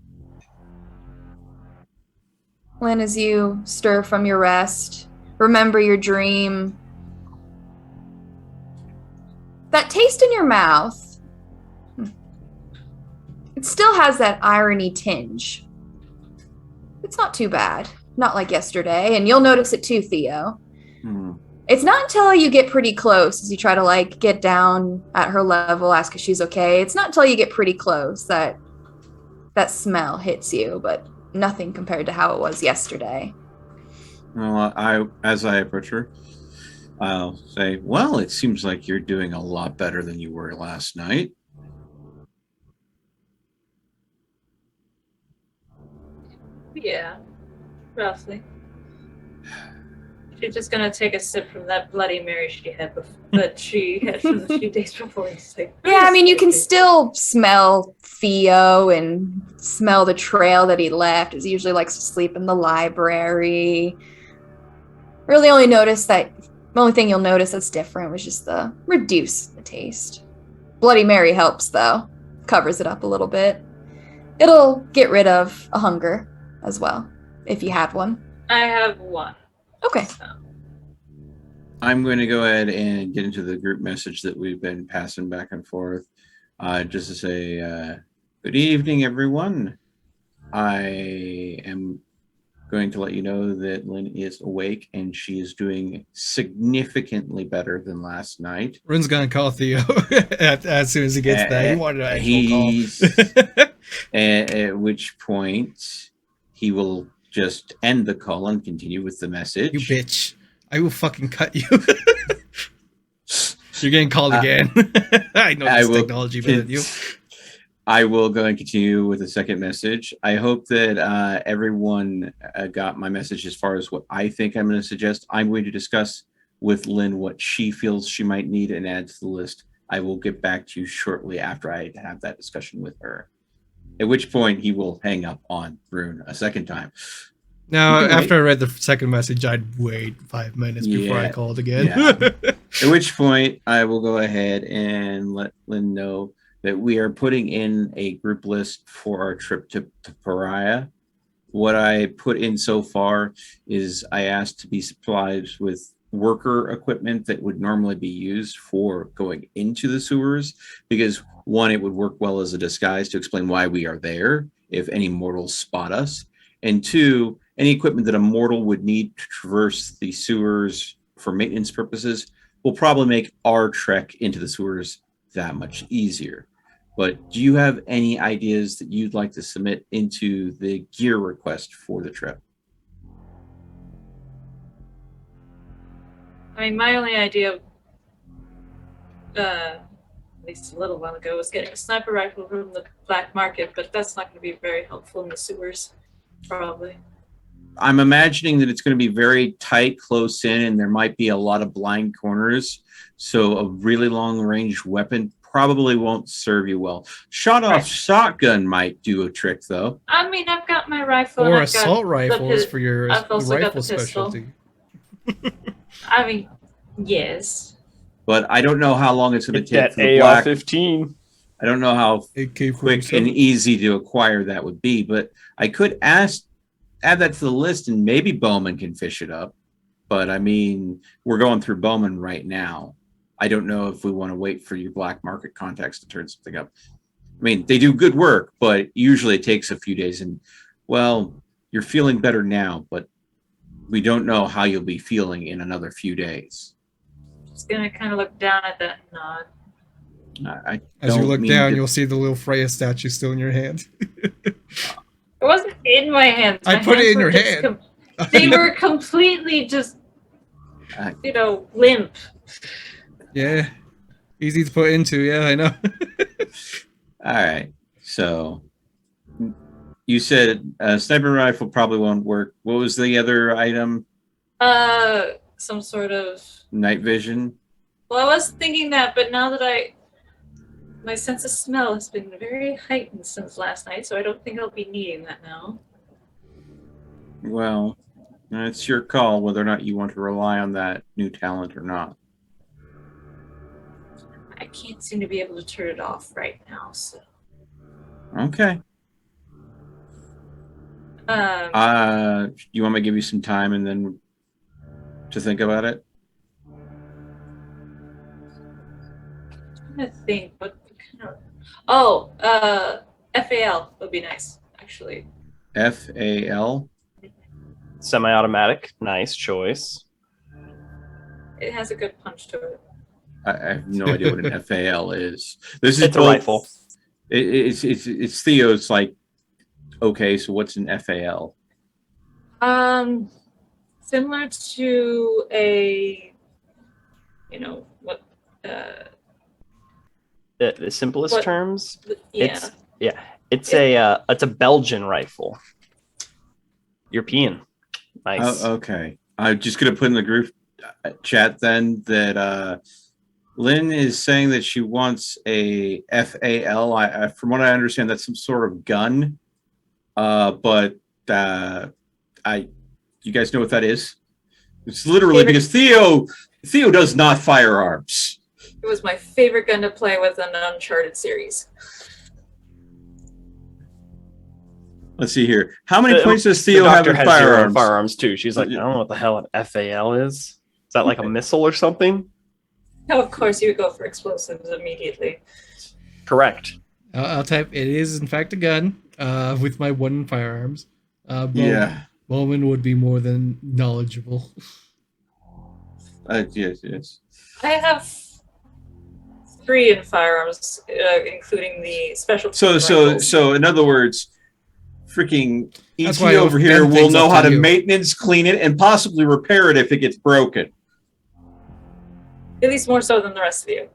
Speaker 1: Lynn, as you stir from your rest, remember your dream. That taste in your mouth, it still has that irony tinge. It's not too bad. Not like yesterday, and you'll notice it too, Theo.
Speaker 2: Hmm.
Speaker 1: It's not until you get pretty close, as you try to get down at her level, ask if she's okay. It's not until you get pretty close that that smell hits you, but nothing compared to how it was yesterday.
Speaker 2: Well, as I approach her, I'll say, well, it seems like you're doing a lot better than you were last night.
Speaker 3: Yeah, roughly. She's just gonna take a sip from that Bloody Mary she had that she had from a few days before. He's like,
Speaker 1: Yeah, you can still smell Theo and smell the trail that he left, as he usually likes to sleep in the library. Really only notice that the only thing you'll notice that's different was just reduce the taste. Bloody Mary helps though. Covers it up a little bit. It'll get rid of a hunger as well, if you have one.
Speaker 3: I have one.
Speaker 1: Okay.
Speaker 3: So.
Speaker 2: I'm going to go ahead and get into the group message that we've been passing back and forth, just to say, good evening, everyone. I am going to let you know that Lynn is awake and she is doing significantly better than last night.
Speaker 5: Rin's gonna call Theo as soon as he gets there. He wanted an actual
Speaker 2: He's-
Speaker 5: call.
Speaker 2: At which point he will just end the call and continue with the message.
Speaker 5: You bitch. I will fucking cut you. You're getting called again. I know this technology better than you.
Speaker 2: I will go and continue with the second message. I hope that everyone got my message as far as what I think I'm going to suggest. I'm going to discuss with Lynn what she feels she might need and add to the list. I will get back to you shortly after I have that discussion with her. At which point he will hang up on Rune a second time.
Speaker 5: Now, after I read the second message, I'd wait 5 minutes before I called again.
Speaker 2: Yeah. At which point I will go ahead and let Lynn know that we are putting in a group list for our trip to Pariah. What I put in so far is I asked to be supplied with worker equipment that would normally be used for going into the sewers, because one, it would work well as a disguise to explain why we are there if any mortals spot us, and two, any equipment that a mortal would need to traverse the sewers for maintenance purposes will probably make our trek into the sewers that much easier. But do you have any ideas that you'd like to submit into the gear request for the trip?
Speaker 3: I mean, my only idea, at least a little while ago, was getting a sniper rifle from the black market, but that's not going to be very helpful in the sewers, probably.
Speaker 2: I'm imagining that it's going to be very tight, close in, and there might be a lot of blind corners. So a really long-range weapon probably won't serve you well. Shot-off shotgun might do a trick, though.
Speaker 3: I mean, I've got my rifle.
Speaker 5: Or
Speaker 3: and
Speaker 5: assault rifles for your
Speaker 3: I've also got
Speaker 5: rifle
Speaker 3: the pistol.
Speaker 5: specialty.
Speaker 3: I mean, yes.
Speaker 2: But I don't know how long it's going to take
Speaker 4: That
Speaker 2: for the black.
Speaker 4: AR-15.
Speaker 2: I don't know how
Speaker 5: AK-47.
Speaker 2: quick and easy to acquire that would be, but I could add that to the list and maybe Bowman can fish it up. But I mean, we're going through Bowman right now. I don't know if we want to wait for your black market contacts to turn something up. I mean, they do good work, but usually it takes a few days. And, well, you're feeling better now, but we don't know how you'll be feeling in another few days.
Speaker 3: Just gonna kind of look down at that nod.
Speaker 5: As you look down, you'll see the little Freya statue still in your hand.
Speaker 3: It wasn't in my hands.
Speaker 5: I
Speaker 3: My
Speaker 5: put it
Speaker 3: hands
Speaker 5: in
Speaker 3: were
Speaker 5: your
Speaker 3: just
Speaker 5: hand.
Speaker 3: They were completely just, limp.
Speaker 5: Yeah. Easy to put into, yeah, I know.
Speaker 2: All right. So you said a sniper rifle probably won't work. What was the other item?
Speaker 3: Some sort of
Speaker 2: Night vision?
Speaker 3: Well, I was thinking that, but now that my sense of smell has been very heightened since last night, so I don't think I'll be needing that now.
Speaker 2: Well, it's your call whether or not you want to rely on that new talent or not.
Speaker 3: I can't seem to be able to turn it off right now, so.
Speaker 2: Okay. You want me to give you some time and then to think about it?
Speaker 3: I'm trying to think what kind of. FAL would be nice, actually.
Speaker 2: FAL?
Speaker 4: Semi-automatic. Nice choice.
Speaker 3: It has a good punch to it.
Speaker 2: I have no idea what an FAL is. This is
Speaker 4: It's a rifle.
Speaker 2: It's Theo's like, okay, so what's an FAL?
Speaker 3: Similar to a, what,
Speaker 4: The simplest
Speaker 3: What-
Speaker 4: terms,
Speaker 3: yeah.
Speaker 4: it's a Belgian rifle. European. Nice.
Speaker 2: Oh, okay. I'm just gonna put in the group chat then that Lynn is saying that she wants a FAL. From what I understand, that's some sort of gun. But you guys know what that is? It's literally because Theo does not firearms.
Speaker 3: It was my favorite gun to play with in the Uncharted series.
Speaker 2: Let's see here. How many points does
Speaker 4: The
Speaker 2: Theo have
Speaker 4: doctor
Speaker 2: in
Speaker 4: has zero
Speaker 2: firearms?
Speaker 4: firearms too. She's like, I don't know what the hell an FAL is. Is that like a missile or something?
Speaker 3: No, of course you would go for explosives immediately.
Speaker 4: Correct.
Speaker 5: I'll type, it is in fact a gun with my wooden firearms.
Speaker 2: Yeah.
Speaker 5: Bowman would be more than knowledgeable.
Speaker 2: Yes.
Speaker 3: I have 3 in firearms, including the special.
Speaker 2: So in other words, freaking
Speaker 5: That's
Speaker 2: ET
Speaker 5: why I
Speaker 2: over
Speaker 5: gun
Speaker 2: here will
Speaker 5: things
Speaker 2: know
Speaker 5: up
Speaker 2: how
Speaker 5: to
Speaker 2: to
Speaker 5: you.
Speaker 2: maintenance, clean it, and possibly repair it if it gets broken.
Speaker 3: At least more so than the rest of you.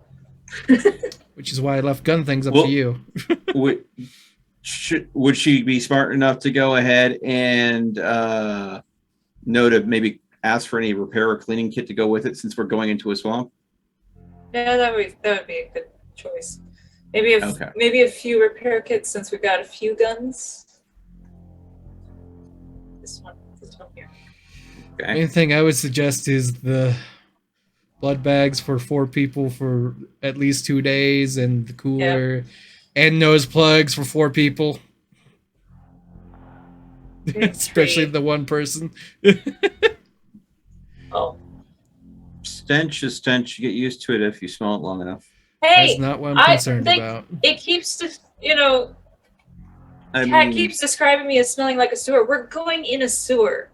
Speaker 5: Which is why I left gun things up
Speaker 2: Well-
Speaker 5: to you.
Speaker 2: Would she be smart enough to go ahead and know to maybe ask for any repair or cleaning kit to go with it, since we're going into a swamp?
Speaker 3: Yeah, that would be a good choice. Maybe
Speaker 2: Okay.
Speaker 3: maybe a few repair kits since we've got a few guns. This one here.
Speaker 2: Okay.
Speaker 5: Main thing I would suggest is the blood bags for 4 people for at least 2 days, and the cooler, and nose plugs for 4 people. Especially the one person.
Speaker 3: Oh,
Speaker 2: Stench is stench. You get used to it if you smell it long enough.
Speaker 3: hey!
Speaker 5: That's not what I'm concerned about.
Speaker 3: It keeps
Speaker 2: I
Speaker 3: Cat
Speaker 2: mean,
Speaker 3: keeps describing me as smelling like a sewer. We're going in a sewer.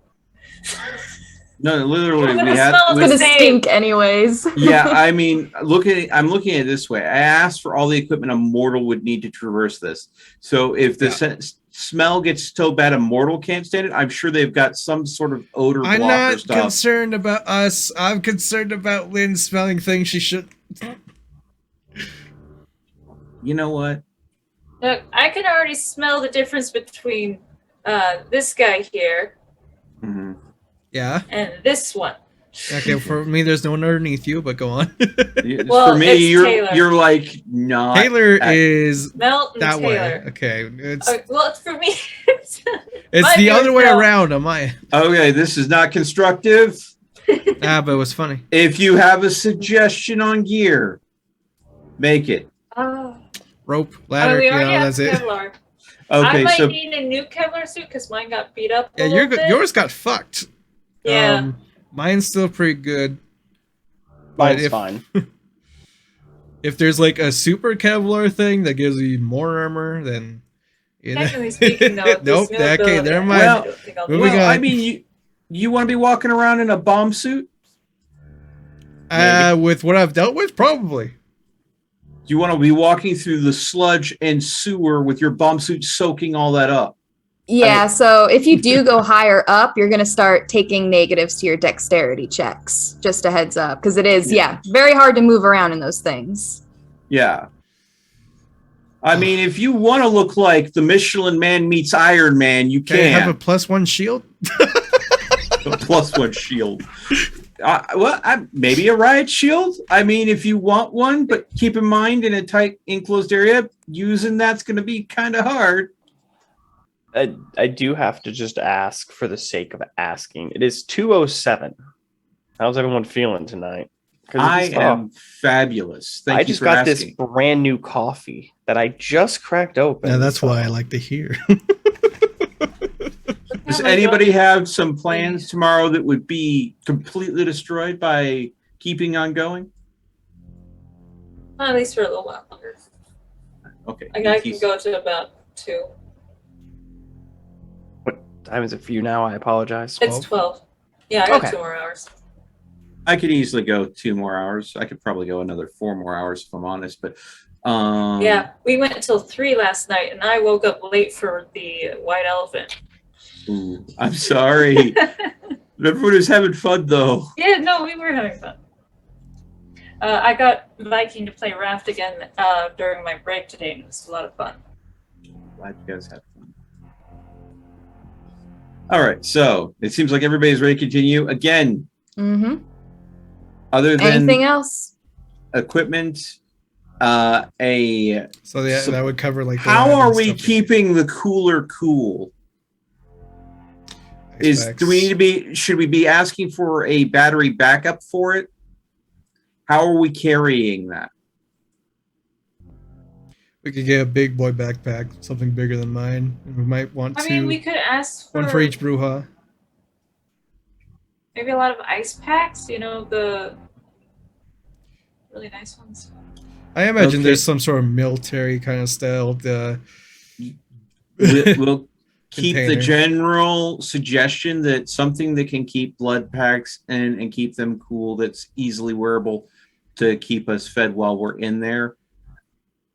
Speaker 2: no, literally,
Speaker 3: I'm
Speaker 2: we
Speaker 3: gonna
Speaker 2: had.
Speaker 3: smell
Speaker 1: It's
Speaker 3: the
Speaker 1: gonna
Speaker 3: same.
Speaker 1: stink anyways.
Speaker 2: Yeah, I mean, I'm looking at it this way. I asked for all the equipment a mortal would need to traverse this. So if the smell gets so bad a mortal can't stand it, I'm sure they've got some sort of odor
Speaker 5: I'm
Speaker 2: blocker
Speaker 5: not
Speaker 2: stuff.
Speaker 5: concerned about us. I'm concerned about Lynn smelling things she should.
Speaker 2: You know what?
Speaker 3: Look, I can already smell the difference between this guy here
Speaker 2: Mhm.
Speaker 5: Yeah.
Speaker 3: and this one.
Speaker 5: Okay, for me, there's no one underneath you, but go on.
Speaker 3: Well,
Speaker 2: For me,
Speaker 3: it's Taylor.
Speaker 2: you're like not.
Speaker 5: Taylor
Speaker 2: at-
Speaker 5: is
Speaker 3: Melton
Speaker 5: that way.
Speaker 3: Taylor.
Speaker 5: Okay, it's
Speaker 3: Well, for me,
Speaker 5: it's
Speaker 3: my
Speaker 5: the
Speaker 3: view
Speaker 5: other
Speaker 3: is
Speaker 5: way
Speaker 3: no.
Speaker 5: around on my.
Speaker 2: Okay, this is not constructive.
Speaker 5: Ah, but it was funny.
Speaker 2: If you have a suggestion on gear, make it.
Speaker 3: Oh,
Speaker 5: Rope, ladder,
Speaker 3: we
Speaker 5: you
Speaker 3: already
Speaker 5: know,
Speaker 3: have
Speaker 5: that's it.
Speaker 3: Kevlar.
Speaker 2: Okay,
Speaker 3: I might
Speaker 2: so
Speaker 3: need a new Kevlar suit because mine got beat up.
Speaker 5: Yeah,
Speaker 3: A little bit.
Speaker 5: yours got fucked.
Speaker 3: Yeah.
Speaker 5: Mine's still pretty good.
Speaker 4: Mine's
Speaker 5: if-
Speaker 4: fine.
Speaker 5: If there's like a super Kevlar thing that gives you more armor, then you know.
Speaker 3: Technically speaking, though, if
Speaker 5: Nope.
Speaker 3: there's no
Speaker 5: Okay,
Speaker 3: ability,
Speaker 5: never
Speaker 3: I
Speaker 5: mind.
Speaker 3: don't think I'll
Speaker 5: Moving
Speaker 3: do it.
Speaker 5: on.
Speaker 2: I mean, you want to be walking around in a bomb suit?
Speaker 5: With what I've dealt with, probably.
Speaker 2: You want to be walking through the sludge and sewer with your bomb suit soaking all that up?
Speaker 1: Yeah, so if you do go higher up, you're going to start taking negatives to your dexterity checks. Just a heads up, because it is, very hard to move around in those things.
Speaker 2: Yeah. I mean, if you want to look like the Michelin Man meets Iron Man, you
Speaker 5: Can I have a
Speaker 2: can.
Speaker 5: +1 shield?
Speaker 2: A +1 shield. Maybe a riot shield. I mean, if you want one, but keep in mind, in a tight enclosed area, using that's going to be kind of hard.
Speaker 4: I do have to just ask for the sake of asking. It is 2:07. How's everyone feeling tonight? 'Cause
Speaker 2: I
Speaker 4: it's
Speaker 2: am fabulous. Thank
Speaker 4: I
Speaker 2: you
Speaker 4: just
Speaker 2: for
Speaker 4: got
Speaker 2: asking.
Speaker 4: this brand new coffee that I just cracked open.
Speaker 5: Yeah, that's
Speaker 4: so-
Speaker 5: why I like to hear.
Speaker 2: Does
Speaker 3: Oh my
Speaker 2: anybody
Speaker 3: God.
Speaker 2: have some plans tomorrow that would be completely destroyed by keeping on going?
Speaker 3: At least for a little while longer.
Speaker 2: Okay.
Speaker 3: I can go to about 2.
Speaker 4: What time is it for you now? I apologize.
Speaker 3: It's 12. Yeah, I got
Speaker 4: Okay.
Speaker 3: 2 more hours.
Speaker 2: I could easily go 2 more hours. I could probably go another 4 more hours if I'm honest. But
Speaker 3: Yeah, we went until 3 last night, and I woke up late for the white elephant.
Speaker 2: ooh, I'm sorry. Everyone was having fun though.
Speaker 3: Yeah, no, we were having fun. I got Viking to play Raft again during my break today, and it was a lot of fun.
Speaker 2: Glad you guys had fun. All right, so it seems like everybody's ready to continue. Again,
Speaker 1: Mm-hmm.
Speaker 2: other than
Speaker 1: Anything else?
Speaker 2: equipment,
Speaker 5: So yeah,
Speaker 2: So
Speaker 5: that would cover like. the
Speaker 2: how
Speaker 5: lab
Speaker 2: are
Speaker 5: and
Speaker 2: we
Speaker 5: stuff.
Speaker 2: keeping the cooler cool? Should we be asking for a battery backup for it? How are we carrying that?
Speaker 5: We could get a big boy backpack, something bigger than mine. And we might want
Speaker 3: I mean, we
Speaker 5: to
Speaker 3: could ask
Speaker 5: one for each Bruja.
Speaker 3: maybe a lot of ice packs, the really nice ones.
Speaker 5: I imagine
Speaker 2: Okay.
Speaker 5: there's some sort of military kind of style.
Speaker 2: Will keep the
Speaker 5: container.
Speaker 2: general suggestion that something that can keep blood packs and keep them cool, that's easily wearable to keep us fed while we're in there.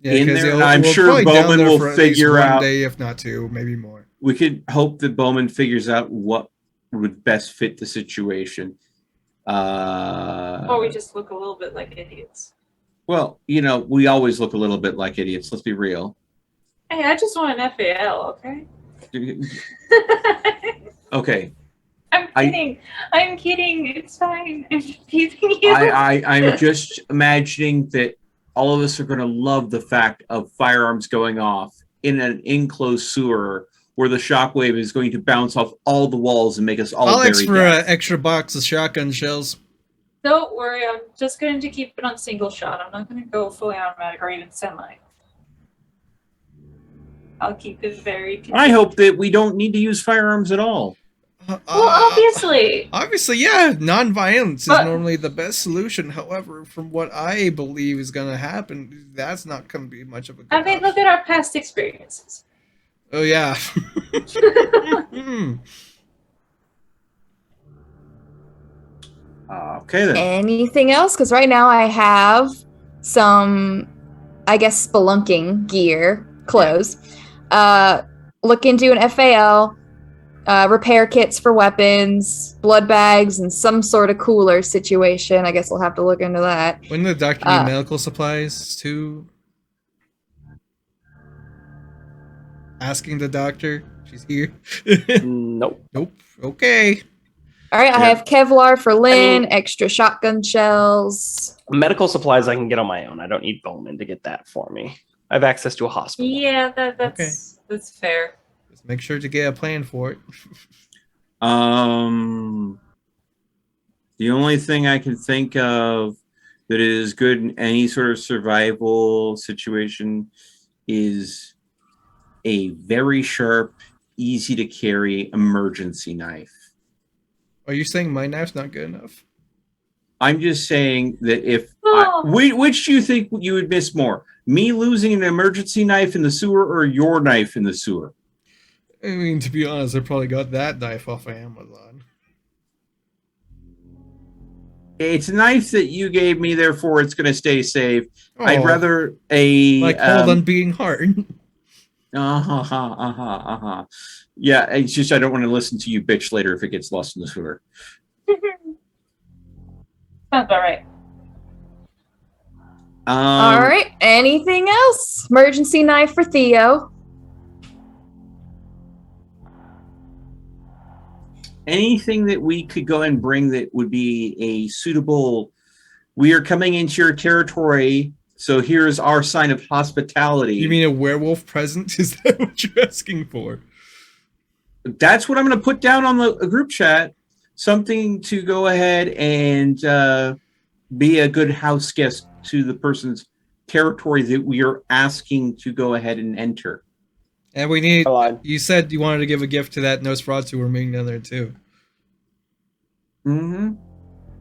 Speaker 5: Yeah,
Speaker 2: in
Speaker 5: because
Speaker 2: there. I'm
Speaker 5: we'll
Speaker 2: sure
Speaker 5: probably down
Speaker 2: Bowman
Speaker 5: there
Speaker 2: will
Speaker 5: for at least
Speaker 2: figure
Speaker 5: one
Speaker 2: out.
Speaker 5: day, if not two, maybe more.
Speaker 2: We could hope that Bowman figures out what would best fit the situation.
Speaker 3: Or we just look a little bit like idiots.
Speaker 2: Well, we always look a little bit like idiots. Let's be real.
Speaker 3: Hey, I just want an FAL, okay?
Speaker 2: Okay.
Speaker 3: I'm kidding. I'm kidding. It's fine. I'm just teasing you.
Speaker 2: I'm just imagining that all of us are going to love the fact of firearms going off in an enclosed sewer where the shockwave is going to bounce off all the walls and make us all
Speaker 5: I'll ask
Speaker 2: very
Speaker 5: for an
Speaker 2: deaf.
Speaker 5: extra box of shotgun shells.
Speaker 3: Don't worry. I'm just going to keep it on single shot. I'm not going to go fully automatic or even semi. I'll keep it very contained.
Speaker 2: I hope that we don't need to use firearms at all.
Speaker 3: Well, obviously.
Speaker 5: Obviously, yeah. Non-violence is
Speaker 3: But-
Speaker 5: normally the best solution. However, from what I believe is going to happen, that's not going to be much of a good
Speaker 3: I mean, look
Speaker 5: option.
Speaker 3: at our past experiences.
Speaker 5: Oh, yeah. Hmm.
Speaker 2: Okay, then.
Speaker 1: Anything else? Because right now I have some, I guess, spelunking gear, clothes. Look into an FAL, repair kits for weapons, blood bags, and some sort of cooler situation. I guess we'll have to look into that.
Speaker 5: Wouldn't the doctor need medical supplies, too? Asking the doctor. She's here.
Speaker 4: Nope.
Speaker 5: Nope. Okay.
Speaker 1: All right, I
Speaker 2: Yeah.
Speaker 1: have Kevlar for Lynn,
Speaker 4: mean-
Speaker 1: extra shotgun shells.
Speaker 4: Medical supplies I can get on my own. I don't need Bowman to get that for me. I have access to a hospital.
Speaker 3: Yeah, that's fair.
Speaker 5: Just make sure to get a plan for it.
Speaker 2: The only thing I can think of that is good in any sort of survival situation is a very sharp, easy to carry emergency knife.
Speaker 5: Are you saying my knife's not good enough?
Speaker 2: I'm just saying that if
Speaker 3: Oh.
Speaker 2: which do you think you would miss more? Me losing an emergency knife in the sewer or your knife in the sewer?
Speaker 5: I mean, to be honest, I probably got that knife off of Amazon.
Speaker 2: It's a knife that you gave me, therefore it's going to stay safe. I'd
Speaker 5: Oh,
Speaker 2: rather a
Speaker 5: like hold on beating heart.
Speaker 2: Yeah, it's just I don't want to listen to you bitch later if it gets lost in the sewer.
Speaker 3: Sounds about right.
Speaker 1: All right, anything else? Emergency knife for Theo.
Speaker 2: Anything that we could go and bring that would be a suitable. We are coming into your territory, so here's our sign of hospitality.
Speaker 5: You mean a werewolf present? Is that what you're asking for?
Speaker 2: That's what I'm going to put down on the group chat. Something to go ahead and be a good house guest to the person's territory that we are asking to go ahead and enter.
Speaker 5: And we need.
Speaker 4: I lied.
Speaker 5: You said you wanted to give a gift to that Nosferatu we're meeting down there too.
Speaker 2: Mm-hmm.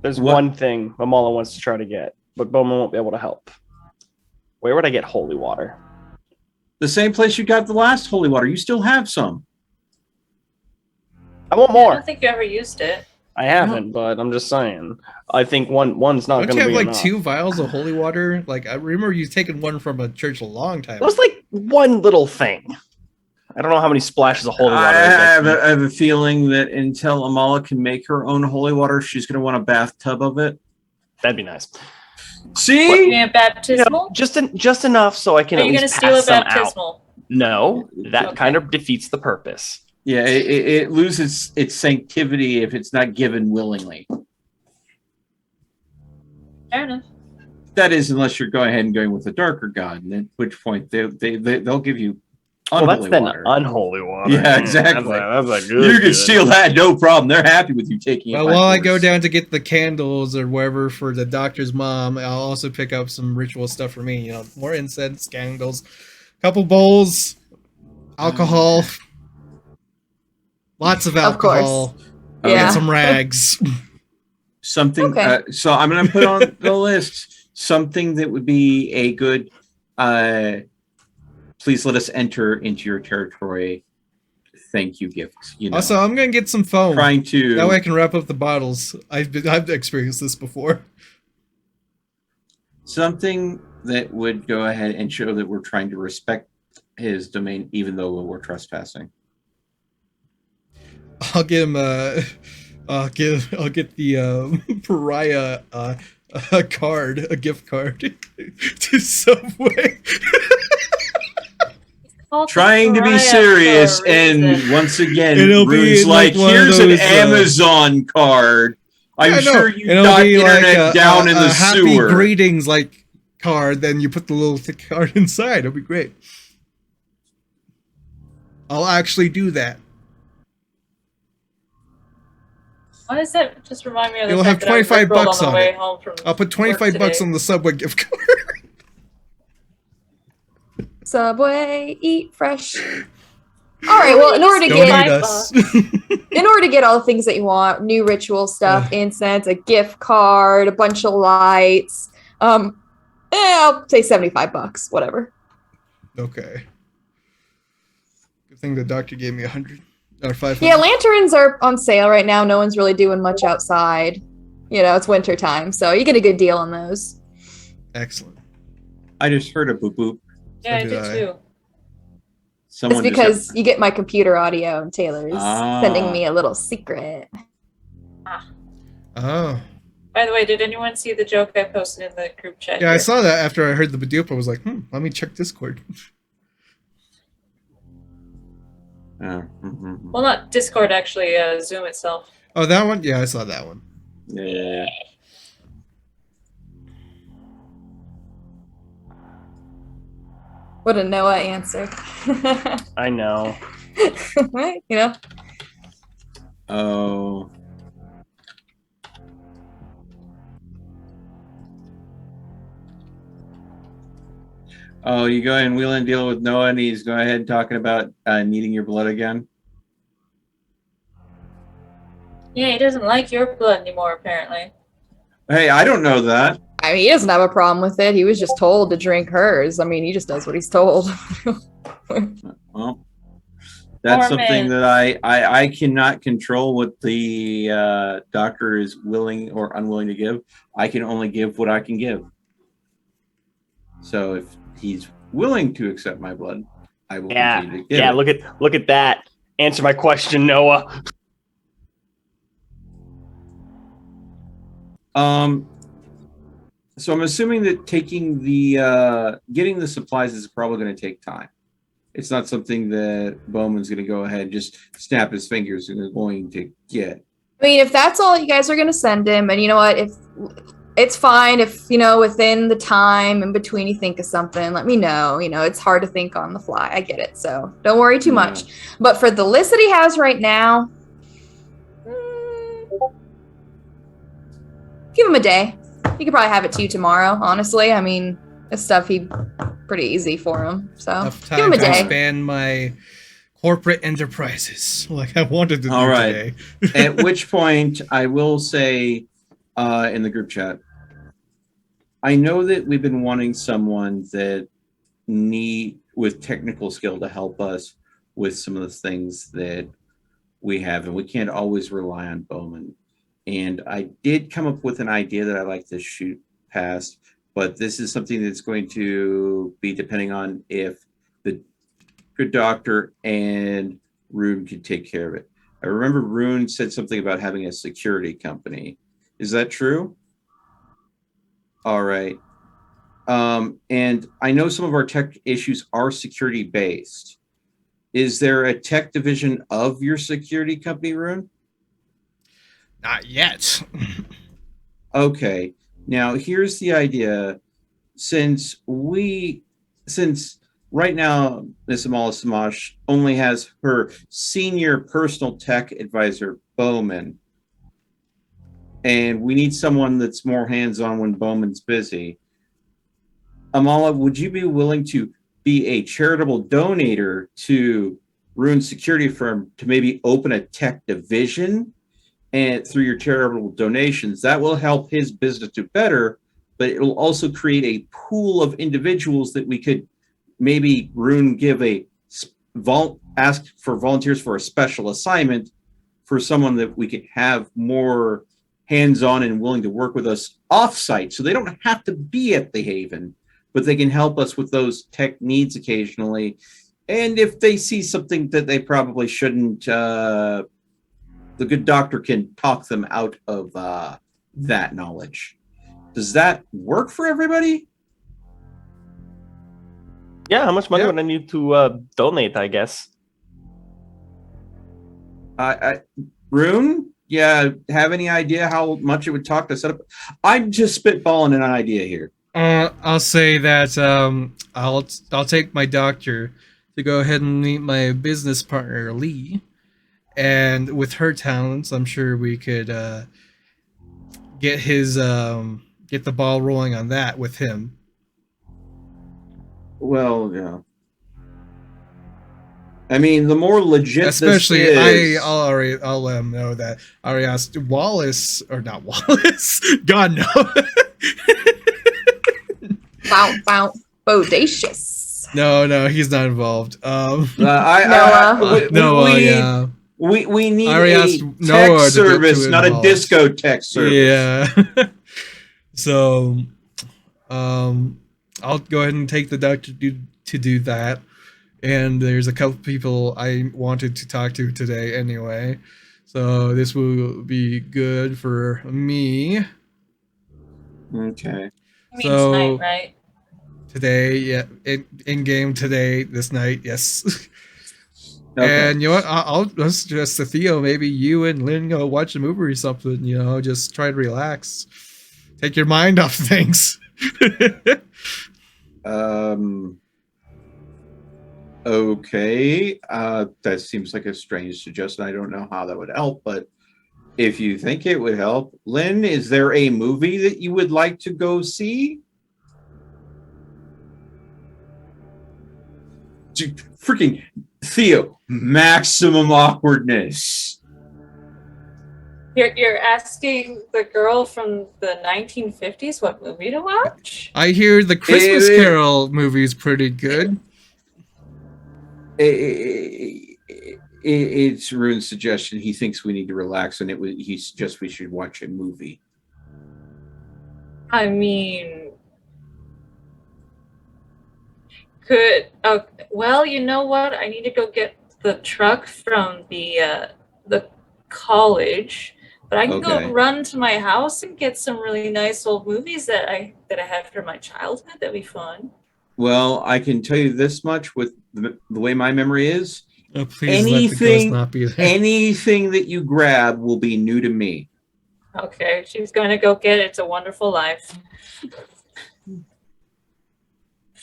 Speaker 4: There's
Speaker 2: What?
Speaker 4: one thing Amala wants to try to get, but Bowman won't be able to help. Where would I get holy water?
Speaker 2: The same place you got the last holy water. You still have some.
Speaker 4: I want
Speaker 3: I
Speaker 4: more.
Speaker 3: don't think you ever used it.
Speaker 4: I haven't, but I'm just saying. I think one's not
Speaker 5: Don't
Speaker 4: going
Speaker 5: you
Speaker 4: to
Speaker 5: have
Speaker 4: be
Speaker 5: like
Speaker 4: enough.
Speaker 5: 2 vials of holy water? Like I remember you taking one from a church a long time
Speaker 4: It was like one little thing. I don't know how many splashes of holy water.
Speaker 2: I
Speaker 4: it gets
Speaker 2: have,
Speaker 4: me.
Speaker 2: I have a feeling that until Amala can make her own holy water, she's going to want a bathtub of it.
Speaker 4: That'd be nice.
Speaker 3: You
Speaker 2: See?
Speaker 3: mean a baptismal?
Speaker 4: Just enough so I can
Speaker 3: Are
Speaker 4: at
Speaker 3: you going to
Speaker 4: least
Speaker 3: steal a
Speaker 4: pass some out.
Speaker 3: baptismal?
Speaker 4: No, that
Speaker 3: Okay.
Speaker 4: kind of defeats the purpose.
Speaker 2: Yeah, it loses its sanctity if it's not given willingly.
Speaker 3: Fair enough.
Speaker 2: That is, unless you're going ahead and going with a darker god, and at which point they'll give you
Speaker 4: Well, that's
Speaker 2: unholy
Speaker 4: then
Speaker 2: water.
Speaker 4: unholy water.
Speaker 2: Yeah, exactly.
Speaker 4: That's a
Speaker 2: You
Speaker 4: good.
Speaker 2: can steal that, no problem. They're happy with you taking it.
Speaker 5: Well,
Speaker 2: by
Speaker 5: while I
Speaker 2: force.
Speaker 5: go down to get the candles or wherever for the doctor's mom, I'll also pick up some ritual stuff for me. You know, more incense, candles, couple bowls, alcohol, lots of
Speaker 1: Of course.
Speaker 5: alcohol,
Speaker 1: Yeah.
Speaker 5: and some rags.
Speaker 2: something.
Speaker 1: Okay.
Speaker 2: So I'm going to put on the list something that would be a good. Please let us enter into your territory thank you gift. You know,
Speaker 5: Also, I'm gonna get some foam.
Speaker 2: trying to
Speaker 5: That way I can wrap up the bottles. I've experienced this before.
Speaker 2: something that would go ahead and show that we're trying to respect his domain, even though we're trespassing.
Speaker 5: I'll give him I'll get the pariah a card, a gift card to Subway.
Speaker 3: Called the
Speaker 2: Trying to be
Speaker 3: Pariah
Speaker 2: serious,
Speaker 3: for a reason.
Speaker 2: and once again,
Speaker 5: It'll be
Speaker 2: Rune's like,
Speaker 5: like one of
Speaker 2: here's
Speaker 5: those,
Speaker 2: an Amazon card. I'm
Speaker 5: Yeah, no,
Speaker 2: sure you
Speaker 5: it'll
Speaker 2: got
Speaker 5: be
Speaker 2: internet
Speaker 5: like
Speaker 2: down in the
Speaker 5: happy
Speaker 2: sewer.
Speaker 5: greetings like card. Then you put the little thick card inside. It'll be great. I'll actually do that.
Speaker 3: Why does that just remind me of the
Speaker 5: You'll
Speaker 3: fact
Speaker 5: have
Speaker 3: that I was
Speaker 5: 25
Speaker 3: Rickrolled
Speaker 5: bucks
Speaker 3: on
Speaker 5: on
Speaker 3: the way
Speaker 5: it.
Speaker 3: home from
Speaker 5: I'll put 25
Speaker 3: work
Speaker 5: bucks
Speaker 3: today.
Speaker 5: on the Subway gift card.
Speaker 1: Subway, eat fresh. All right. Well, in order to
Speaker 5: Don't
Speaker 1: get
Speaker 5: eat us.
Speaker 1: in order to get all the things that you want, new ritual stuff, incense, a gift card, a bunch of lights. I'll say $75, whatever.
Speaker 5: Okay. Good thing the doctor gave me 100 or 500.
Speaker 1: Yeah, lanterns are on sale right now. No one's really doing much outside. You know, it's winter time, so you get a good deal on those.
Speaker 5: Excellent.
Speaker 2: I just heard a boop boop.
Speaker 3: Yeah, I
Speaker 5: So
Speaker 3: did
Speaker 5: did I.
Speaker 3: too.
Speaker 2: Someone
Speaker 1: It's
Speaker 2: just
Speaker 1: because you get my computer audio and Taylor's
Speaker 2: Ah.
Speaker 1: sending me a little secret.
Speaker 5: Oh.
Speaker 3: By the way, did anyone see the joke I posted in the group chat?
Speaker 5: Yeah, I
Speaker 3: here?
Speaker 5: saw that after I heard the Badoop. I was like, let me check Discord.
Speaker 3: Well, not Discord, actually, Zoom itself.
Speaker 5: Oh, that one? Yeah, I saw that one.
Speaker 2: Yeah.
Speaker 1: What a Noah answer.
Speaker 4: I know.
Speaker 1: Right? You know?
Speaker 2: Oh. Oh, you go ahead and wheel and deal with Noah, and he's going ahead and talking about needing your blood again.
Speaker 3: Yeah, he doesn't like your blood anymore, apparently.
Speaker 2: Hey, I don't know that.
Speaker 1: I mean, he doesn't have a problem with it. He was just told to drink hers. I mean, he just does what he's told.
Speaker 2: Well, that's
Speaker 3: Poor
Speaker 2: something
Speaker 3: man.
Speaker 2: that I cannot control what the doctor is willing or unwilling to give. I can only give what I can give. So if he's willing to accept my blood, I will continue to give
Speaker 4: Yeah,
Speaker 2: it.
Speaker 4: look at that. Answer my question, Noah.
Speaker 2: So I'm assuming that taking the getting the supplies is probably going to take time. It's not something that Bowman's going to go ahead and just snap his fingers and is going to get.
Speaker 1: I mean, if that's all you guys are going to send him, and you know what, if it's fine if, you know, within the time in between you think of something, let me know. You know, it's hard to think on the fly. I get it. So don't worry too much. But for the list that he has right now, give him a day. He could probably have it to you tomorrow, honestly. I mean, this stuff he pretty easy for him. So
Speaker 5: Enough
Speaker 1: give him
Speaker 5: time
Speaker 1: a
Speaker 5: to
Speaker 1: day.
Speaker 5: expand my corporate enterprises like I wanted to do
Speaker 2: All right.
Speaker 5: today.
Speaker 2: At which point I will say in the group chat, I know that we've been wanting someone that with technical skill to help us with some of the things that we have, and we can't always rely on Bowman. And I did come up with an idea that I like to shoot past, but this is something that's going to be depending on if the good doctor and Rune can take care of it. I remember Rune said something about having a security company. Is that true? All right. And I know some of our tech issues are security based. Is there a tech division of your security company, Rune?
Speaker 5: Not yet.
Speaker 2: Okay. Now here's the idea. Since right now Miss Amala Samash only has her senior personal tech advisor, Bowman, and we need someone that's more hands-on when Bowman's busy. Amala, would you be willing to be a charitable donator to Rune's security firm to maybe open a tech division? And through your charitable donations, that will help his business do better, but it will also create a pool of individuals that we could maybe Rune give a ask for volunteers for a special assignment for someone that we could have more hands-on and willing to work with us off-site, so they don't have to be at the Haven, but they can help us with those tech needs occasionally. And if they see something that they probably shouldn't, the good doctor can talk them out of that knowledge. Does that work for everybody?
Speaker 4: Yeah, how much money
Speaker 5: Yeah.
Speaker 4: would I need to donate, I guess?
Speaker 2: Rune, yeah, have any idea how much it would talk to set up? I'm just spitballing an idea here.
Speaker 5: I'll say that I'll take my doctor to go ahead and meet my business partner Lee, and with her talents, I'm sure we could get the ball rolling on that with him.
Speaker 2: Well, yeah. I mean, the more legit
Speaker 5: Especially,
Speaker 2: this is,
Speaker 5: I'll let him know that I already asked Wallace, or not Wallace. God no.
Speaker 1: Wow, wow, bodacious.
Speaker 5: No, he's not involved.
Speaker 1: Noah.
Speaker 5: Noah, yeah.
Speaker 2: We need
Speaker 5: I already
Speaker 2: a
Speaker 5: asked
Speaker 2: tech
Speaker 5: Noah to get
Speaker 2: service,
Speaker 5: to
Speaker 2: not a
Speaker 5: involved.
Speaker 2: disco tech service.
Speaker 5: Yeah. So, I'll go ahead and take the doctor to do that. And there's a couple people I wanted to talk to today anyway. So this will be good for me.
Speaker 2: Okay.
Speaker 3: You mean
Speaker 5: So-
Speaker 3: tonight, right?
Speaker 5: Today, yeah, in game today, this night, yes.
Speaker 2: Okay.
Speaker 5: And you know what? I'll suggest to Theo, maybe you and Lynn go watch a movie or something. You know, just try to relax, take your mind off things.
Speaker 2: Okay. That seems like a strange suggestion. I don't know how that would help, but if you think it would help, Lynn, is there a movie that you would like to go see? Dude, freaking Theo, maximum awkwardness.
Speaker 3: You're asking the girl from the 1950s what movie to watch?
Speaker 5: I hear the Christmas
Speaker 2: Eh,
Speaker 5: Carol movie is pretty good.
Speaker 2: It's Rune's suggestion. He thinks we need to relax, and he suggests we should watch a movie.
Speaker 3: I mean, well, you know what? I need to go get the truck from the college, but I can
Speaker 2: Okay.
Speaker 3: go run to my house and get some really nice old movies that I had from my childhood. That'd be fun.
Speaker 2: Well, I can tell you this much with the way my memory is.
Speaker 5: Oh, please let the ghost not be there.
Speaker 2: Anything that you grab will be new to me.
Speaker 3: Okay, she's gonna go get It's a Wonderful Life.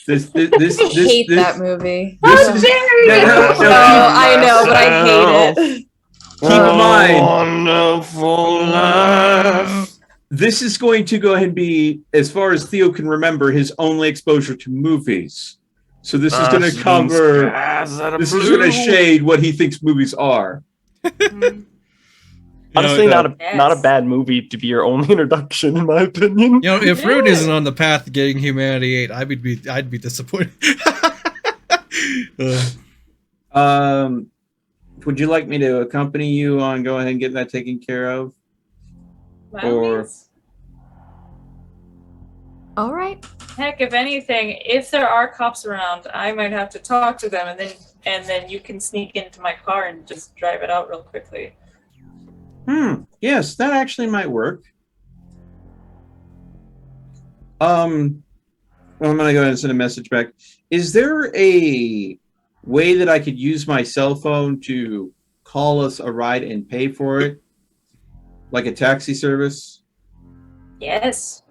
Speaker 2: This
Speaker 1: I hate that movie.
Speaker 2: This
Speaker 3: How
Speaker 2: is-
Speaker 3: dare you!
Speaker 1: No, I know, but I hate it.
Speaker 2: Keep in mind,
Speaker 4: Wonderful life.
Speaker 2: this is going to go ahead and be, as far as Theo can remember, his only exposure to movies. So this is going to cover. This is going to shade what he thinks movies are.
Speaker 4: Honestly,
Speaker 5: You know,
Speaker 4: not a bad movie to be your only introduction, in my opinion.
Speaker 5: You know, if Rune isn't on the path to getting Humanity 8, I'd be disappointed.
Speaker 2: Would you like me to accompany you on go ahead and get that taken care of? Or-
Speaker 1: All right.
Speaker 3: Heck, if anything, if there are cops around, I might have to talk to them, and then you can sneak into my car and just drive it out real quickly.
Speaker 2: Yes, that actually might work. I'm gonna go ahead and send a message back. Is there a way that I could use my cell phone to call us a ride and pay for it? Like a taxi service?
Speaker 3: Yes.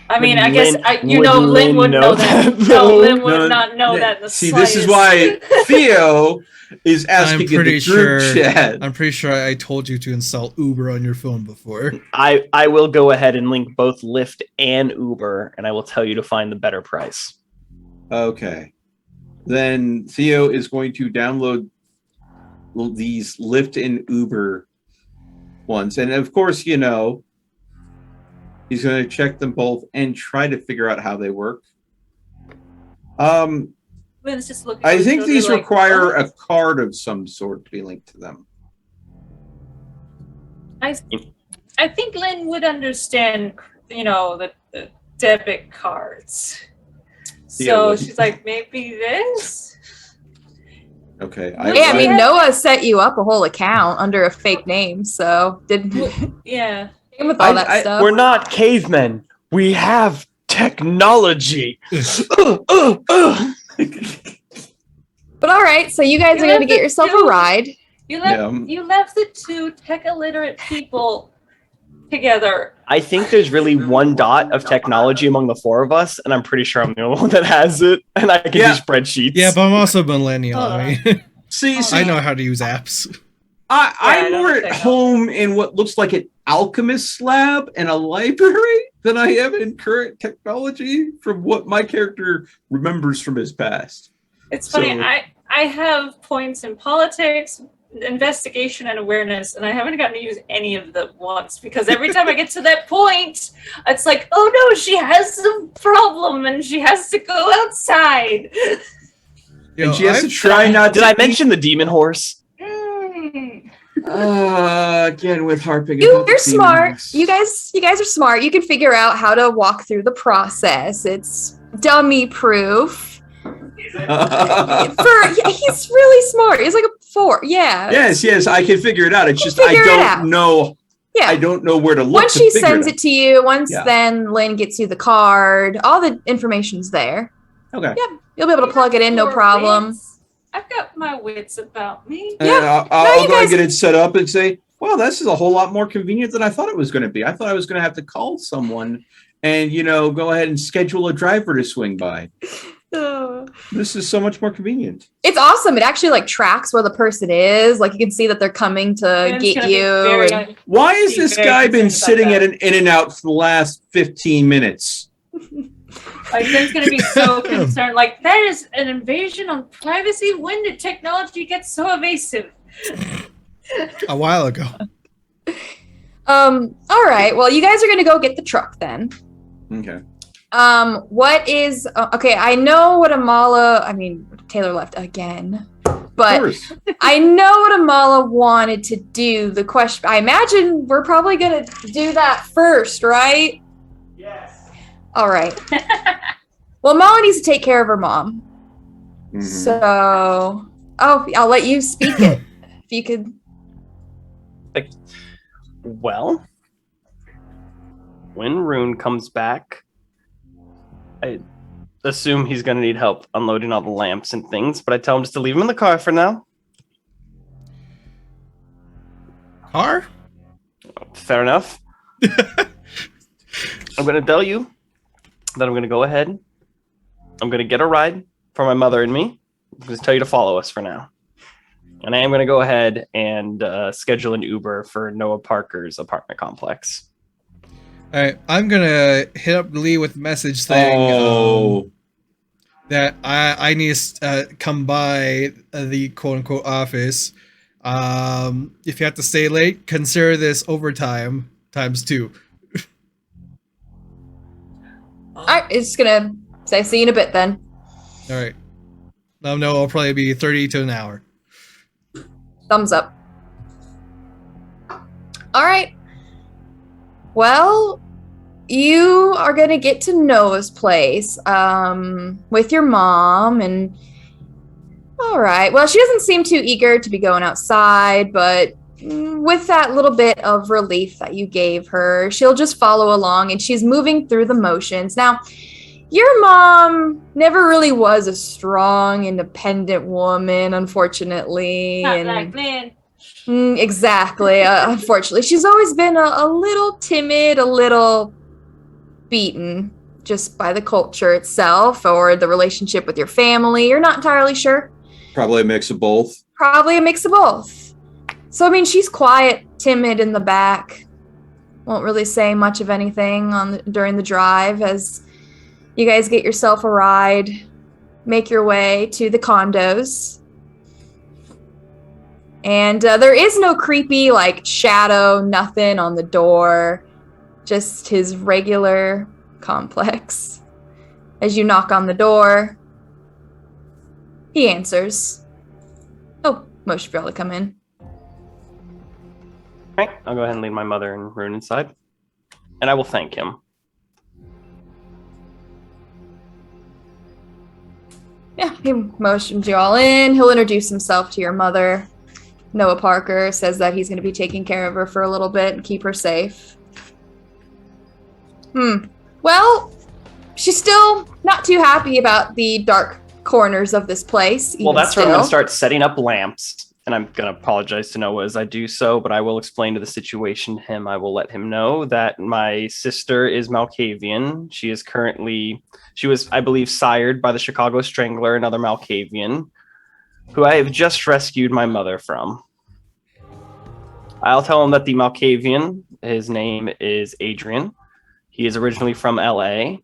Speaker 3: I mean,
Speaker 4: Would
Speaker 3: I guess
Speaker 4: Lynn-
Speaker 3: Lynn would know that. No, Lynn would
Speaker 2: No,
Speaker 3: not know
Speaker 2: no,
Speaker 3: that. In the
Speaker 2: See, this is why
Speaker 3: slightest.
Speaker 2: Theo is asking in the
Speaker 5: pretty
Speaker 2: group
Speaker 5: sure-
Speaker 2: chat.
Speaker 5: I'm pretty sure I told you to install Uber on your phone before.
Speaker 4: I will go ahead and link both Lyft and Uber, and I will tell you to find the better price.
Speaker 2: Okay. Then Theo is going to download these Lyft and Uber ones. And of course, you know, he's going to check them both and try to figure out how they work.
Speaker 3: Lynn's just looking.
Speaker 2: I
Speaker 3: over
Speaker 2: think
Speaker 3: the
Speaker 2: these
Speaker 3: shoulder like,
Speaker 2: require
Speaker 3: "Oh."
Speaker 2: a card of some sort to be linked to them.
Speaker 3: I think Lynn would understand, the debit cards. So
Speaker 2: wouldn't.
Speaker 3: she's like, maybe this?
Speaker 2: Okay.
Speaker 1: Yeah, I mean, Noah set you up a whole account under a fake name, so didn't
Speaker 3: Yeah.
Speaker 1: with all that stuff.
Speaker 4: We're not cavemen. We have technology.
Speaker 1: But all right, so you guys are going to get yourself a ride.
Speaker 3: You left the two tech illiterate people together.
Speaker 4: I think there's really one dot of technology among the four of us, and I'm pretty sure I'm the only one that has it, and I can do spreadsheets.
Speaker 5: Yeah, but I'm also millennial. I mean,
Speaker 2: see,
Speaker 5: I know how to use apps.
Speaker 2: I'm more at home in what looks like an alchemist lab and a library than I am in current technology from what my character remembers from his past.
Speaker 3: It's funny, I have points in politics, investigation, and awareness, and I haven't gotten to use any of them once because every time I get to that point, it's like, oh no, she has some problem and she has to go outside.
Speaker 5: Yo,
Speaker 2: and she has to try not to.
Speaker 4: Did I mention the demon horse?
Speaker 2: Again with harping.
Speaker 1: You're smart. You guys are smart. You can figure out how to walk through the process. It's dummy proof. He's really smart. He's like a 4. Yeah.
Speaker 2: Yes, I can figure it out. It's just I don't know. Yeah. I don't know where to look.
Speaker 1: Once she sends it to you, then Lynn gets you the card. All the information's there.
Speaker 2: Okay.
Speaker 1: Yeah, you'll be able to plug it in, no problem.
Speaker 3: I've got my wits about me.
Speaker 2: I'll go and get it set up and say, well, this is a whole lot more convenient than I thought it was going to be. I thought I was going to have to call someone and, go ahead and schedule a driver to swing by. This is so much more convenient.
Speaker 1: It's awesome. It actually tracks where the person is. You can see that they're coming to get you.
Speaker 2: Why has this guy been sitting at an In-N-Out for the last 15 minutes?
Speaker 3: Ben's going to be so concerned. That is an invasion on privacy. When did technology get so evasive?
Speaker 5: A while ago.
Speaker 1: All right. Well, you guys are going to go get the truck then.
Speaker 2: Okay.
Speaker 1: What is okay? I know what Taylor left again, but I know what Amala wanted to do. The question, I imagine we're probably gonna do that first, right?
Speaker 4: Yes.
Speaker 1: All right. Well, Amala needs to take care of her mom. Mm-hmm. So, I'll let you speak it if you could.
Speaker 4: Well, when Rune comes back, I assume he's going to need help unloading all the lamps and things, but I tell him just to leave him in the car for now.
Speaker 5: Car?
Speaker 4: Fair enough. I'm going to tell you that I'm going to go ahead. I'm going to get a ride for my mother and me. I'm going to tell you to follow us for now. And I am going to go ahead and schedule an Uber for Noah Parker's apartment complex.
Speaker 5: All right, I'm gonna hit up Lee with a message saying that I need to come by the quote unquote office. If you have to stay late, consider this overtime ×2.
Speaker 1: All right, it's gonna say see you in a bit then.
Speaker 5: All right. No, it'll probably be 30 to an hour.
Speaker 1: Thumbs up. All right. Well, you are going to get to Noah's place with your mom. And all right. Well, she doesn't seem too eager to be going outside, but with that little bit of relief that you gave her, she'll just follow along and she's moving through the motions. Now, your mom never really was a strong, independent woman, unfortunately.
Speaker 3: Not like Lynn.
Speaker 1: Exactly. Unfortunately, she's always been a little timid, a little beaten just by the culture itself or the relationship with your family. You're not entirely sure.
Speaker 2: Probably a mix of both.
Speaker 1: So, she's quiet, timid in the back. Won't really say much of anything during the drive as you guys get yourself a ride, make your way to the condos. And there is no creepy, shadow, nothing on the door. Just his regular complex. As you knock on the door, He answers. Oh, motion for y'all to come in.
Speaker 4: Right, I'll go ahead and lead my mother and Rune inside. And I will thank him.
Speaker 1: Yeah, he motions you all in. He'll introduce himself to your mother. Noah Parker says that he's going to be taking care of her for a little bit and keep her safe. Well, she's still not too happy about the dark corners of this place.
Speaker 4: Well, that's where I'm going to start setting up lamps. And I'm going to apologize to Noah as I do so, but I will explain to the situation to him. I will let him know that my sister is Malkavian. She was, I believe, sired by the Chicago Strangler, another Malkavian, who I have just rescued my mother from. I'll tell him that the Malkavian, his name is Adrian. He is originally from LA.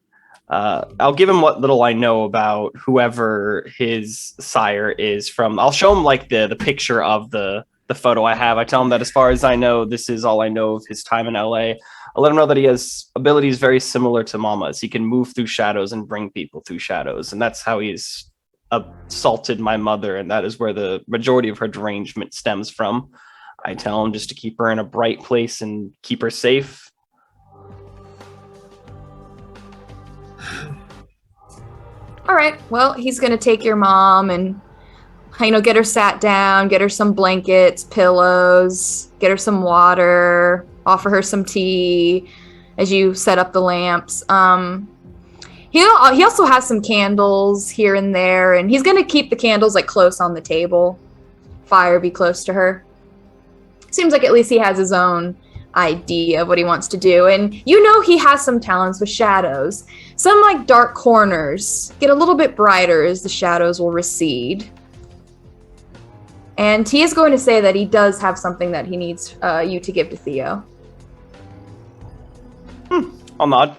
Speaker 4: I'll give him what little I know about whoever his sire is from. I'll show him like the picture of the photo I have. I tell him that as far as I know, this is all I know of his time in LA. I'll let him know that he has abilities very similar to Mama's. He can move through shadows and bring people through shadows. And that's how he's assaulted my mother. And that is where the majority of her derangement stems from. I tell him just to keep her in a bright place and keep her safe.
Speaker 1: All right. Well, he's going to take your mom and, get her sat down, get her some blankets, pillows, get her some water, offer her some tea as you set up the lamps. He also has some candles here and there, and he's going to keep the candles like close on the table. Fire be close to her. Seems like at least he has his own idea of what he wants to do, and he has some talents with shadows. Some like dark corners get a little bit brighter as the shadows will recede, and he is going to say that he does have something that he needs you to give to Theo.
Speaker 4: I'll nod,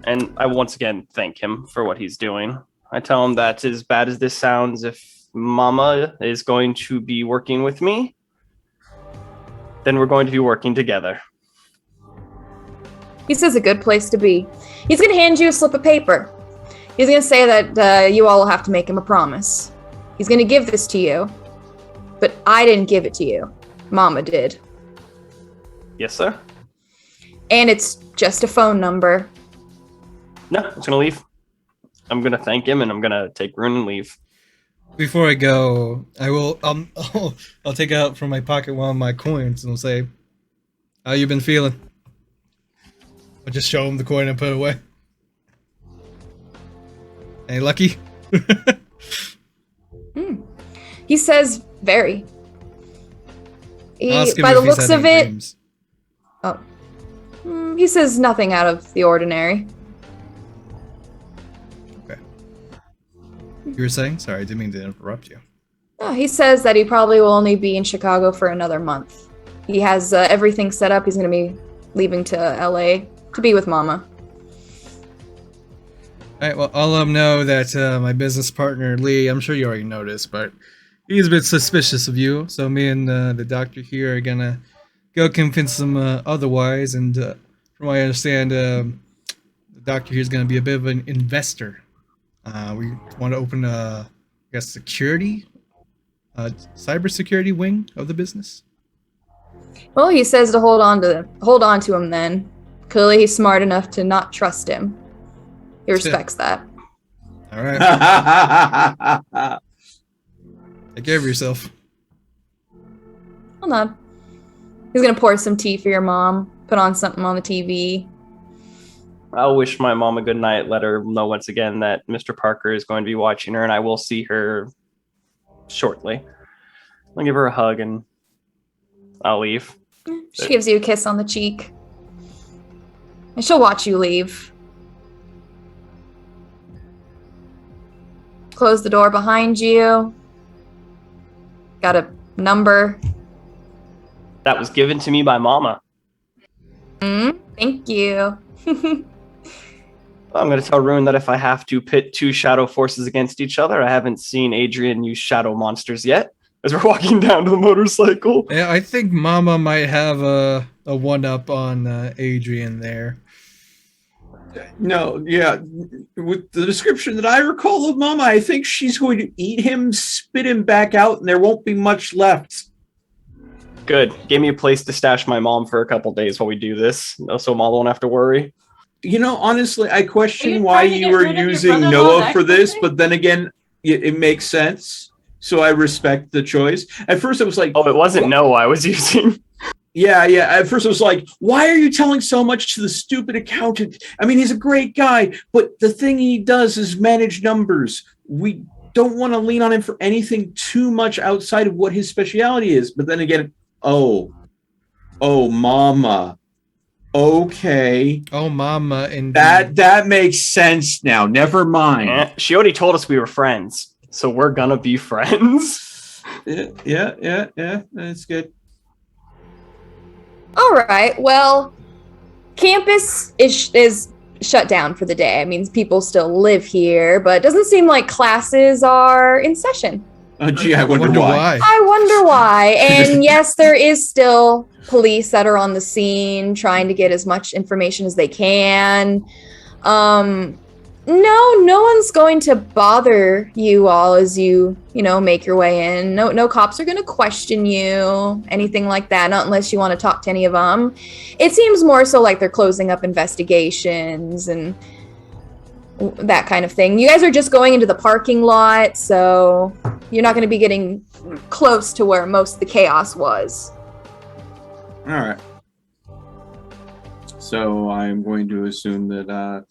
Speaker 4: and I once again thank him for what he's doing. I tell him that as bad as this sounds, if Mama is going to be working with me, then we're going to be working together.
Speaker 1: This is a good place to be. He's going to hand you a slip of paper. He's going to say that you all will have to make him a promise. He's going to give this to you, but I didn't give it to you. Mama did.
Speaker 4: Yes, sir.
Speaker 1: And it's just a phone number.
Speaker 4: No, I'm going to leave. I'm going to thank him, and I'm going to take Rune and leave.
Speaker 5: Before I go, I will I'll take out from my pocket one of my coins and I'll say, "How you been feeling?" I'll just show him the coin and put it away. Hey, lucky?
Speaker 1: He says, "Very."
Speaker 5: Ask him
Speaker 1: By
Speaker 5: if
Speaker 1: the
Speaker 5: he's
Speaker 1: looks
Speaker 5: had
Speaker 1: of
Speaker 5: any
Speaker 1: it,
Speaker 5: dreams.
Speaker 1: he says nothing out of the ordinary.
Speaker 5: Okay. You were saying? Sorry, I didn't mean to interrupt you.
Speaker 1: He says that he probably will only be in Chicago for another month. He has everything set up. He's going to be leaving to LA to be with Mama.
Speaker 5: Alright, well, I'll let him know that my business partner, Lee, I'm sure you already noticed, but he's a bit suspicious of you, so me and the doctor here are gonna go convince him otherwise, and from what I understand, the doctor here is gonna be a bit of an investor. We want to open security, cybersecurity wing of the business.
Speaker 1: Well, he says to hold on to him then. Clearly he's smart enough to not trust him. He respects that.
Speaker 5: All right. Take care of yourself.
Speaker 1: Hold on. He's gonna pour some tea for your mom. Put on something on the TV.
Speaker 4: I'll wish my mom a good night. Let her know once again that Mr. Parker is going to be watching her, and I will see her shortly. I'll give her a hug, and I'll leave.
Speaker 1: She gives you a kiss on the cheek. And she'll watch you leave. Close the door behind you. Got a number.
Speaker 4: That was given to me by Mama.
Speaker 1: Thank you.
Speaker 4: I'm going to tell Rune that if I have to pit two shadow forces against each other, I haven't seen Adrian use shadow monsters yet. As we're walking down to the motorcycle.
Speaker 5: Yeah, I think Mama might have a one-up on Adrian there.
Speaker 2: No, yeah. with the description that I recall of Mama, I think she's going to eat him, spit him back out, and there won't be much left.
Speaker 4: Good. Give me a place to stash my mom for a couple days while we do this, so Mom won't have to worry.
Speaker 2: You know, honestly, I
Speaker 3: Are
Speaker 2: question
Speaker 3: you
Speaker 2: why
Speaker 3: trying to
Speaker 2: you
Speaker 3: get
Speaker 2: were
Speaker 3: rid of your
Speaker 2: using
Speaker 3: brother-in-law
Speaker 2: Noah
Speaker 3: that
Speaker 2: for this,
Speaker 3: quickly?
Speaker 2: but then again, it makes sense. So I respect the choice. At first, I was like,
Speaker 4: Oh, it wasn't Noah I was using.
Speaker 2: yeah. At first, I was like, why are you telling so much to the stupid accountant? I mean, he's a great guy, but the thing he does is manage numbers. We don't want to lean on him for anything too much outside of what his specialty is. But then again, oh, Mama. Okay.
Speaker 5: Oh, Mama, indeed.
Speaker 2: That makes sense now. Never mind.
Speaker 4: She already told us we were friends, so we're gonna be friends.
Speaker 2: Yeah. That's good.
Speaker 1: All right. Well, campus is shut down for the day. I mean, people still live here, but it doesn't seem like classes are in session.
Speaker 2: Oh, gee, I wonder why.
Speaker 1: I wonder why. And yes, there is still police that are on the scene trying to get as much information as they can. No one's going to bother you all as you make your way in. No cops are going to question you, anything like that, not unless you want to talk to any of them. It seems more so like they're closing up investigations and that kind of thing. You guys are just going into the parking lot, so you're not going to be getting close to where most of the chaos was.
Speaker 2: All right. So I'm going to assume that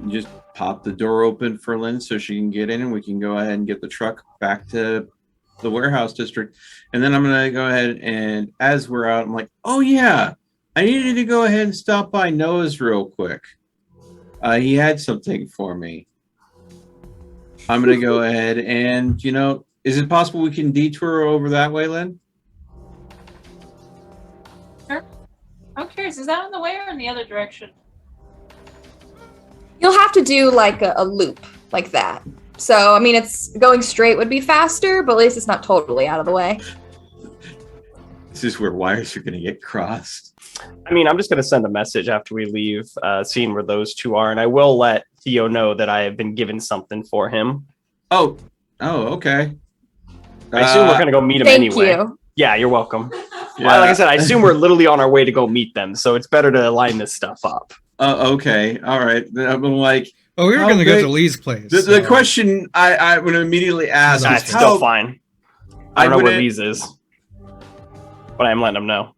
Speaker 2: just pop the door open for Lynn so she can get in, and we can go ahead and get the truck back to the warehouse district. And then I'm going to go ahead and, as we're out, I'm like, oh yeah, I needed to go ahead and stop by Noah's real quick. He had something for me. I'm going to go ahead and, is it possible we can detour over that way, Lynn?
Speaker 3: Sure. I'm curious, is that on the way or in the other direction?
Speaker 1: You'll have to do like a loop like that. So, I mean, it's going straight would be faster, but at least it's not totally out of the way.
Speaker 2: This is where wires are going to get crossed.
Speaker 4: I mean, I'm just going to send a message after we leave, seeing where those two are, and I will let Theo know that I have been given something for him.
Speaker 2: Oh, okay.
Speaker 4: I assume we're going to go meet him
Speaker 1: Thank
Speaker 4: anyway.
Speaker 1: you.
Speaker 4: Yeah, you're welcome.
Speaker 2: Yeah.
Speaker 4: Like I said, I assume we're literally on our way to go meet them, so it's better to line this stuff up.
Speaker 2: Okay, all right. I'm like,
Speaker 5: Oh, we were going to go to Lee's place.
Speaker 2: the question I would immediately ask
Speaker 4: That's
Speaker 2: is
Speaker 4: still fine. I don't know where Lee's is, but I'm letting them know.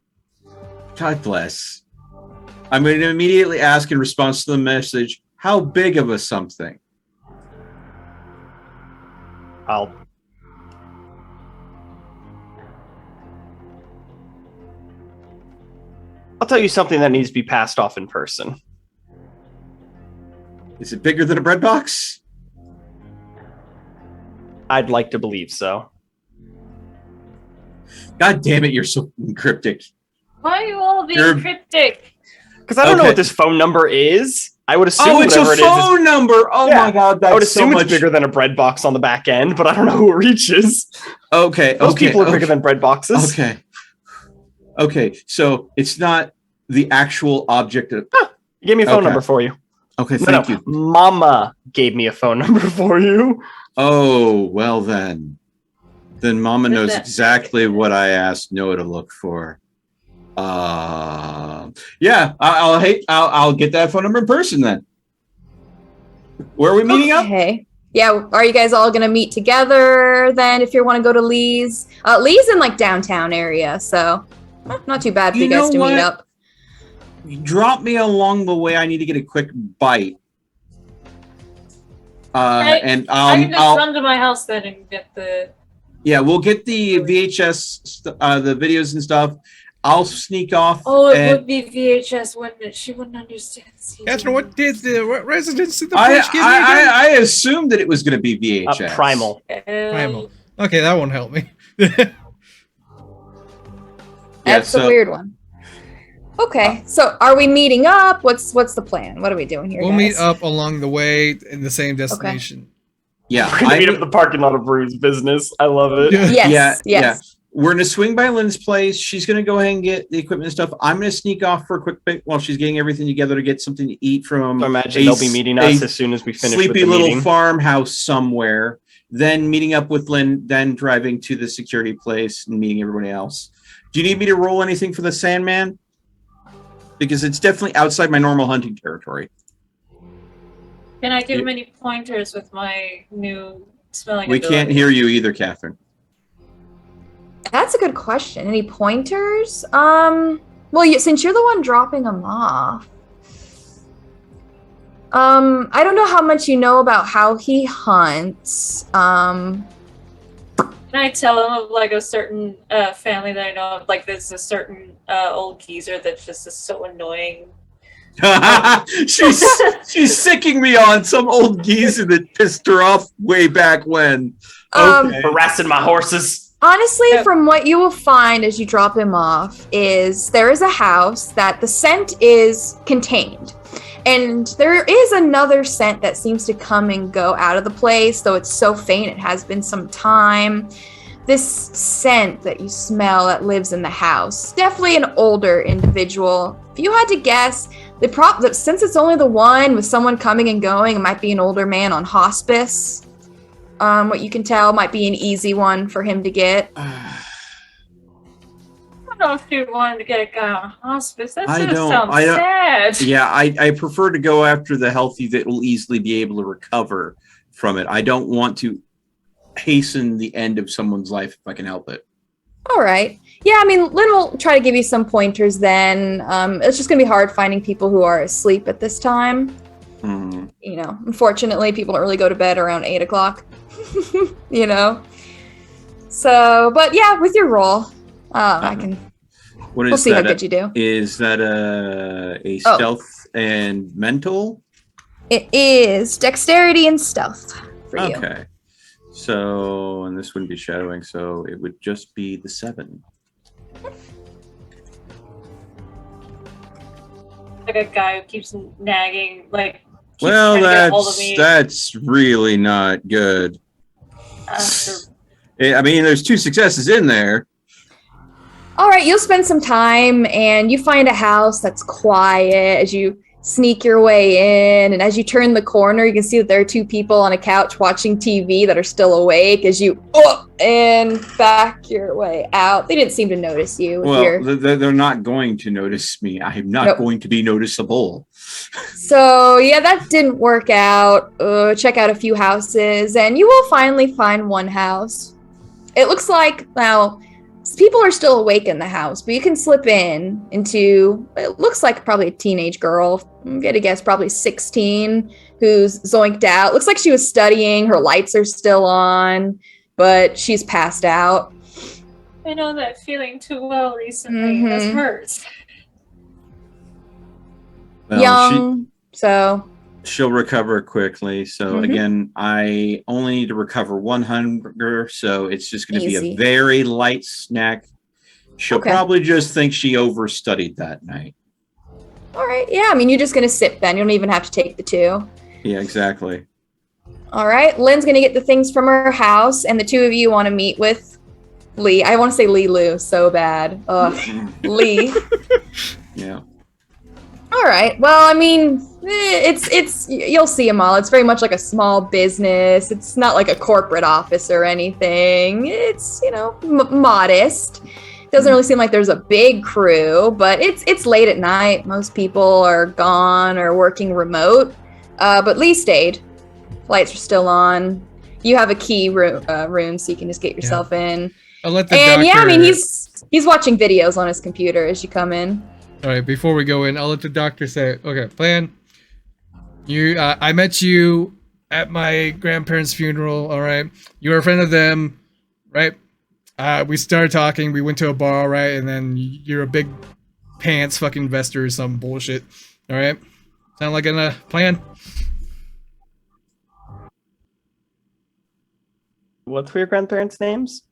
Speaker 2: God bless. I'm going to immediately ask in response to the message, how big of a something?
Speaker 4: I'll tell you something that needs to be passed off in person.
Speaker 2: Is it bigger than a bread box?
Speaker 4: I'd like to believe so.
Speaker 2: God damn it, you're so cryptic.
Speaker 3: Why are you all being
Speaker 2: You're-
Speaker 3: cryptic?
Speaker 4: Because I don't know
Speaker 2: Okay.
Speaker 4: what this phone number is. I would assume
Speaker 2: Oh, it's a
Speaker 4: whatever it is
Speaker 2: phone number. Oh
Speaker 4: Yeah.
Speaker 2: my God,
Speaker 4: I would
Speaker 2: that's so
Speaker 4: assume
Speaker 2: much.
Speaker 4: it's bigger than a bread box on the back end, but I don't know who it reaches.
Speaker 2: Okay,
Speaker 4: Most people are bigger
Speaker 2: okay.
Speaker 4: than bread boxes.
Speaker 2: Okay, so it's not the actual object of.
Speaker 4: He gave me a phone
Speaker 2: Okay.
Speaker 4: number for you.
Speaker 2: Okay, thank you.
Speaker 4: Mama gave me a phone number for you.
Speaker 2: Oh, well then. Then Mama
Speaker 3: Is
Speaker 2: knows
Speaker 3: that-
Speaker 2: exactly what I asked Noah to look for. Yeah, I'll get that phone number in person then. Where are we meeting up?
Speaker 1: Okay. Yeah, are you guys all gonna meet together then if you want to go to Lee's? Lee's in like downtown area, so not too bad for
Speaker 2: You
Speaker 1: you guys
Speaker 2: know
Speaker 1: to
Speaker 2: what?
Speaker 1: meet up.
Speaker 2: Drop me along the way. I need to get a quick bite. And
Speaker 3: I can just
Speaker 2: I'll
Speaker 3: run to my house then and get the.
Speaker 2: yeah, we'll get the VHS, the videos and stuff. I'll sneak off.
Speaker 3: Oh, it
Speaker 2: and
Speaker 3: would be VHS, wouldn't it? She wouldn't understand.
Speaker 5: Catherine, what did the residents of the
Speaker 2: I,
Speaker 5: bridge give you again?
Speaker 2: I assumed that it was going to be VHS.
Speaker 4: Primal.
Speaker 5: Primal. Okay, that won't help me.
Speaker 2: Yeah,
Speaker 1: That's a weird one. Okay, so are we meeting up? What's the plan? What are we doing here?
Speaker 5: We'll
Speaker 1: guys?
Speaker 5: meet up along the way in the same destination.
Speaker 2: Yeah,
Speaker 4: We're gonna meet up at the parking lot of Brew's business. I love it.
Speaker 5: Yeah.
Speaker 1: Yes,
Speaker 2: Yeah,
Speaker 1: yes.
Speaker 2: We're gonna swing by Lynn's place. She's gonna go ahead and get the equipment and stuff. I'm gonna sneak off for a quick bit while she's getting everything together to get something to eat from.
Speaker 4: So I imagine they'll be meeting us as soon as we finish
Speaker 2: sleepy
Speaker 4: with the
Speaker 2: little
Speaker 4: meeting.
Speaker 2: farmhouse somewhere. Then meeting up with Lynn. Then driving to the security place and meeting everybody else. Do you need me to roll anything for the Sandman? Because it's definitely outside my normal hunting territory.
Speaker 3: Can I give him any pointers with my new smelling
Speaker 2: We
Speaker 3: ability?
Speaker 2: can't hear you either, Catherine.
Speaker 1: That's a good question. Any pointers? Since you're the one dropping them off. I don't know how much you know about how he hunts.
Speaker 3: Can I tell him of like a certain family that I know of? Like there's a certain old geezer that just is so annoying.
Speaker 2: she's sicking me on some old geezer that pissed her off way back when. Okay.
Speaker 4: Harassing my horses.
Speaker 1: Honestly, from what you will find as you drop him off is there is a house that the scent is contained. And there is another scent that seems to come and go out of the place, though it's so faint it has been some time. This scent that you smell that lives in the house, definitely an older individual. If you had to guess, since it's only the one with someone coming and going, it might be an older man on hospice. What you can tell might be an easy one for him to get.
Speaker 3: I don't know if you wanted to get a guy on hospice. That
Speaker 2: I
Speaker 3: just
Speaker 2: don't-
Speaker 3: sounds
Speaker 2: I don't-
Speaker 3: sad.
Speaker 2: Yeah, I prefer to go after the healthy that will easily be able to recover from it. I don't want to hasten the end of someone's life if I can help it.
Speaker 1: All right. Yeah, I mean, Lynn will try to give you some pointers then. It's just going to be hard finding people who are asleep at this time.
Speaker 2: Mm.
Speaker 1: You know, unfortunately, people don't really go to bed around 8 o'clock. You know? So, but yeah, with your roll, I can...
Speaker 2: What is
Speaker 1: We'll see
Speaker 2: that?
Speaker 1: how good you do.
Speaker 2: Is that a stealth and mental?
Speaker 1: It is dexterity and stealth for you.
Speaker 2: Okay. So, and this wouldn't be shadowing, so it would just be the 7.
Speaker 3: Like a guy who keeps nagging, like. Keeps
Speaker 2: Well,
Speaker 3: trying to get a hold of me
Speaker 2: that's really not good.
Speaker 3: after.
Speaker 2: I mean, there's 2 successes in there.
Speaker 1: All right, you'll spend some time and you find a house that's quiet as you sneak your way in. And as you turn the corner, you can see that there are 2 people on a couch watching TV that are still awake as you and back your way out. They didn't seem to notice you.
Speaker 2: Well, they're not going to notice me. I'm not going to be noticeable.
Speaker 1: So, yeah, that didn't work out. Check out a few houses and you will finally find one house. It looks like, now, people are still awake in the house, but you can slip into, it looks like probably a teenage girl. I'm gonna guess probably 16, who's zoinked out. Looks like she was studying. Her lights are still on, but she's passed out.
Speaker 3: I know that feeling too well recently. It
Speaker 1: Mhm.
Speaker 3: hurts.
Speaker 2: Well,
Speaker 1: Young, so
Speaker 2: she'll recover quickly. So
Speaker 1: Mhm.
Speaker 2: again, I only need to recover 1 hunger, so it's just going to be
Speaker 1: Easy.
Speaker 2: a very light snack. She'll
Speaker 1: Okay.
Speaker 2: probably just think she overstudied that night.
Speaker 1: all right. Yeah, I mean, you're just gonna sip then. You don't even have to take the 2.
Speaker 2: Yeah, exactly.
Speaker 1: All right. Lynn's gonna get the things from her house, and the 2 of you want to meet with Lee. I want to say Lee Lou so bad. Lee.
Speaker 2: Yeah.
Speaker 1: All right. Well, I mean, it's you'll see them all. It's very much like a small business. It's not like a corporate office or anything. It's, you know, modest. Doesn't really seem like there's a big crew, but it's late at night. Most people are gone or working remote. But Lee stayed. Lights are still on. You have a key room, so you can just get yourself in.
Speaker 5: I'll let the
Speaker 1: And
Speaker 5: doctor...
Speaker 1: yeah, I mean, he's watching videos on his computer as you come in.
Speaker 5: All right, before we go in, I'll let the doctor say, okay, plan. I met you at my grandparents' funeral, all right? You were a friend of them, right? We started talking, we went to a bar, right? And then you're a big pants fucking investor or some bullshit, all right? Sound like a plan?
Speaker 4: What's your grandparents' names?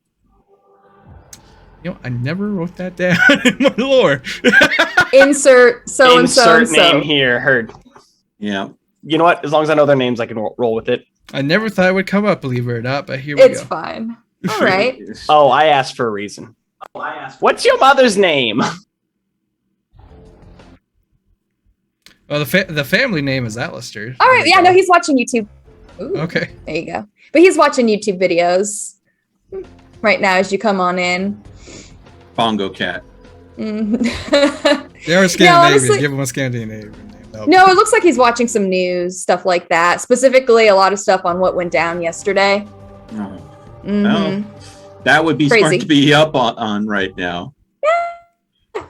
Speaker 5: You know, I never wrote that down in my lore.
Speaker 1: Insert so and so and
Speaker 4: Insert name
Speaker 1: so.
Speaker 4: here. Heard.
Speaker 2: Yeah.
Speaker 4: You know what? As long as I know their names, I can roll with it.
Speaker 5: I never thought it would come up, believe it or not, but here we
Speaker 1: It's
Speaker 5: go.
Speaker 1: fine. All right.
Speaker 4: Oh, I asked for a reason. What's your mother's name?
Speaker 5: Well, the family name is Alistair.
Speaker 1: All right. Yeah, no, he's watching YouTube. Ooh,
Speaker 5: Okay.
Speaker 1: there you go. But he's watching YouTube videos right now as you come on in.
Speaker 2: Bongo cat.
Speaker 1: Mm.
Speaker 5: They are Scandinavian.
Speaker 1: honestly-
Speaker 5: Give him a Scandinavian name.
Speaker 1: No, it looks like he's watching some news, stuff like that. Specifically, a lot of stuff on what went down yesterday.
Speaker 2: Oh.
Speaker 1: Mhm.
Speaker 2: Well, that would be
Speaker 1: Crazy.
Speaker 2: smart to be up on right now.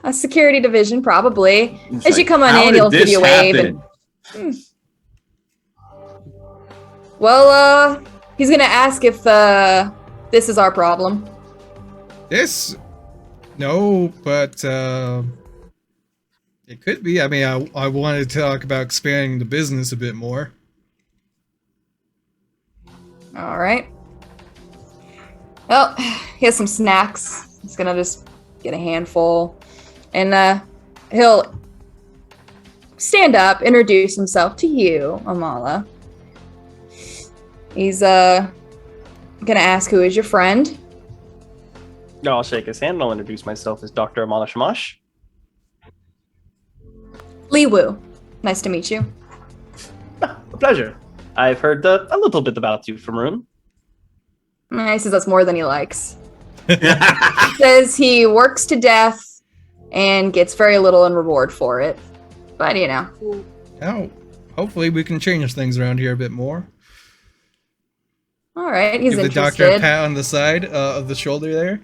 Speaker 1: A security division, probably.
Speaker 2: It's
Speaker 1: As you
Speaker 2: like,
Speaker 1: come on
Speaker 2: how
Speaker 1: in,
Speaker 2: did
Speaker 1: he'll give
Speaker 2: this
Speaker 1: you a wave.
Speaker 2: happen?
Speaker 1: Well, he's gonna ask if this is our problem.
Speaker 5: This? No, but it could be. I mean, I wanted to talk about expanding the business a bit more.
Speaker 1: All right. Well, he has some snacks. He's gonna just get a handful, and he'll stand up, introduce himself to you, Amala. He's gonna ask who is your friend.
Speaker 4: No, I'll shake his hand and I'll introduce myself as Dr. Amala Shamash.
Speaker 1: Lee Wu. Nice to meet you.
Speaker 4: A pleasure. I've heard a little bit about you from Rune.
Speaker 1: He says that's more than he likes. Says he works to death and gets very little in reward for it. But you know.
Speaker 5: Now, hopefully we can change things around here a bit more.
Speaker 1: All right, he's
Speaker 5: Give the doctor
Speaker 1: interested.
Speaker 5: a pat on the side of the shoulder there.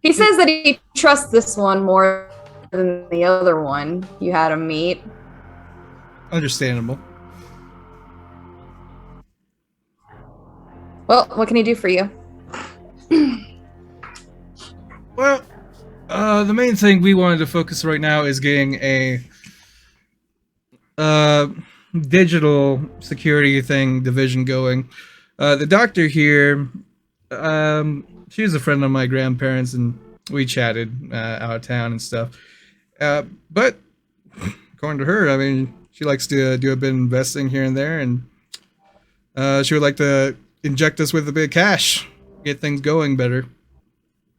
Speaker 1: He says that he trusts this one more than the other one you had him meet.
Speaker 5: Understandable.
Speaker 1: Well, what can he do for you?
Speaker 5: Well, the main thing we wanted to focus right now is getting a digital security division going. The doctor here, she was a friend of my grandparents, and we chatted out of town and stuff. But according to her, I mean, she likes to do a bit of investing here and there, and she would like to inject us with a bit of cash, get things going better.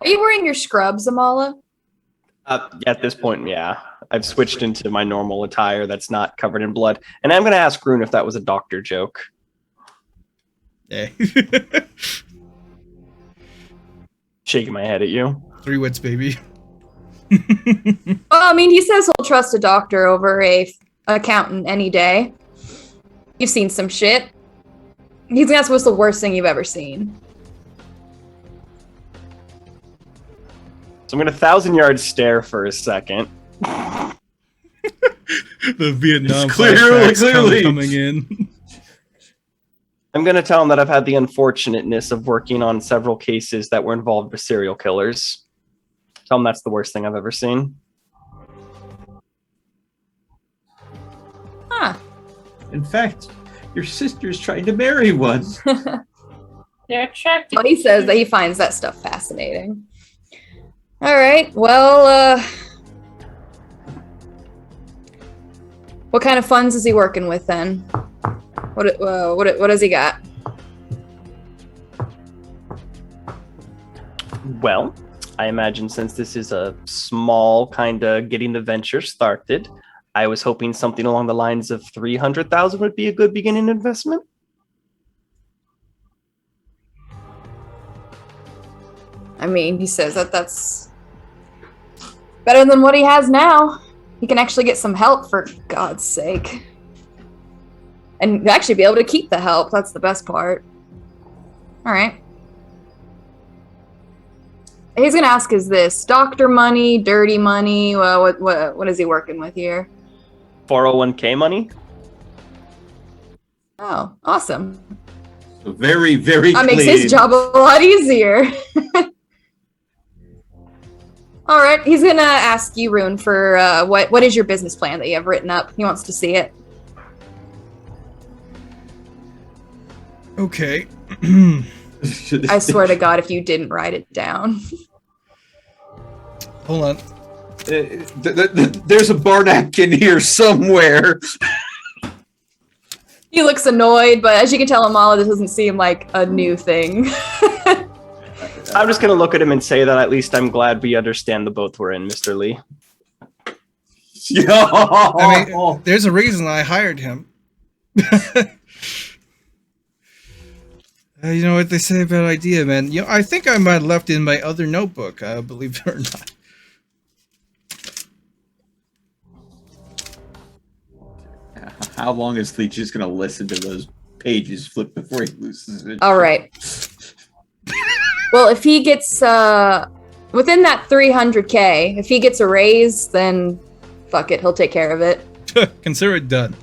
Speaker 1: Are you wearing your scrubs, Amala?
Speaker 4: At this point, yeah. I've switched into my normal attire that's not covered in blood. And I'm going to ask Rune if that was a doctor joke.
Speaker 5: Yeah.
Speaker 4: Shaking my head at you.
Speaker 5: 3 wits, baby.
Speaker 1: Well, I mean, he says he'll trust a doctor over a accountant any day. You've seen some shit. He's gonna ask what's the worst thing you've ever seen.
Speaker 4: So I'm going to 1,000-yard stare for a second.
Speaker 5: The Vietnam
Speaker 2: It's clearly
Speaker 5: coming in.
Speaker 4: I'm going to tell him that I've had the unfortunateness of working on several cases that were involved with serial killers. Tell him that's the worst thing I've ever seen.
Speaker 1: Huh.
Speaker 2: In fact, your sister's trying to marry one.
Speaker 3: They're attractive.
Speaker 1: Well, he says that he finds that stuff fascinating. All right. Well, what kind of funds is he working with then? What has he got?
Speaker 4: Well, I imagine since this is a small kind of getting the venture started, I was hoping something along the lines of 300,000 would be a good beginning investment.
Speaker 1: I mean, he says that that's better than what he has now. He can actually get some help, for God's sake. And actually be able to keep the help. That's the best part. All right. He's going to ask, is this doctor money, dirty money? Well, what is he working with here?
Speaker 4: 401k money?
Speaker 1: Oh, awesome.
Speaker 2: Very, very
Speaker 1: That
Speaker 2: clean.
Speaker 1: makes his job a lot easier. All right, he's gonna ask you, Rune, for what is your business plan that you have written up? He wants to see it.
Speaker 5: Okay.
Speaker 1: I swear to God, if you didn't write it down.
Speaker 5: Hold on.
Speaker 2: There's a bar napkin here somewhere.
Speaker 1: He looks annoyed, but as you can tell, Amala, this doesn't seem like a new thing.
Speaker 4: I'm just gonna look at him and say that at least I'm glad we understand the boat we're in, Mr. Lee.
Speaker 5: I mean, there's a reason I hired him. You know what they say about idea, man. You know, I think I might have left in my other notebook, believe it or not.
Speaker 2: How long is Lee just going to listen to those pages flip before he loses it?
Speaker 1: All right. Well, if he gets within that 300K, if he gets a raise, then fuck it, he'll take care of it.
Speaker 5: Consider it done.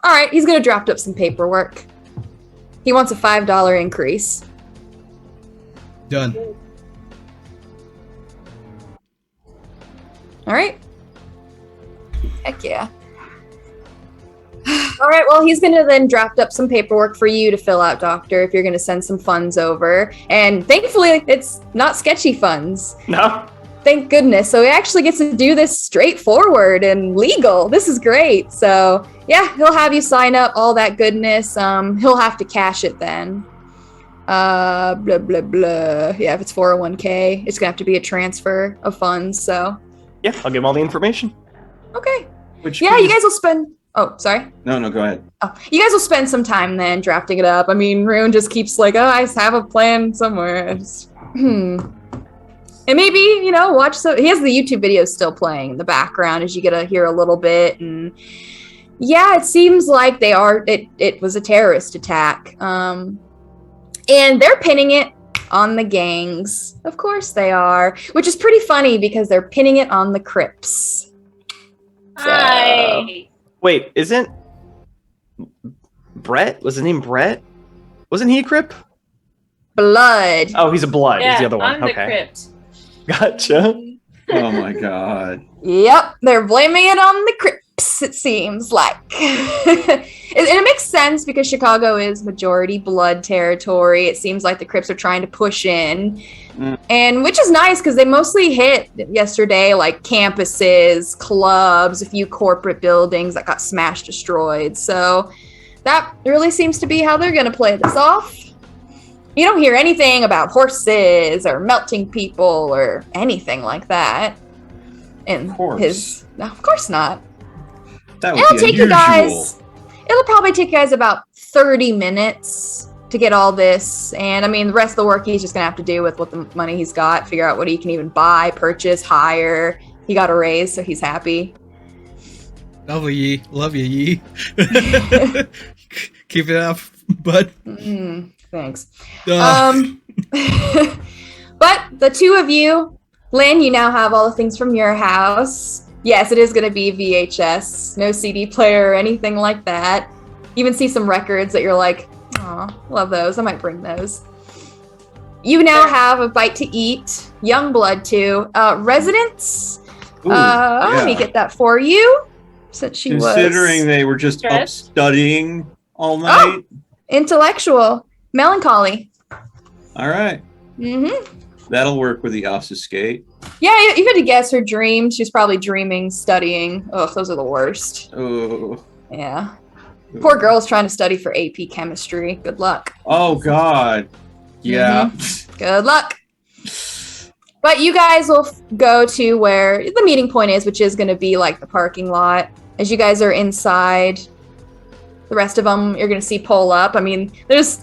Speaker 1: All right, he's gonna draft up some paperwork. He wants a $5 increase.
Speaker 5: Done.
Speaker 1: All right. Heck yeah. All right, well, he's going to then draft up some paperwork for you to fill out, Doctor, if you're going to send some funds over. And thankfully, it's not sketchy funds.
Speaker 4: No.
Speaker 1: Thank goodness. So he actually gets to do this straightforward and legal. This is great. So, yeah, he'll have you sign up, all that goodness. He'll have to cash it then. Blah, blah, blah. Yeah, if it's 401k, it's going to have to be a transfer of funds, so.
Speaker 4: Yeah, I'll give him all the information.
Speaker 1: Okay.
Speaker 2: Which
Speaker 1: Yeah, you guys will spend... Oh, sorry.
Speaker 2: No, go ahead.
Speaker 1: Oh, you guys will spend some time then drafting it up. I mean, Rune just keeps like, oh, I have a plan somewhere. And maybe, you know, watch some... He has the YouTube videos still playing in the background as you get to hear a little bit. And yeah, it seems like they are... It was a terrorist attack. And they're pinning it on the gangs. Of course they are. Which is pretty funny because they're pinning it on the Crips.
Speaker 3: Hi.
Speaker 4: Wait, isn't Brett? Was his name Brett? Wasn't he a Crip?
Speaker 1: Blood.
Speaker 4: Oh, he's a Blood.
Speaker 3: Yeah,
Speaker 4: He's the other one.
Speaker 3: I'm the
Speaker 4: Okay.
Speaker 3: crypt.
Speaker 4: Gotcha.
Speaker 2: Oh my god.
Speaker 1: Yep, they're blaming it on the Crips, it seems like. it makes sense because Chicago is majority Blood territory. It seems like the Crips are trying to push in. And which is nice because they mostly hit yesterday like campuses, clubs, a few corporate buildings that got smashed, destroyed. So that really seems to be how they're going to play this off. You don't hear anything about horses or melting people or anything like that. And of course not.
Speaker 2: That would
Speaker 1: It'll
Speaker 2: be
Speaker 1: take
Speaker 2: unusual.
Speaker 1: you guys. It'll probably take you guys about 30 minutes to get all this. And I mean, the rest of the work he's just gonna have to do with what the money he's got, figure out what he can even buy, purchase, hire. He got a raise, so he's happy.
Speaker 5: Lovely, Yi. Love you, Yi. Keep it up, bud.
Speaker 1: Thanks.
Speaker 5: Uh,
Speaker 1: But the two of you, Lynn, you now have all the things from your house. Yes, it is going to be VHS, no CD player or anything like that. You even see some records that you're like, oh, love those. I might bring those. You now have a bite to eat. Young blood too. Residents.
Speaker 2: Ooh,
Speaker 1: Let me get that for you. Since she
Speaker 2: Considering
Speaker 1: was
Speaker 2: they were just up
Speaker 3: Yes.
Speaker 2: studying all night.
Speaker 1: intellectual, melancholy.
Speaker 2: All right.
Speaker 1: Mm-hmm.
Speaker 2: That'll work with the office skate.
Speaker 1: Yeah, you had to guess her dream. She's probably dreaming, studying. Ugh, those are the worst.
Speaker 2: Oh.
Speaker 1: Yeah. Poor girl's trying to study for AP chemistry. Good luck.
Speaker 2: Oh god. Yeah.
Speaker 1: Good luck. But you guys will go to where the meeting point is, which is going to be like the parking lot. As you guys are inside, the rest of them you're going to see pull up. I mean,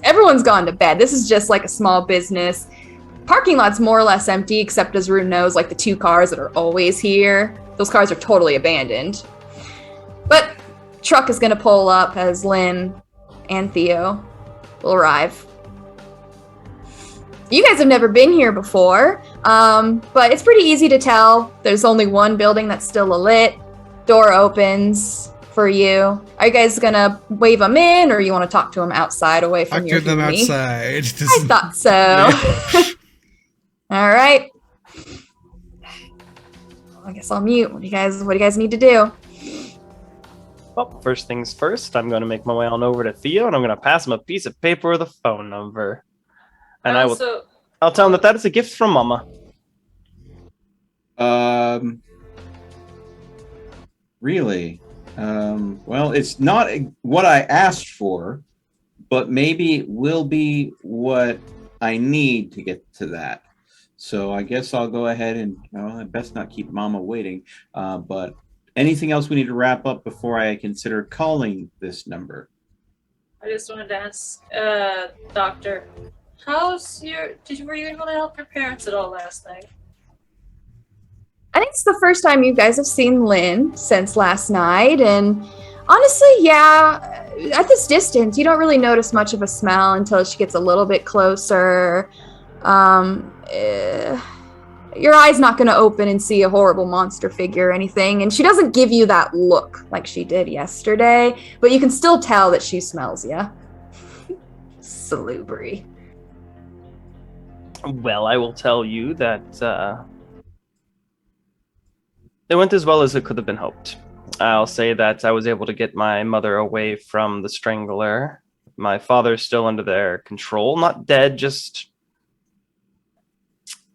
Speaker 1: everyone's gone to bed. This is just like a small business. Parking lot's more or less empty, except as Rune knows, like the two cars that are always here. Those cars are totally abandoned. But truck is going to pull up as Lynn and Theo will arrive. You guys have never been here before, but it's pretty easy to tell. There's only one building that's still lit. Door opens for you. Are you guys going to wave them in, or you want to talk to them outside away from
Speaker 5: Talk
Speaker 1: your
Speaker 5: to them
Speaker 1: humidity?
Speaker 5: outside.
Speaker 1: I thought so. All right. I guess I'll mute. What do you guys need to do?
Speaker 4: Well, first things first, I'm going to make my way on over to Theo, and I'm going to pass him a piece of paper with a phone number. And I'll tell him that is a gift from Mama.
Speaker 2: Really? Well, it's not what I asked for, but maybe it will be what I need to get to that. So I guess I'll go ahead and I best not keep Mama waiting. But anything else we need to wrap up before I consider calling this number?
Speaker 3: I just wanted to ask, Doctor, were you able to help your parents at all last night?
Speaker 1: I think it's the first time you guys have seen Lynn since last night, and honestly, yeah, at this distance, you don't really notice much of a smell until she gets a little bit closer. Your eye's not going to open and see a horrible monster figure or anything, and she doesn't give you that look like she did yesterday, but you can still tell that she smells you. Salubri.
Speaker 4: Well, I will tell you that it went as well as it could have been hoped. I'll say that I was able to get my mother away from the strangler. My father's still under their control, not dead, just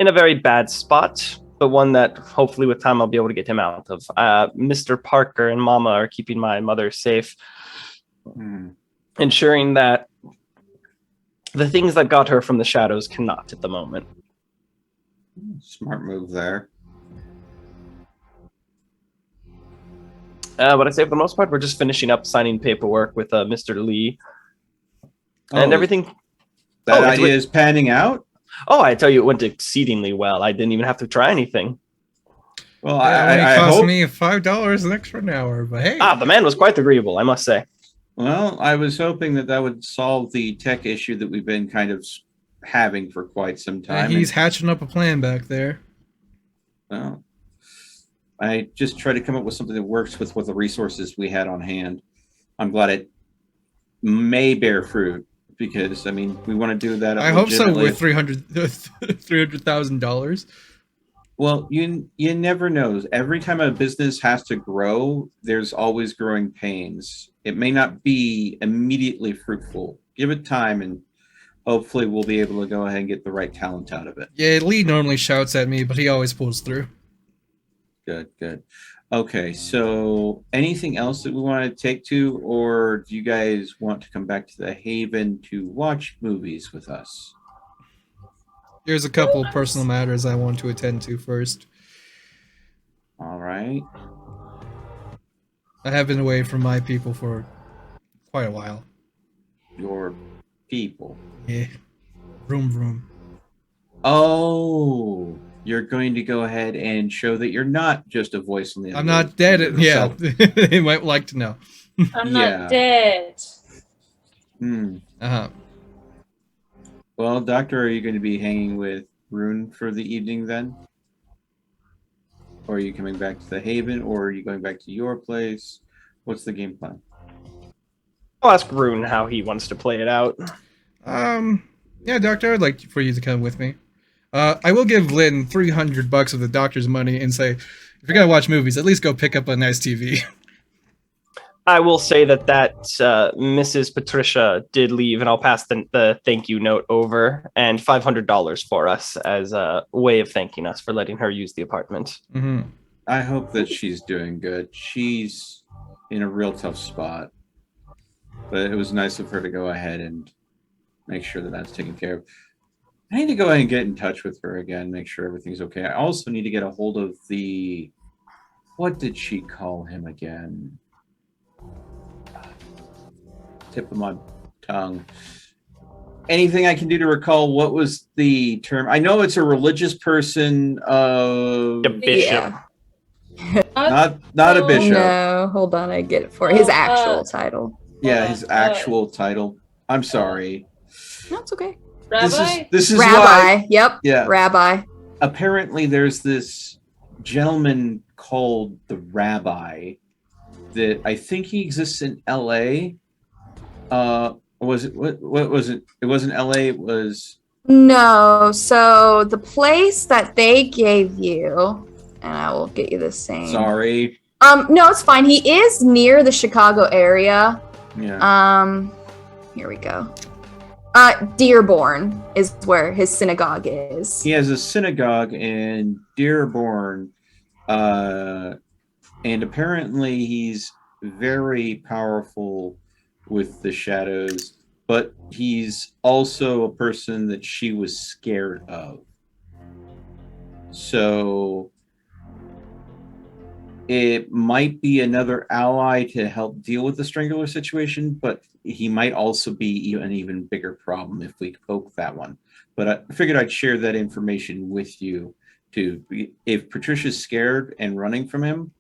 Speaker 4: in a very bad spot, but one that hopefully with time I'll be able to get him out of. Mr. Parker and Mama are keeping my mother safe, ensuring that the things that got her from the shadows cannot at the moment.
Speaker 2: Smart move there.
Speaker 4: But I'd say for the most part, we're just finishing up signing paperwork with Mr. Lee. And everything...
Speaker 2: That idea is panning out?
Speaker 4: Oh, I tell you, it went exceedingly well. I didn't even have to try anything.
Speaker 2: Well,
Speaker 5: yeah,
Speaker 2: it
Speaker 5: cost
Speaker 2: hope...
Speaker 5: me $5 an extra an hour, but hey.
Speaker 4: The man was quite agreeable, I must say.
Speaker 2: Well, I was hoping that would solve the tech issue that we've been kind of having for quite some time.
Speaker 5: He's hatching up a plan back there.
Speaker 2: Well, I just try to come up with something that works with what the resources we had on hand. I'm glad it may bear fruit because, I mean, we want to do that.
Speaker 5: I hope so with $300,000.
Speaker 2: Well, you never know. Every time a business has to grow, there's always growing pains. It may not be immediately fruitful. Give it time and hopefully we'll be able to go ahead and get the right talent out of it.
Speaker 5: Yeah, Lee normally shouts at me, but he always pulls through.
Speaker 2: Good. Okay, so anything else that we want to take to, or do you guys want to come back to the Haven to watch movies with us?
Speaker 5: There's a couple of personal matters I want to attend to first.
Speaker 2: All right.
Speaker 5: I have been away from my people for quite a while.
Speaker 2: Your people?
Speaker 5: Yeah. Vroom.
Speaker 2: Oh, you're going to go ahead and show that you're not just a voice on the other.
Speaker 5: I'm not dead. Yeah, they might like to know.
Speaker 3: I'm not dead.
Speaker 5: Uh-huh.
Speaker 2: Well, Doctor, are you going to be hanging with Rune for the evening then? Or are you coming back to the Haven, or are you going back to your place? What's the game plan?
Speaker 4: I'll ask Rune how he wants to play it out.
Speaker 5: Yeah, Doctor, I'd like for you to come with me. I will give Lynn $300 of the doctor's money and say, if you're gonna watch movies, at least go pick up a nice TV.
Speaker 4: I will say that Mrs. Patricia did leave, and I'll pass the thank you note over, and $500 for us as a way of thanking us for letting her use the apartment.
Speaker 5: Mm-hmm.
Speaker 2: I hope that she's doing good. She's in a real tough spot, but it was nice of her to go ahead and make sure that that's taken care of. I need to go ahead and get in touch with her again, make sure everything's okay. I also need to get a hold of what did she call him again? Tip of my tongue. Anything I can do to recall what was the term? I know it's a religious person of...
Speaker 4: A bishop.
Speaker 1: Yeah.
Speaker 2: Not a bishop.
Speaker 1: No, hold on, I get it for his actual title.
Speaker 2: Yeah, his actual title. I'm sorry.
Speaker 1: No, it's okay.
Speaker 3: Rabbi?
Speaker 2: This is
Speaker 1: Rabbi.
Speaker 2: why,
Speaker 1: Yep.
Speaker 2: yeah.
Speaker 1: Rabbi.
Speaker 2: Apparently, there's this gentleman called the Rabbi that I think he exists in L.A. Was it what was it? It wasn't L.A. It was
Speaker 1: No, so the place that they gave you, and I will get you the same.
Speaker 2: sorry.
Speaker 1: No, it's fine. He is near the Chicago area.
Speaker 2: Yeah.
Speaker 1: Here we go. Dearborn is where his synagogue is.
Speaker 2: He has a synagogue in Dearborn, and apparently he's very powerful with the shadows. but he's also a person that she was scared of. So it might be another ally to help deal with the Strangler situation, but he might also be an even bigger problem if we poke that one. But I figured I'd share that information with you too. If Patricia's scared and running from him,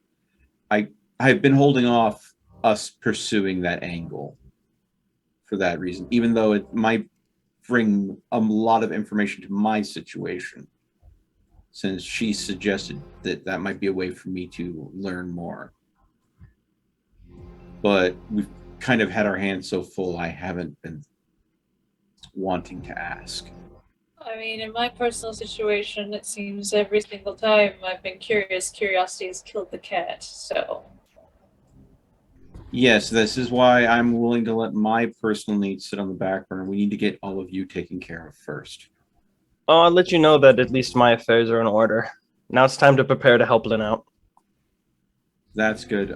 Speaker 2: I've been holding off us pursuing that angle for that reason, even though it might bring a lot of information to my situation, since she suggested that that might be a way for me to learn more. But we've kind of had our hands so full, I haven't been wanting to ask.
Speaker 3: I mean, in my personal situation, it seems every single time I've been curious, curiosity has killed the cat, so.
Speaker 2: Yes, this is why I'm willing to let my personal needs sit on the back burner. We need to get all of you taken care of first.
Speaker 4: Oh, I'll let you know that at least my affairs are in order. Now it's time to prepare to help Lynn out.
Speaker 2: That's good.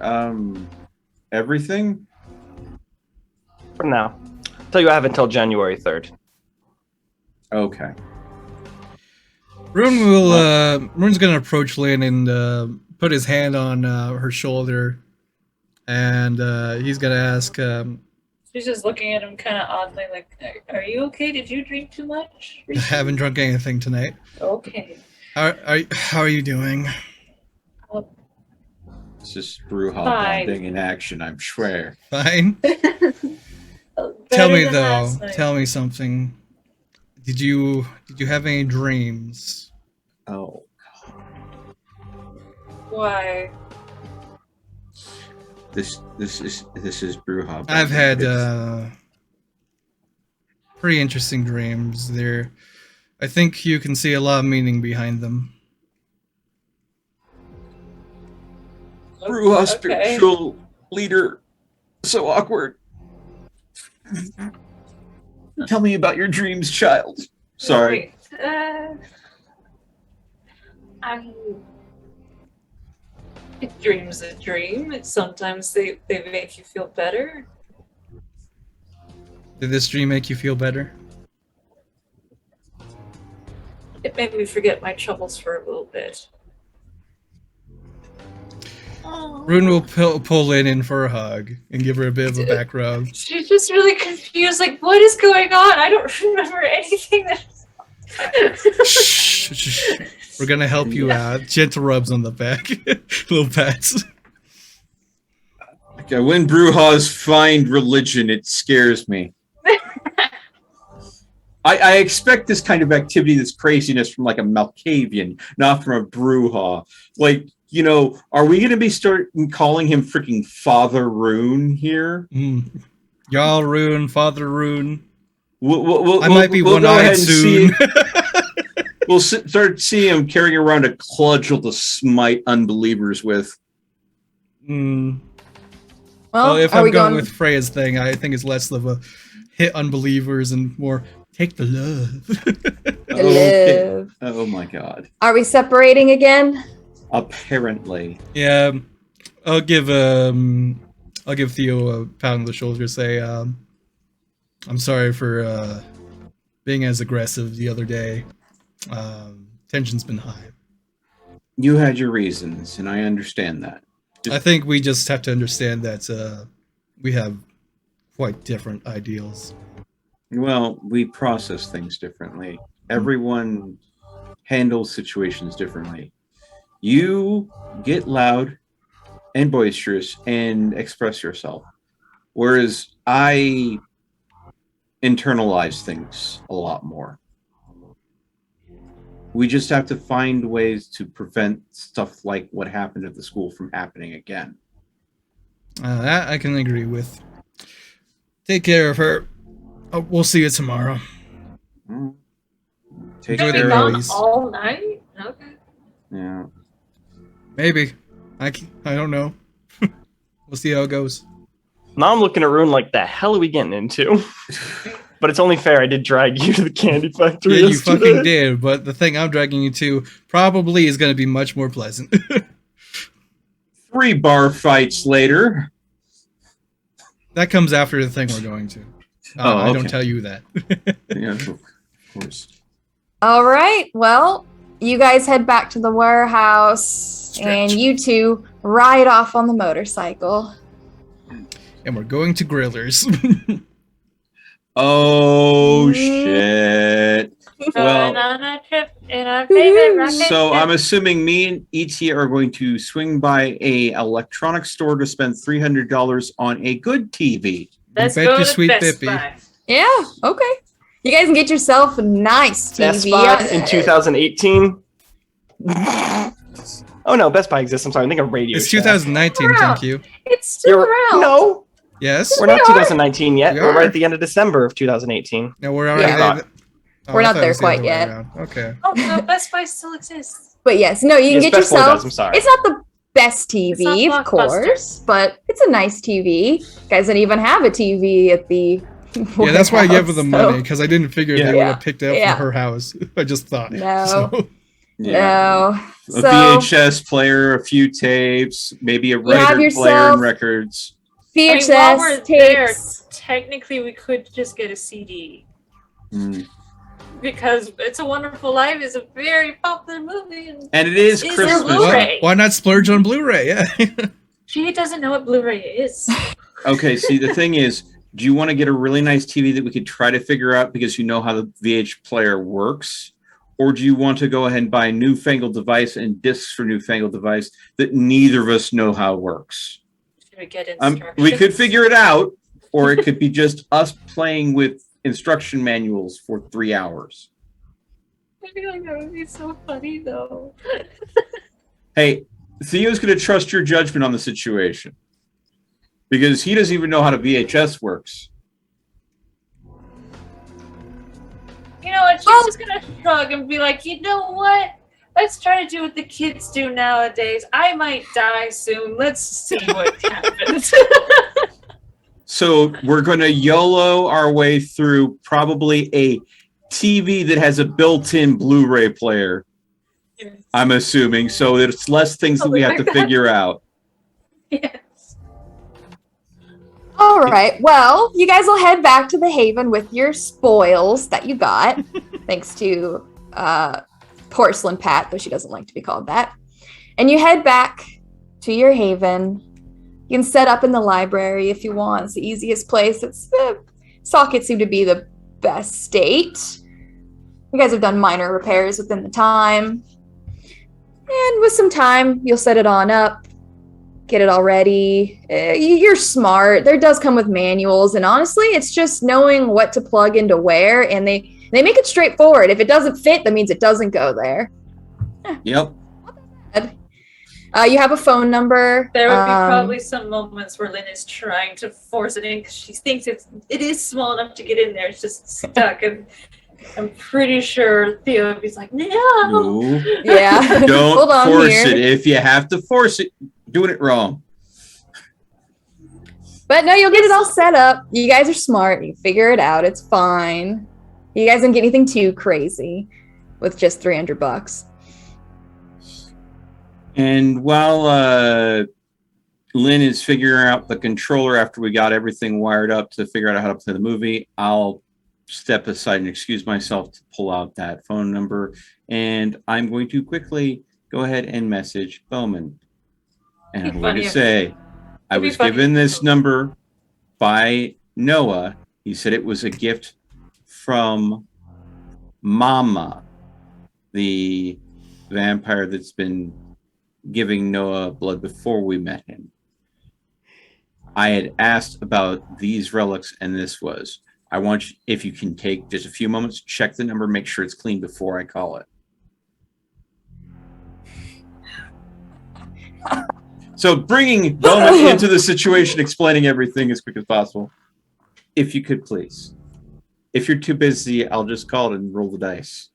Speaker 2: Everything?
Speaker 4: For now. Tell you I have until January 3rd.
Speaker 2: Okay.
Speaker 5: Rune's gonna approach Lynn and put his hand on her shoulder, and he's gonna ask.
Speaker 3: She's just looking at him kind of oddly, like, are you okay? Did you drink too much
Speaker 5: I
Speaker 3: recently?
Speaker 5: haven't drunk anything tonight.
Speaker 3: Okay.
Speaker 5: How are you doing?
Speaker 2: This is Brewha
Speaker 3: Fine.
Speaker 2: bonding in action, I'm sure.
Speaker 5: Fine. Tell me though. Tell me something. Did you have any dreams?
Speaker 2: Oh.
Speaker 3: Why?
Speaker 2: This is Brewha.
Speaker 5: I've had pretty interesting dreams. I think you can see a lot of meaning behind them.
Speaker 2: Brewha,
Speaker 3: Okay.
Speaker 2: spiritual leader. So awkward. Tell me about your dreams, child. Sorry.
Speaker 3: Wait, a dream's a dream. Sometimes they make you feel better.
Speaker 5: Did this dream make you feel better?
Speaker 3: It made me forget my troubles for a little bit.
Speaker 5: Rune will pull Lynn in for a hug and give her a bit of a back rub.
Speaker 3: She's just really confused, like, what is going on? I don't remember anything that.
Speaker 5: Shh, shh. We're gonna help you out. Gentle rubs on the back. Little pats.
Speaker 2: Okay, when Brewhas find religion, it scares me. I expect this kind of activity, this craziness, from like a Malkavian, not from a Brewha. Like, you know, are we going to be calling him freaking Father Rune here?
Speaker 5: Y'all Rune, Father Rune.
Speaker 2: I
Speaker 5: might be one-eyed soon.
Speaker 2: We'll start seeing him carrying around a cudgel to smite unbelievers with.
Speaker 5: Well,
Speaker 1: Well,
Speaker 5: if
Speaker 1: are
Speaker 5: I'm
Speaker 1: we
Speaker 5: going
Speaker 1: going
Speaker 5: with Freya's thing, I think it's less of a hit unbelievers and more take the love.
Speaker 1: live?
Speaker 2: Oh my god.
Speaker 1: Are we separating again?
Speaker 2: Apparently.
Speaker 5: Yeah, I'll give Theo a pat on the shoulder. Say, I'm sorry for being as aggressive the other day. Tension's been high.
Speaker 2: You had your reasons, and I understand that.
Speaker 5: I think we just have to understand that we have quite different ideals.
Speaker 2: Well, we process things differently. Everyone handles situations differently. You get loud and boisterous and express yourself, whereas I internalize things a lot more. We just have to find ways to prevent stuff like what happened at the school from happening again.
Speaker 5: That I can agree with. Take care of her. We'll see you tomorrow.
Speaker 2: Take
Speaker 5: Enjoy the
Speaker 2: care.
Speaker 3: Gone
Speaker 5: rallies.
Speaker 3: all night? Okay.
Speaker 2: Yeah.
Speaker 5: Maybe. I don't know. We'll see how it goes.
Speaker 4: Now I'm looking at Rune like, the hell are we getting into? But it's only fair I did drag you to the candy factory.
Speaker 5: Yeah, you
Speaker 4: yesterday.
Speaker 5: fucking did, but the thing I'm dragging you to probably is going to be much more pleasant.
Speaker 2: 3 bar fights later.
Speaker 5: That comes after the thing we're going to. I don't
Speaker 2: okay.
Speaker 5: tell you that.
Speaker 2: Yeah, of course.
Speaker 1: All right. Well, you guys head back to the warehouse, and
Speaker 5: Stretch.
Speaker 1: you two ride off on the motorcycle.
Speaker 5: And we're going to Grillers.
Speaker 2: Oh shit. Well,
Speaker 3: Going on a trip in our favorite rocket
Speaker 2: so
Speaker 3: ship.
Speaker 2: I'm assuming me and ET are going to swing by a electronic store to spend $300 on a good TV.
Speaker 3: Let's
Speaker 5: bet
Speaker 3: go
Speaker 5: your
Speaker 3: to
Speaker 5: sweet
Speaker 3: Best
Speaker 5: Bippy.
Speaker 3: Buy.
Speaker 1: Yeah. Okay. You guys can get yourself a nice TV.
Speaker 4: Best Buy in 2018. Oh no, Best Buy exists. I'm sorry, I think of Radio
Speaker 5: It's
Speaker 4: Shack.
Speaker 5: 2019, thank you.
Speaker 1: It's still around.
Speaker 4: No,
Speaker 5: Yes?
Speaker 4: we're not 2019 yet.
Speaker 5: We
Speaker 4: We're
Speaker 5: are.
Speaker 4: right at the end of December of 2018.
Speaker 5: No, we're already
Speaker 1: Yeah.
Speaker 5: there. Oh,
Speaker 1: We're
Speaker 5: I
Speaker 1: not
Speaker 5: thought it
Speaker 1: there
Speaker 5: was the
Speaker 1: quite
Speaker 5: other way
Speaker 1: yet.
Speaker 5: around. Okay.
Speaker 3: Oh no, Best Buy still exists.
Speaker 1: But yes, no, you can
Speaker 4: Yes,
Speaker 1: get
Speaker 4: Best Boy
Speaker 1: yourself.
Speaker 4: does, I'm sorry.
Speaker 1: It's not the best TV,
Speaker 3: not
Speaker 1: of course, but it's a nice TV. You guys didn't even have a TV at the.
Speaker 5: Yeah, that's why I gave her the
Speaker 1: warehouse,
Speaker 5: money, because I didn't figure
Speaker 2: Yeah.
Speaker 5: they would have picked it up
Speaker 1: Yeah.
Speaker 5: from her house. I just thought.
Speaker 1: No.
Speaker 5: So,
Speaker 1: No.
Speaker 2: A
Speaker 1: So
Speaker 2: VHS player, a few tapes, maybe a
Speaker 1: You have
Speaker 2: record player
Speaker 1: yourself-
Speaker 2: and records.
Speaker 1: VHS
Speaker 3: while we're there,
Speaker 1: tapes.
Speaker 3: technically we could just get a CD.
Speaker 2: Mm.
Speaker 3: Because It's a Wonderful Life is a very popular movie.
Speaker 2: And it is
Speaker 3: Is there
Speaker 2: Christmas.
Speaker 3: Blu-ray?
Speaker 5: why not splurge on Blu-ray? Yeah.
Speaker 3: She doesn't know what Blu-ray is.
Speaker 2: Okay, see, the thing is, do you want to get a really nice TV that we could try to figure out because you know how the VH player works? Or do you want to go ahead and buy a newfangled device and discs for newfangled device that neither of us know how it works?
Speaker 3: Should we get instructions?
Speaker 2: We could figure it out, or it could be just us playing with instruction manuals for 3 hours.
Speaker 3: I feel like that would be so funny though.
Speaker 2: Hey, Theo's going to trust your judgment on the situation because he doesn't even know how the VHS works.
Speaker 3: You know what? She's just gonna shrug and be like, you know what? Let's try to do what the kids do nowadays. I might die soon. Let's see what happens.
Speaker 2: So we're going to YOLO our way through probably a TV that has a built-in Blu-ray player, I'm assuming. So there's less things that we have to figure out.
Speaker 3: Yes.
Speaker 1: All right. Well, you guys will head back to the Haven with your spoils that you got, thanks to Porcelain Pat, though she doesn't like to be called that. And you head back to your Haven. You can set up in the library if you want. It's the easiest place. Sockets seem to be the best state. You guys have done minor repairs within the time. And with some time, you'll set it on up, get it all ready. You're smart. There does come with manuals. And honestly, it's just knowing what to plug into where. And they make it straightforward. If it doesn't fit, that means it doesn't go there.
Speaker 2: Yep.
Speaker 1: You have a phone number.
Speaker 3: There would be probably some moments where Lynn is trying to force it in because she thinks it is small enough to get in there. It's just stuck. And I'm pretty sure Theo would be like, no.
Speaker 2: No.
Speaker 1: Yeah.
Speaker 2: Don't
Speaker 1: Hold on
Speaker 2: force
Speaker 1: here.
Speaker 2: it. If you have to force it, doing it wrong.
Speaker 1: But no, you'll get it all set up. You guys are smart. You figure it out. It's fine. You guys don't get anything too crazy with just $300.
Speaker 2: And while Lynn is figuring out the controller after we got everything wired up to figure out how to play the movie, I'll step aside and excuse myself to pull out that phone number. And I'm going to quickly go ahead and message Bowman. And I'm going to say, I was given this number by Noah. He said it was a gift from Mama, the vampire that's been giving Noah blood before we met him. I had asked about these relics, and this was. I want you, if you can take just a few moments, check the number, make sure it's clean before I call it. So bringing Bowman into the situation, explaining everything as quick as possible. If you could, please. If you're too busy, I'll just call it and roll the dice.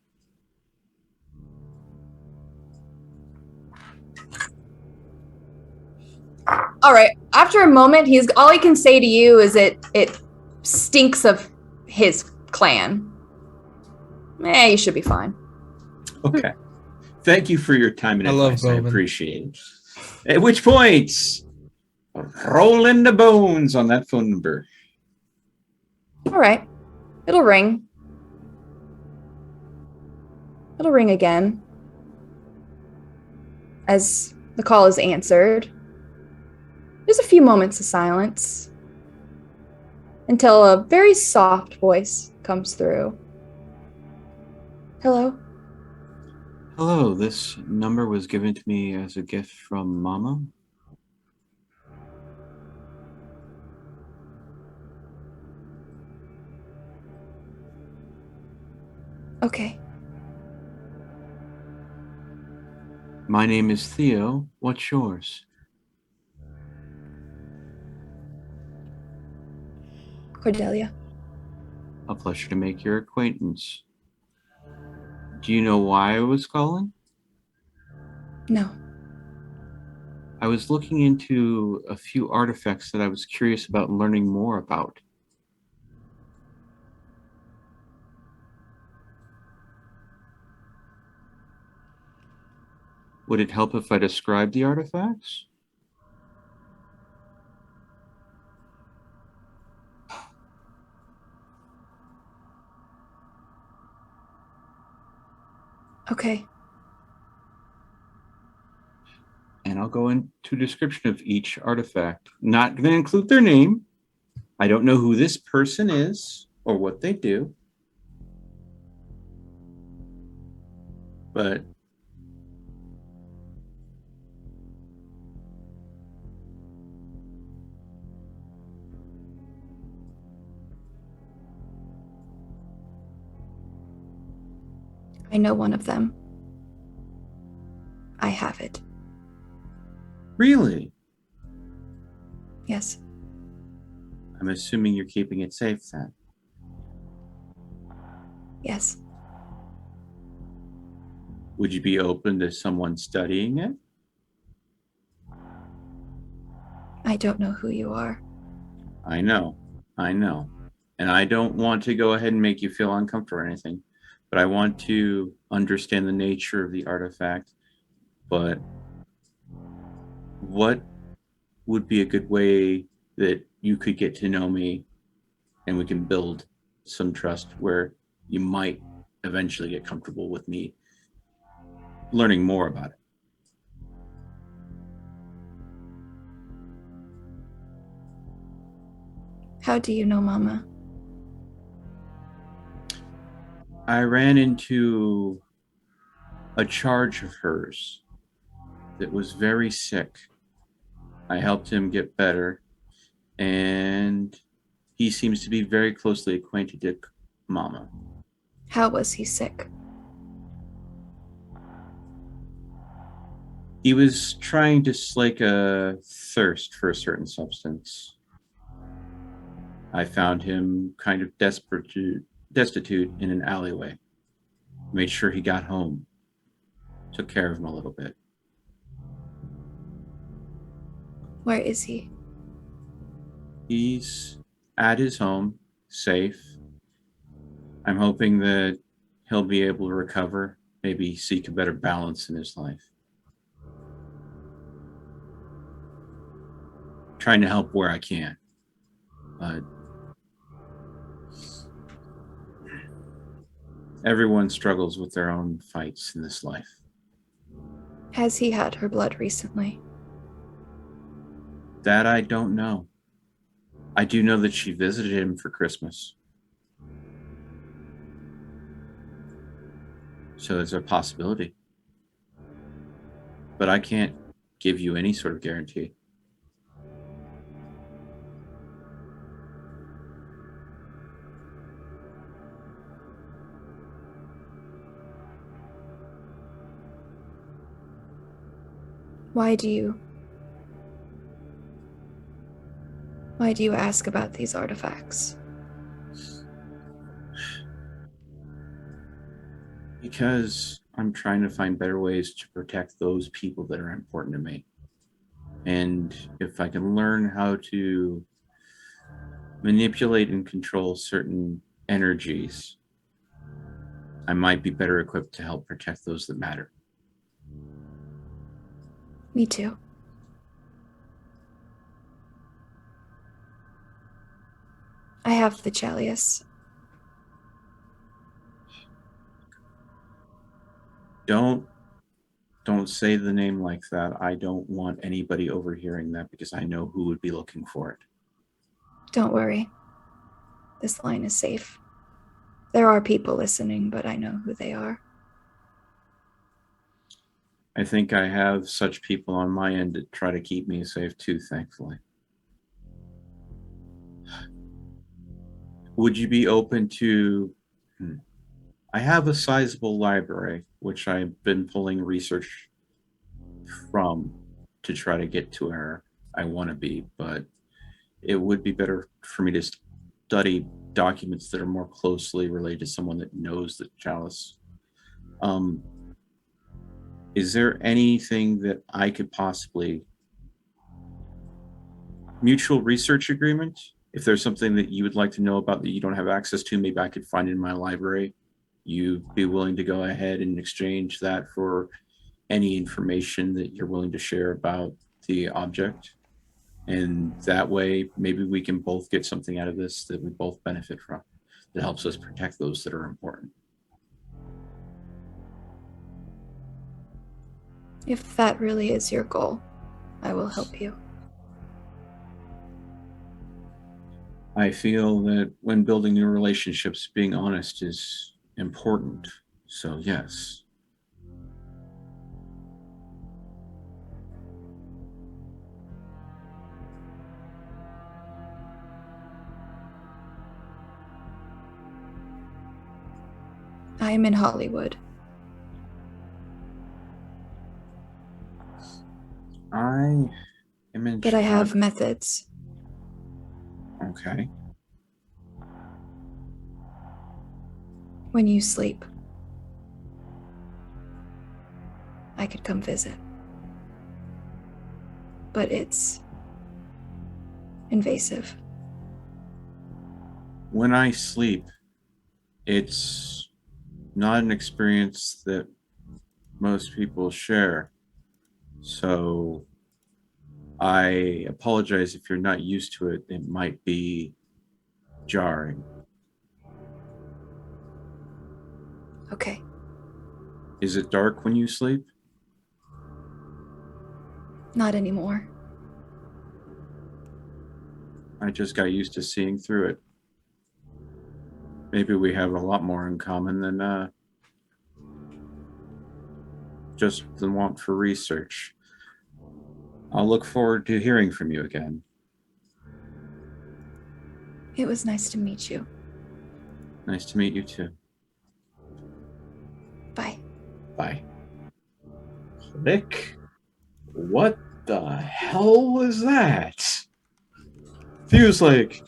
Speaker 1: All right. After a moment, all he can say to you is it stinks of his clan. You should be fine.
Speaker 2: Okay. Thank you for your time and
Speaker 5: I love
Speaker 2: advice. I
Speaker 5: Bowman.
Speaker 2: appreciate it. At which point, roll in the bones on that phone number.
Speaker 1: All right. It'll ring. It'll ring again. As the call is answered, there's a few moments of silence until a very soft voice comes through. Hello?
Speaker 2: Hello, this number was given to me as a gift from Mama.
Speaker 1: Okay.
Speaker 2: My name is Theo. What's yours?
Speaker 1: Cordelia.
Speaker 2: A pleasure to make your acquaintance. Do you know why I was calling?
Speaker 1: No.
Speaker 2: I was looking into a few artifacts that I was curious about learning more about. Would it help if I described the artifacts?
Speaker 1: Okay.
Speaker 2: And I'll go into a description of each artifact. Not going to include their name. I don't know who this person is or what they do. But
Speaker 1: I know one of them. I have it.
Speaker 2: really,
Speaker 1: Yes.
Speaker 2: I'm assuming you're keeping it safe then.
Speaker 1: Yes.
Speaker 2: Would you be open to someone studying it?
Speaker 1: I don't know who you are.
Speaker 2: I know. And I don't want to go ahead and make you feel uncomfortable or anything, but I want to understand the nature of the artifact. But what would be a good way that you could get to know me and we can build some trust where you might eventually get comfortable with me learning more about it?
Speaker 1: How do you know Mama?
Speaker 2: I ran into a charge of hers that was very sick. I helped him get better, and he seems to be very closely acquainted to Mama.
Speaker 1: How was he sick?
Speaker 2: He was trying to slake a thirst for a certain substance. I found him kind of destitute in an alleyway. Made sure he got home. Took care of him a little bit.
Speaker 1: Where is he?
Speaker 2: He's at his home, safe. I'm hoping that he'll be able to recover, maybe seek a better balance in his life. Trying to help where I can. But everyone struggles with their own fights in this life.
Speaker 1: Has he had her blood recently?
Speaker 2: That I don't know. I do know that she visited him for Christmas. So there's a possibility. But I can't give you any sort of guarantee.
Speaker 1: Why do you ask about these artifacts?
Speaker 2: Because I'm trying to find better ways to protect those people that are important to me. And if I can learn how to manipulate and control certain energies, I might be better equipped to help protect those that matter.
Speaker 1: Me too. I have the chalice.
Speaker 2: Don't say the name like that. I don't want anybody overhearing that because I know who would be looking for it.
Speaker 1: Don't worry. This line is safe. There are people listening, but I know who they are.
Speaker 2: I think I have such people on my end to try to keep me safe too, thankfully. Would you be open to... I have a sizable library, which I've been pulling research from to try to get to where I want to be, but it would be better for me to study documents that are more closely related to someone that knows the chalice. Is there anything that I could possibly... Mutual research agreement? If there's something that you would like to know about that you don't have access to, maybe I could find it in my library. You'd be willing to go ahead and exchange that for any information that you're willing to share about the object. And that way, maybe we can both get something out of this that we both benefit from, that helps us protect those that are important.
Speaker 1: If that really is your goal, I will help you.
Speaker 2: I feel that when building new relationships, being honest is important. So yes.
Speaker 1: I am in Hollywood.
Speaker 2: I am in
Speaker 1: But I have
Speaker 2: Chicago.
Speaker 1: methods.
Speaker 2: Okay.
Speaker 1: When you sleep, I could come visit. But it's invasive.
Speaker 2: When I sleep, it's not an experience that most people share. So I apologize if you're not used to it. It might be jarring.
Speaker 1: Okay.
Speaker 2: Is it dark when you sleep?
Speaker 1: Not anymore.
Speaker 2: I just got used to seeing through it. Maybe we have a lot more in common than just the want for research. I'll look forward to hearing from you again.
Speaker 1: It was nice to meet you.
Speaker 2: Nice to meet you too.
Speaker 1: Bye.
Speaker 2: Bye. Nick, what the hell was that? Feels like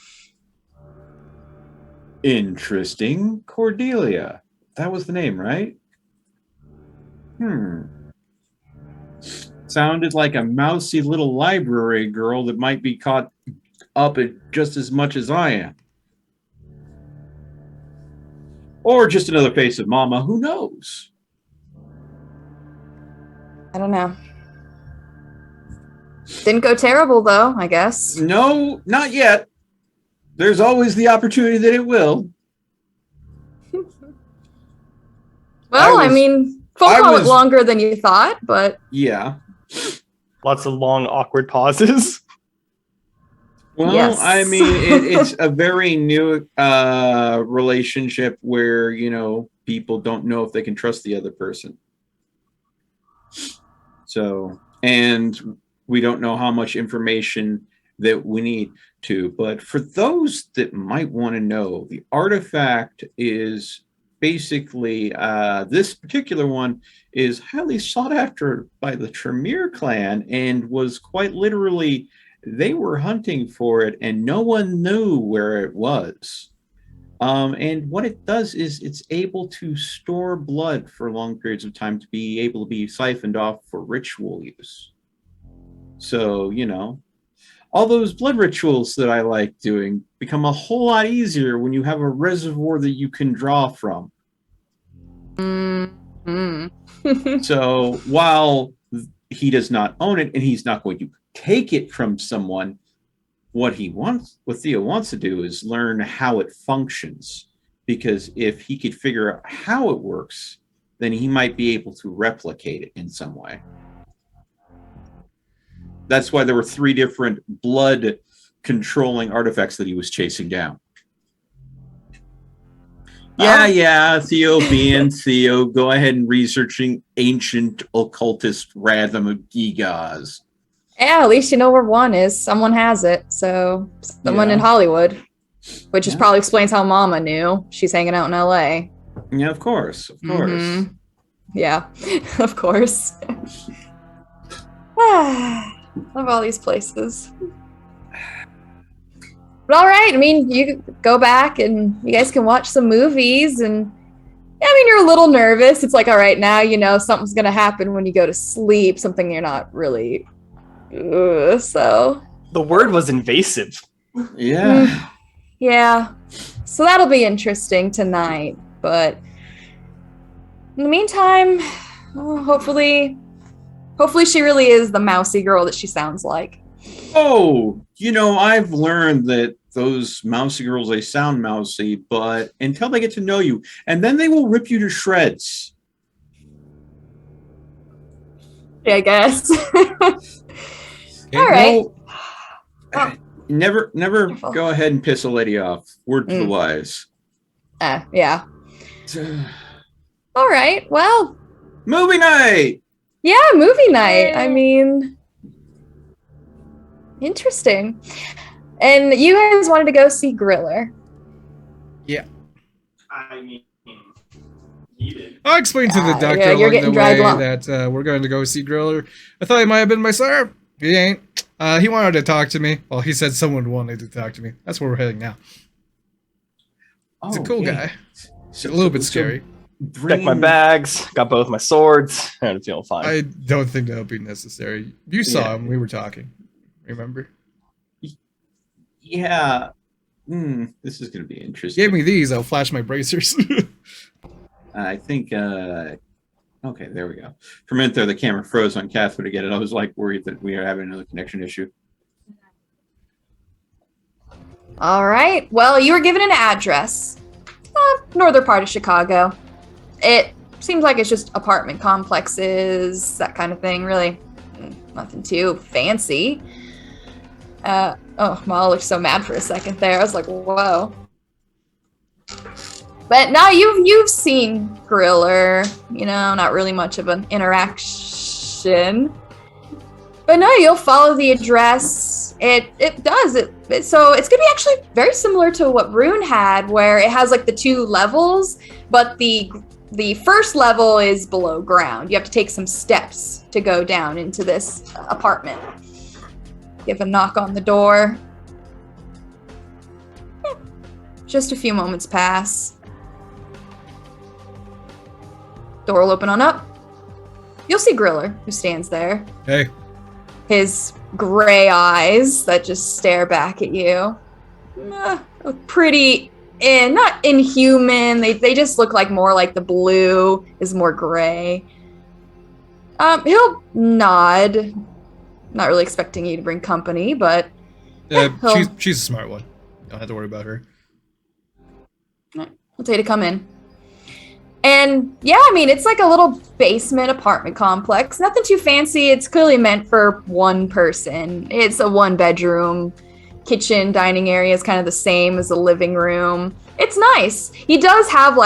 Speaker 2: interesting Cordelia. That was the name, right? Sounded like a mousy little library girl that might be caught up at just as much as I am. Or just another face of Mama, who knows?
Speaker 1: I don't know. Didn't go terrible, though, I guess.
Speaker 2: No, not yet. There's always the opportunity that it will.
Speaker 1: Well, I mean, phone call went longer than you thought, but...
Speaker 2: Yeah.
Speaker 4: Lots of long, awkward pauses.
Speaker 2: Well,
Speaker 1: Yes.
Speaker 2: I mean, it's a very new relationship where, you know, people don't know if they can trust the other person. So, and we don't know how much information that we need to. But for those that might want to know, the artifact is basically, this particular one is highly sought after by the Tremere clan and was quite literally, they were hunting for it and no one knew where it was. And what it does is it's able to store blood for long periods of time to be able to be siphoned off for ritual use. So, you know, all those blood rituals that I like doing become a whole lot easier when you have a reservoir that you can draw from. So while he does not own it and he's not going to take it from someone, What Theo wants to do is learn how it functions, because if he could figure out how it works, then he might be able to replicate it in some way. That's why there were 3 different blood controlling artifacts that he was chasing down. Yeah, Theo being Theo, go ahead and researching ancient occultist Radhamagigas.
Speaker 1: Yeah, at least you know where one is. Someone has it. So someone in Hollywood, which just probably explains how Mama knew. She's hanging out in LA.
Speaker 2: Yeah, of course.
Speaker 1: Mm-hmm. Yeah, of course. Love all these places. But all right, I mean, you go back and you guys can watch some movies, and I mean, you're a little nervous. It's like, all right, now you know something's gonna happen when you go to sleep, something you're not really. So
Speaker 4: the word was invasive.
Speaker 2: Yeah.
Speaker 1: Yeah. So that'll be interesting tonight. But in the meantime, hopefully she really is the mousy girl that she sounds like.
Speaker 2: Oh, I've learned that those mousy girls, they sound mousy, but until they get to know you, and then they will rip you to shreds.
Speaker 1: Yeah, I guess. All right.
Speaker 2: Never go ahead and piss a lady off. Word to the wise.
Speaker 1: Yeah. All right. Well.
Speaker 2: Movie night.
Speaker 1: Yeah, movie night. I mean, interesting. And you guys wanted to go see Griller.
Speaker 5: Yeah.
Speaker 4: I mean,
Speaker 5: I'll explain to the doctor along the way that we're going to go see Griller. I thought he might have been my sir. He ain't. He wanted to talk to me. Well, he said someone wanted to talk to me. That's where we're heading now. He's a cool guy. A little bit scary.
Speaker 4: Check my bags. Got both my swords. I'm feeling fine.
Speaker 5: I don't think that would be necessary. You saw him. We were talking. Remember?
Speaker 2: Yeah. This is going to be interesting.
Speaker 5: Give me these. I'll flash my bracers.
Speaker 2: I think... Okay, there we go. For a minute there, the camera froze on Catherine to get it. I was worried that we are having another connection issue.
Speaker 1: All right. Well, you were given an address. Northern part of Chicago. It seems like it's just apartment complexes, that kind of thing. Really, nothing too fancy. Mal looked so mad for a second there. I was like, whoa. But now you've seen Griller, not really much of an interaction. But no, you'll follow the address. It does. So it's gonna be actually very similar to what Rune had, where it has like the 2 levels, but the first level is below ground. You have to take some steps to go down into this apartment. Give a knock on the door. Just a few moments pass. Door will open on up. You'll see Griller, who stands there.
Speaker 5: Hey.
Speaker 1: His gray eyes that just stare back at you. Pretty, not inhuman. They just look like more like the blue is more gray. He'll nod. Not really expecting you to bring company, but...
Speaker 5: she's a smart one. Don't have to worry about her.
Speaker 1: He'll tell you to come in. And yeah, I mean, it's like a little basement apartment complex. Nothing too fancy. It's clearly meant for one person. It's a 1-bedroom. Kitchen, dining area is kind of the same as the living room. It's nice. He does have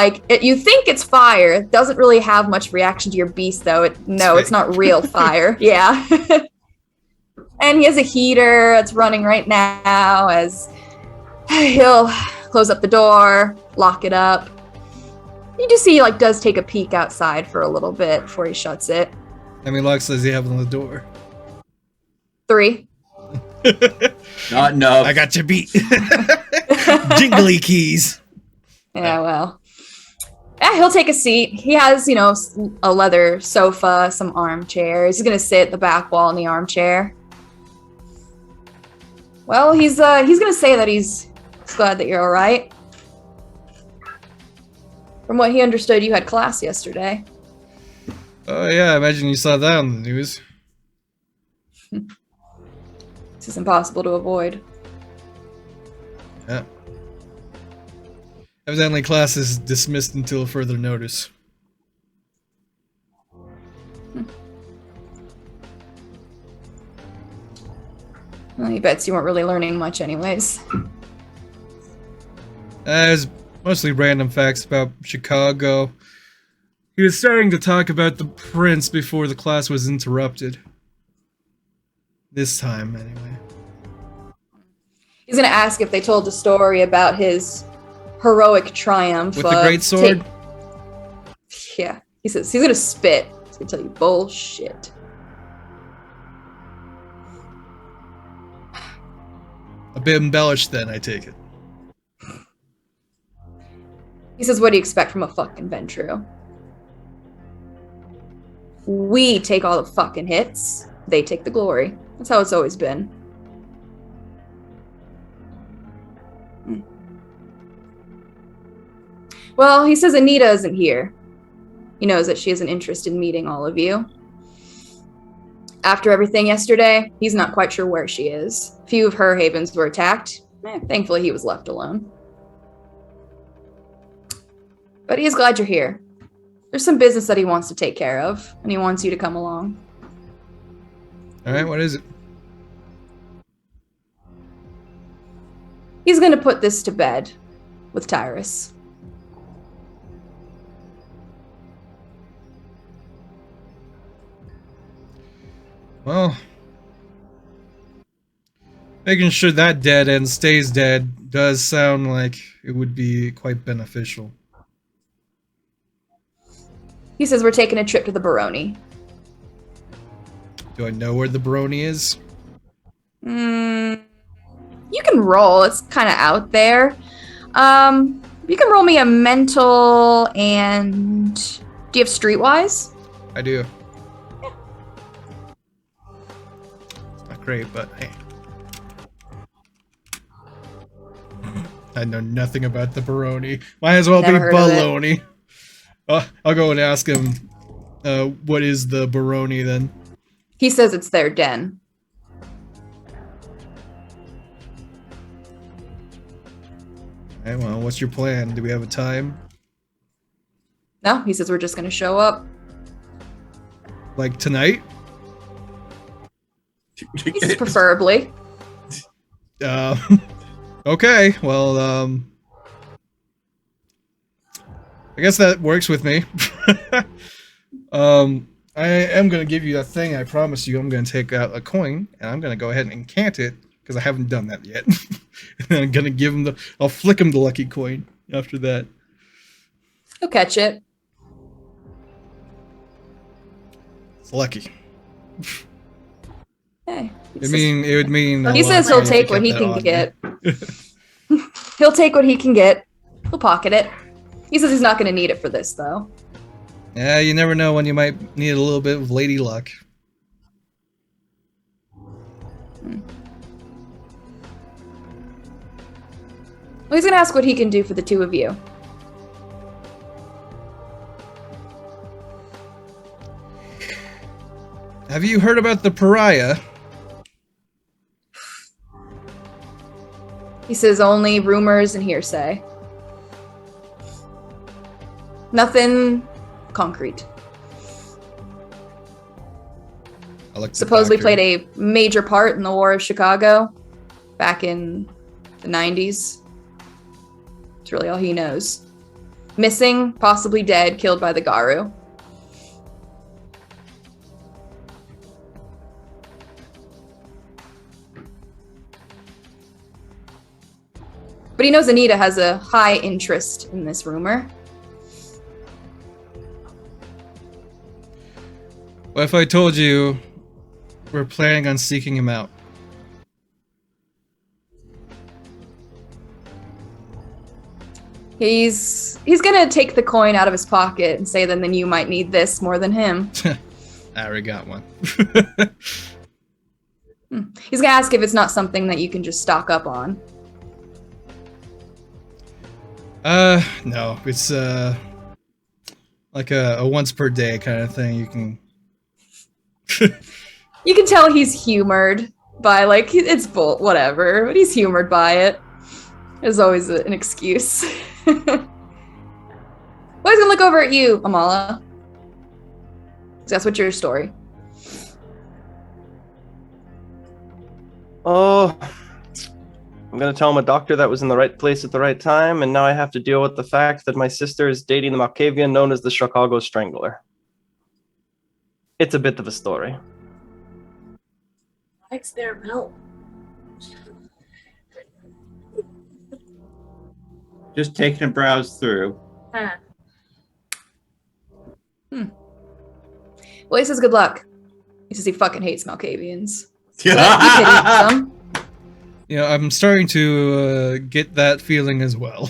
Speaker 1: you think it's fire. It doesn't really have much reaction to your beast though. It's not real fire. Yeah. And he has a heater that's running right now as he'll close up the door, lock it up. You just see he does take a peek outside for a little bit before he shuts it.
Speaker 5: How many locks does he have on the door?
Speaker 1: 3.
Speaker 2: Not enough.
Speaker 5: I got you beat. Jingly keys.
Speaker 1: Yeah, well. Yeah, he'll take a seat. He has, a leather sofa, some armchairs. He's gonna sit at the back wall in the armchair. Well, he's gonna say that he's glad that you're all right. From what he understood, you had class yesterday.
Speaker 5: Oh yeah, I imagine you saw that on the news.
Speaker 1: This is impossible to avoid.
Speaker 5: Yeah. Evidently, class is dismissed until further notice.
Speaker 1: Well, he bets you weren't really learning much anyways.
Speaker 5: It's mostly random facts about Chicago. He was starting to talk about the prince before the class was interrupted. This time, anyway.
Speaker 1: He's gonna ask if they told the story about his heroic triumph.
Speaker 5: With the great sword?
Speaker 1: Yeah. He says he's gonna spit. He's gonna tell you bullshit.
Speaker 5: A bit embellished then, I take it.
Speaker 1: He says, what do you expect from a fucking Ventru? We take all the fucking hits. They take the glory. That's how it's always been. Well, he says Anita isn't here. He knows that she has an interest in meeting all of you. After everything yesterday, he's not quite sure where she is. A few of her havens were attacked. Thankfully, he was left alone. But he is glad you're here. There's some business that he wants to take care of, and he wants you to come along.
Speaker 5: Alright, what is it?
Speaker 1: He's going to put this to bed with Tyrus.
Speaker 5: Well, making sure that dead end stays dead does sound like it would be quite beneficial.
Speaker 1: He says we're taking a trip to the Baroni.
Speaker 5: Do I know where the Baroni is?
Speaker 1: You can roll. It's kind of out there. You can roll me a mental and... Do you have Streetwise?
Speaker 5: I do. It's not great, but hey. I know nothing about the Baroni. Might as well
Speaker 1: Never
Speaker 5: be
Speaker 1: heard of it.
Speaker 5: baloney. I'll go and ask him, what is the Baroni then?
Speaker 1: He says it's their den.
Speaker 5: Hey, well, what's your plan? Do we have a time?
Speaker 1: No, he says we're just going to show up.
Speaker 5: Like tonight?
Speaker 1: He says preferably.
Speaker 5: Okay, well, I guess that works with me. I am going to give you that thing I promised you. I'm going to take out a coin, and I'm going to go ahead and incant it, because I haven't done that yet. And then I'm going to give him I'll flick him the lucky coin after that.
Speaker 1: He'll catch it.
Speaker 5: It's lucky.
Speaker 1: Hey.
Speaker 5: It would mean...
Speaker 1: He says he'll take what he can get. He'll take what he can get. He'll pocket it. He says he's not going to need it for this, though.
Speaker 5: Yeah, you never know when you might need a little bit of lady luck.
Speaker 1: Well, he's going to ask what he can do for the two of you.
Speaker 5: Have you heard about the pariah?
Speaker 1: He says only rumors and hearsay. Nothing concrete. Supposedly played a major part in the War of Chicago back in the 90s. It's really all he knows. Missing, possibly dead, killed by the Garu. But he knows Anita has a high interest in this rumor.
Speaker 5: What if I told you we're planning on seeking him out?
Speaker 1: He's gonna take the coin out of his pocket and say then you might need this more than him.
Speaker 5: I already got one.
Speaker 1: He's gonna ask if it's not something that you can just stock up on.
Speaker 5: No, it's like a once per day kind of thing. You can
Speaker 1: You can tell he's humored by, like, it's whatever, but he's humored by it. There's always an excuse. Well, he's gonna look over at you, Amala. That's what's your story.
Speaker 4: Oh, I'm gonna tell him a doctor that was in the right place at the right time, and now I have to deal with the fact that my sister is dating the Malkavian known as the Chicago Strangler. It's a bit of a story.
Speaker 3: Likes their milk.
Speaker 2: Just taking a browse through.
Speaker 3: Huh.
Speaker 1: Well, he says good luck. He says he fucking hates Malkavians. But he pities them.
Speaker 5: You know, I'm starting to get that feeling as well.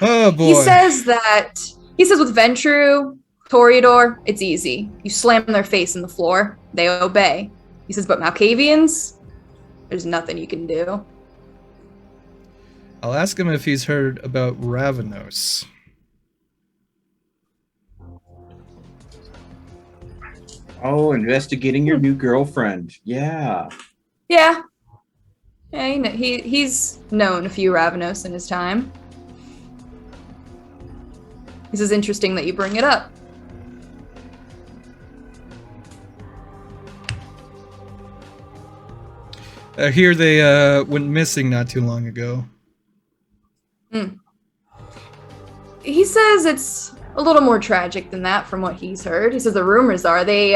Speaker 5: Oh boy.
Speaker 1: He says with Ventru, Toreador, it's easy. You slam their face in the floor, they obey. He says, but Malkavians, there's nothing you can do.
Speaker 5: I'll ask him if he's heard about Ravenos.
Speaker 2: Oh, investigating your new girlfriend. Yeah.
Speaker 1: Yeah. Yeah, he's known a few Ravenos in his time. This is interesting that you bring it up.
Speaker 5: I hear they went missing not too long ago.
Speaker 1: He says it's a little more tragic than that from what he's heard. He says the rumors are they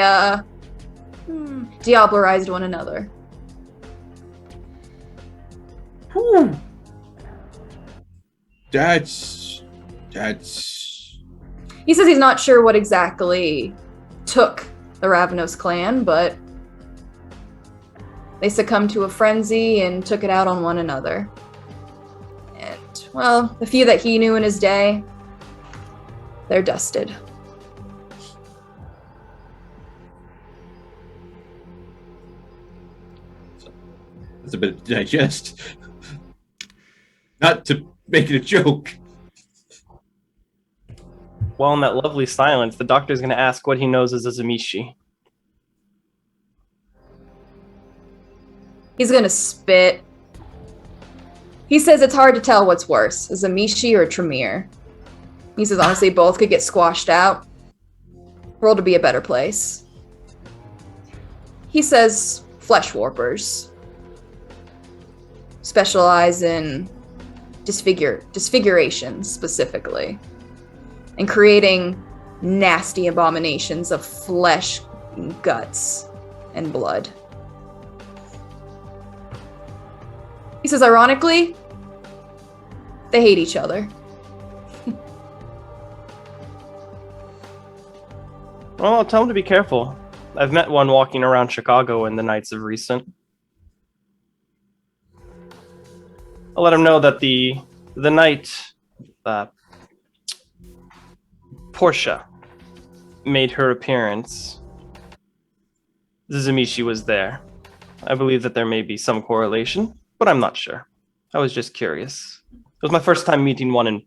Speaker 1: diablerized one another.
Speaker 2: Whew. That's
Speaker 1: He says he's not sure what exactly took the Ravenos clan, but they succumbed to a frenzy and took it out on one another. And, well, the few that he knew in his day, they're dusted.
Speaker 2: That's a bit to digest. Not to make it a joke.
Speaker 4: Well, in that lovely silence, the doctor's going to ask what he knows as a Zamishi.
Speaker 1: He's gonna spit. He says it's hard to tell what's worse, a Zamishi or a Tremere. He says honestly both could get squashed out. World would be a better place. He says flesh warpers specialize in disfiguration specifically, and creating nasty abominations of flesh, guts, and blood. He says, ironically, they hate each other.
Speaker 4: Well, I'll tell him to be careful. I've met one walking around Chicago in the nights of recent. I'll let him know that the night Portia made her appearance, Zamishi was there. I believe that there may be some correlation, but I'm not sure. I was just curious. It was my first time meeting one in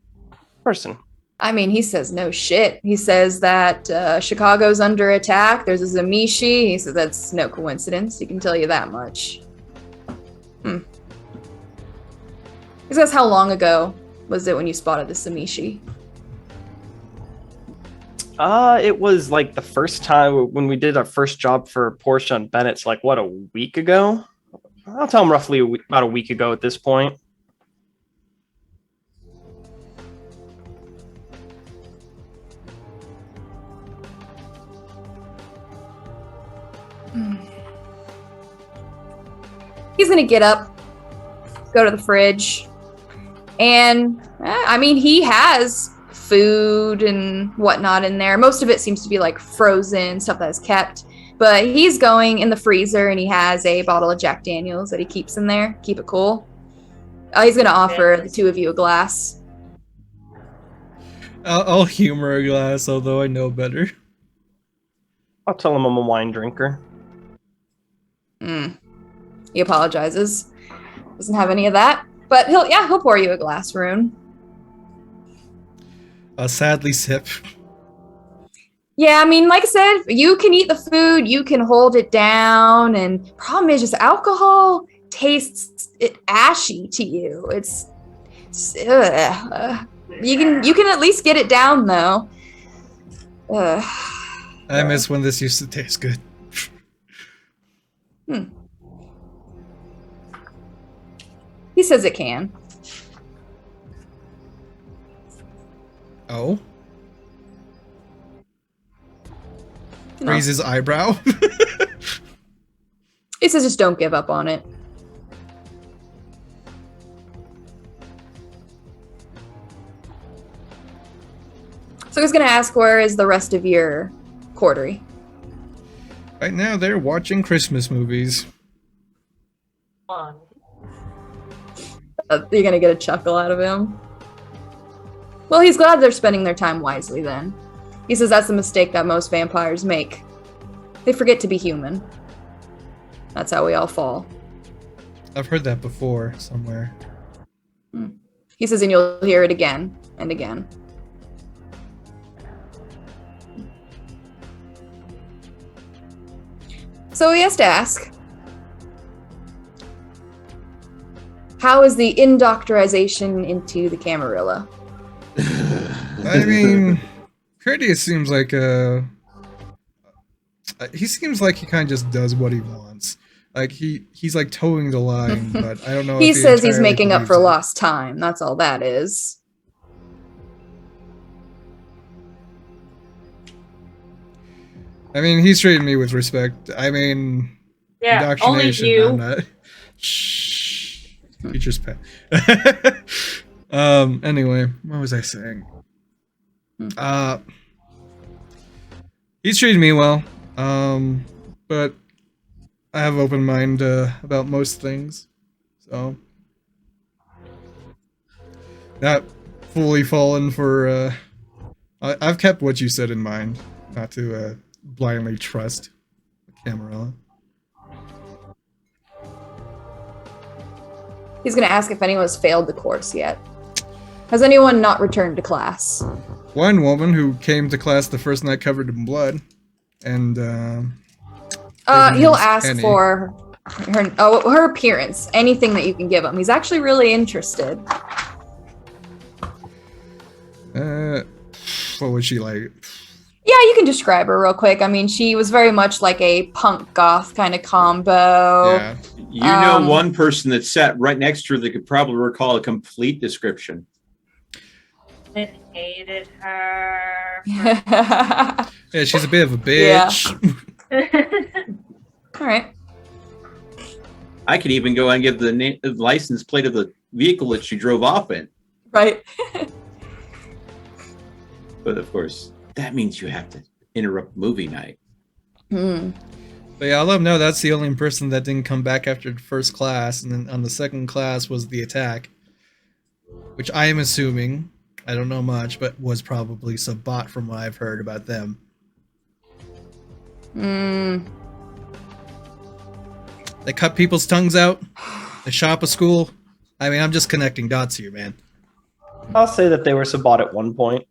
Speaker 4: person.
Speaker 1: I mean, he says no shit. He says that Chicago's under attack. There's a Zamishi. He says that's no coincidence. He can tell you that much. He says, how long ago was it when you spotted the Zamishi?
Speaker 4: It was like the first time when we did our first job for Portia and Bennett's, like, what, a week ago? I'll tell him roughly about a week ago at this point.
Speaker 1: He's gonna get up, go to the fridge, and I mean, he has food and whatnot in there. Most of it seems to be like frozen stuff that is kept, but he's going in the freezer and he has a bottle of Jack Daniels that he keeps in there. Keep it cool. He's gonna offer the two of you a glass.
Speaker 5: I'll humor a glass, although I know better.
Speaker 4: I'll tell him I'm a wine drinker.
Speaker 1: He apologizes. Doesn't have any of that, but he'll pour you a glass, Rune.
Speaker 5: I'll sadly sip.
Speaker 1: Yeah, I mean, like I said, you can eat the food, you can hold it down, and problem is just alcohol. tastes ashy to you. You can at least get it down though.
Speaker 5: I miss when this used to taste good.
Speaker 1: He says it can.
Speaker 5: Oh?
Speaker 1: You know.
Speaker 5: Raise his eyebrow.
Speaker 1: He says just don't give up on it. So I was gonna ask, where is the rest of your quartery?
Speaker 5: Right now, they're watching Christmas movies.
Speaker 3: Fun.
Speaker 1: You're gonna get a chuckle out of him. Well, he's glad they're spending their time wisely then. He says that's the mistake that most vampires make. They forget to be human. That's how we all fall.
Speaker 5: I've heard that before somewhere.
Speaker 1: He says, and you'll hear it again and again. So he has to ask, how is the indoctrination into the Camarilla?
Speaker 5: I mean, Curtius seems like he seems like he kind of just does what he wants. Like he's like towing the line, but I don't know.
Speaker 1: He
Speaker 5: if
Speaker 1: says he's
Speaker 5: entirely
Speaker 1: making up
Speaker 5: believes
Speaker 1: for
Speaker 5: it.
Speaker 1: lost time. That's all that is.
Speaker 5: I mean, he's treating me with respect. I mean,
Speaker 3: Yeah, only
Speaker 5: indoctrination.
Speaker 3: you.
Speaker 5: I'm not. Shh. Teacher's pet. Anyway, what was I saying? He's treating me well. But I have open mind about most things, so not fully fallen for. I've kept what you said in mind, not to blindly trust Camarilla.
Speaker 1: He's going to ask if anyone's failed the course yet. Has anyone not returned to class?
Speaker 5: One woman who came to class the first night covered in blood, and
Speaker 1: he'll
Speaker 5: name's
Speaker 1: ask
Speaker 5: Penny.
Speaker 1: for her appearance. Anything that you can give him. He's actually really interested.
Speaker 5: What was she like?
Speaker 1: Yeah, you can describe her real quick. I mean, she was very much like a punk goth kind of combo.
Speaker 5: Yeah.
Speaker 2: You know, one person that sat right next to her that could probably recall a complete description.
Speaker 3: I hated her.
Speaker 1: Yeah.
Speaker 5: Yeah, she's a bit of a bitch.
Speaker 1: All right.
Speaker 2: I could even go and give the license plate of the vehicle that she drove off in.
Speaker 1: Right.
Speaker 2: But of course, that means you have to interrupt movie night.
Speaker 5: But yeah, I'll let him know that's the only person that didn't come back after the first class, and then on the second class was the attack. Which I am assuming, I don't know much, but was probably some bot from what I've heard about them. They cut people's tongues out. They shot up a school. I mean, I'm just connecting dots here, man.
Speaker 4: I'll say that they were Sabbat at one point.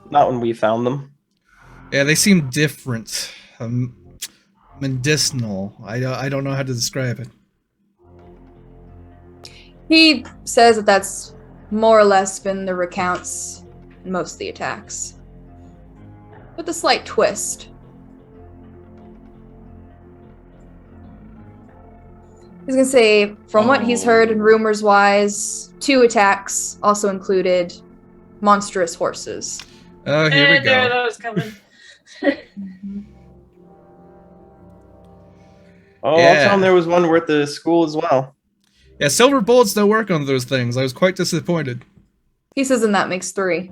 Speaker 4: Not when we found them.
Speaker 5: Yeah, they seem different. Medicinal. I don't know how to describe it.
Speaker 1: He says that that's more or less been the recounts in most of the attacks. With a slight twist. He's gonna say, from what he's heard and rumors wise, 2 attacks also included monstrous horses.
Speaker 5: Oh, here we
Speaker 3: There,
Speaker 5: go.
Speaker 3: that was coming.
Speaker 4: Oh,
Speaker 5: Yeah.
Speaker 4: I'll tell them there was one worth the school as well.
Speaker 5: Yeah, silver bullets don't work on those things. I was quite disappointed.
Speaker 1: He says, and that makes 3.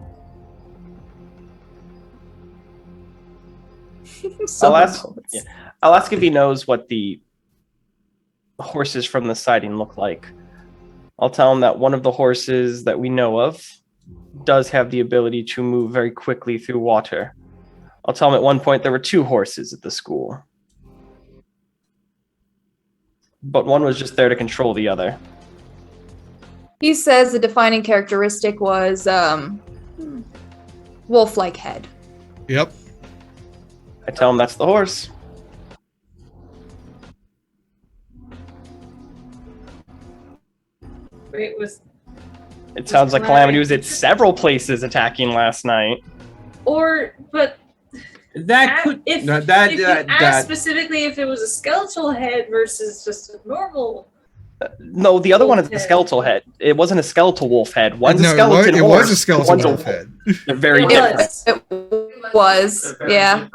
Speaker 4: I'll ask if he knows what the horses from the sighting look like. I'll tell him that one of the horses that we know of does have the ability to move very quickly through water. I'll tell him at one point there were 2 horses at the school. But one was just there to control the other.
Speaker 1: He says the defining characteristic was wolf-like head.
Speaker 5: Yep.
Speaker 4: I tell him that's the horse.
Speaker 3: it was.
Speaker 4: It sounds like Calamity was at several places attacking last night.
Speaker 3: But
Speaker 2: That could
Speaker 3: if
Speaker 2: that
Speaker 3: you
Speaker 2: that,
Speaker 3: asked
Speaker 2: that
Speaker 3: specifically if it was a skeletal head versus just a normal.
Speaker 4: No, the other one is the
Speaker 3: Wolf head.
Speaker 4: skeletal head. It wasn't a skeletal wolf head. One's
Speaker 5: No,
Speaker 4: a skeleton
Speaker 5: it
Speaker 4: horse.
Speaker 5: was a skeleton
Speaker 4: One's
Speaker 5: wolf head.
Speaker 4: They're very
Speaker 3: It
Speaker 4: different.
Speaker 1: It was, yeah.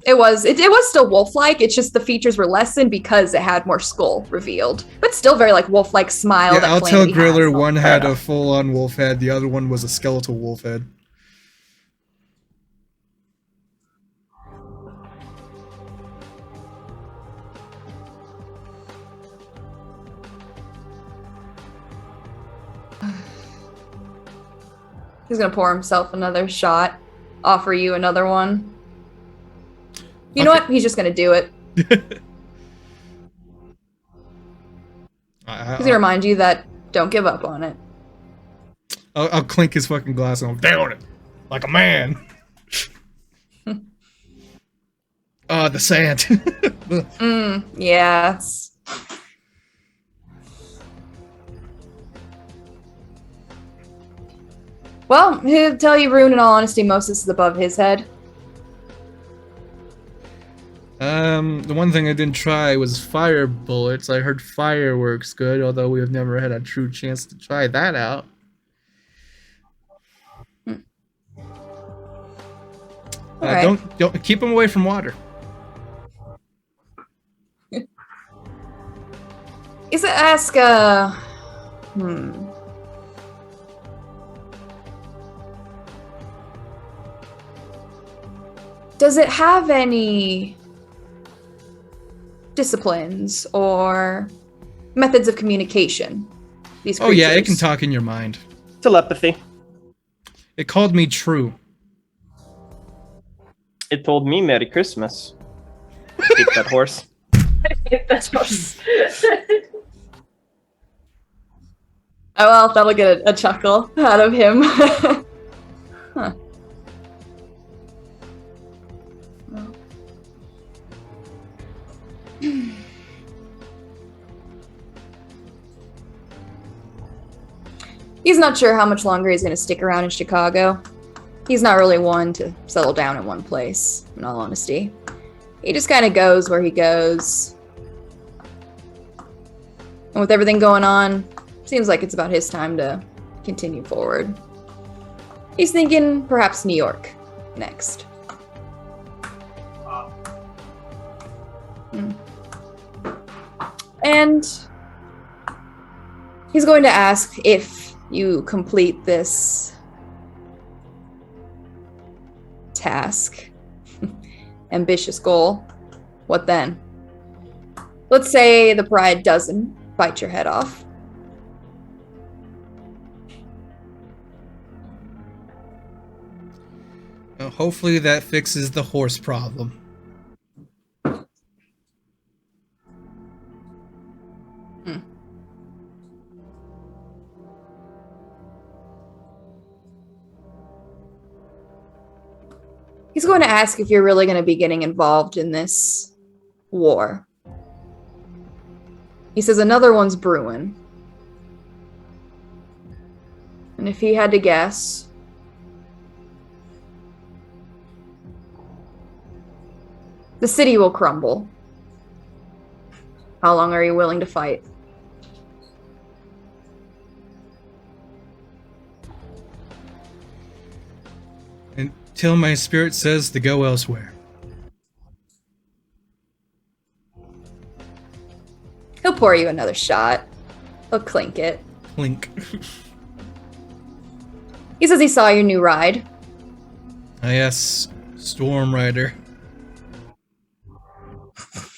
Speaker 1: It was still wolf-like. It's just the features were lessened because it had more skull revealed, but still very like wolf-like smile.
Speaker 5: Yeah,
Speaker 1: that
Speaker 5: I'll tell
Speaker 1: Calamity
Speaker 5: Griller
Speaker 1: has.
Speaker 5: one had a full-on wolf head, the other one was a skeletal wolf head.
Speaker 1: He's gonna pour himself another shot, offer you another one. You know
Speaker 5: Okay.
Speaker 1: what? He's just gonna do it. He's gonna remind you that don't give up on it.
Speaker 5: I'll clink his fucking glass and I'll down it like a man. The sand.
Speaker 1: Yeah. Well, he'll tell you, Rune, in all honesty, most of this is above his head.
Speaker 5: The one thing I didn't try was fire bullets. I heard fireworks good, although we have never had a true chance to try that out.
Speaker 1: Alright.
Speaker 5: Don't keep them away from water.
Speaker 1: Is it ask, Does it have any disciplines or methods of communication? These
Speaker 5: Oh
Speaker 1: creatures?
Speaker 5: yeah, it can talk in your mind.
Speaker 4: Telepathy.
Speaker 5: It called me true.
Speaker 4: It told me Merry Christmas. Keep that horse.
Speaker 3: That's horse.
Speaker 1: Oh well, that'll get a chuckle out of him. Huh. He's not sure how much longer he's going to stick around in Chicago. He's not really one to settle down in one place, in all honesty. He just kind of goes where he goes. And with everything going on, seems like it's about his time to continue forward. He's thinking perhaps New York next. And he's going to ask if you complete this task, ambitious goal, what then? Let's say the pride doesn't bite your head off.
Speaker 5: Hopefully that fixes the horse problem.
Speaker 1: He's going to ask if you're really going to be getting involved in this war. He says another one's brewing. And if he had to guess, the city will crumble. How long are you willing to fight?
Speaker 5: Until my spirit says to go elsewhere.
Speaker 1: He'll pour you another shot. He'll clink it.
Speaker 5: Clink.
Speaker 1: He says he saw your new ride.
Speaker 5: Ah, yes, Storm Rider.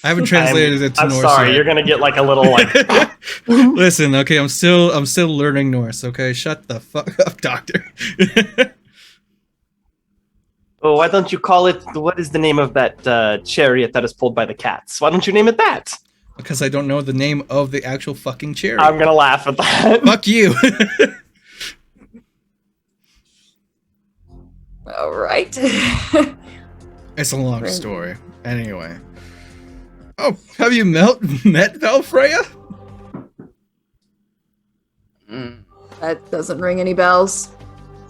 Speaker 5: I haven't translated it to
Speaker 4: I'm
Speaker 5: Norse
Speaker 4: sorry,
Speaker 5: yet.
Speaker 4: you're gonna get like a little like.
Speaker 5: Listen, okay, I'm still learning Norse. Okay, shut the fuck up, Doctor.
Speaker 4: Oh, why don't you call it? What is the name of that chariot that is pulled by the cats? Why don't you name it that?
Speaker 5: Because I don't know the name of the actual fucking chariot.
Speaker 4: I'm gonna laugh at that.
Speaker 5: Fuck you.
Speaker 1: All right.
Speaker 5: It's a long story. Anyway. Oh, have you met Valfreya?
Speaker 1: That doesn't ring any bells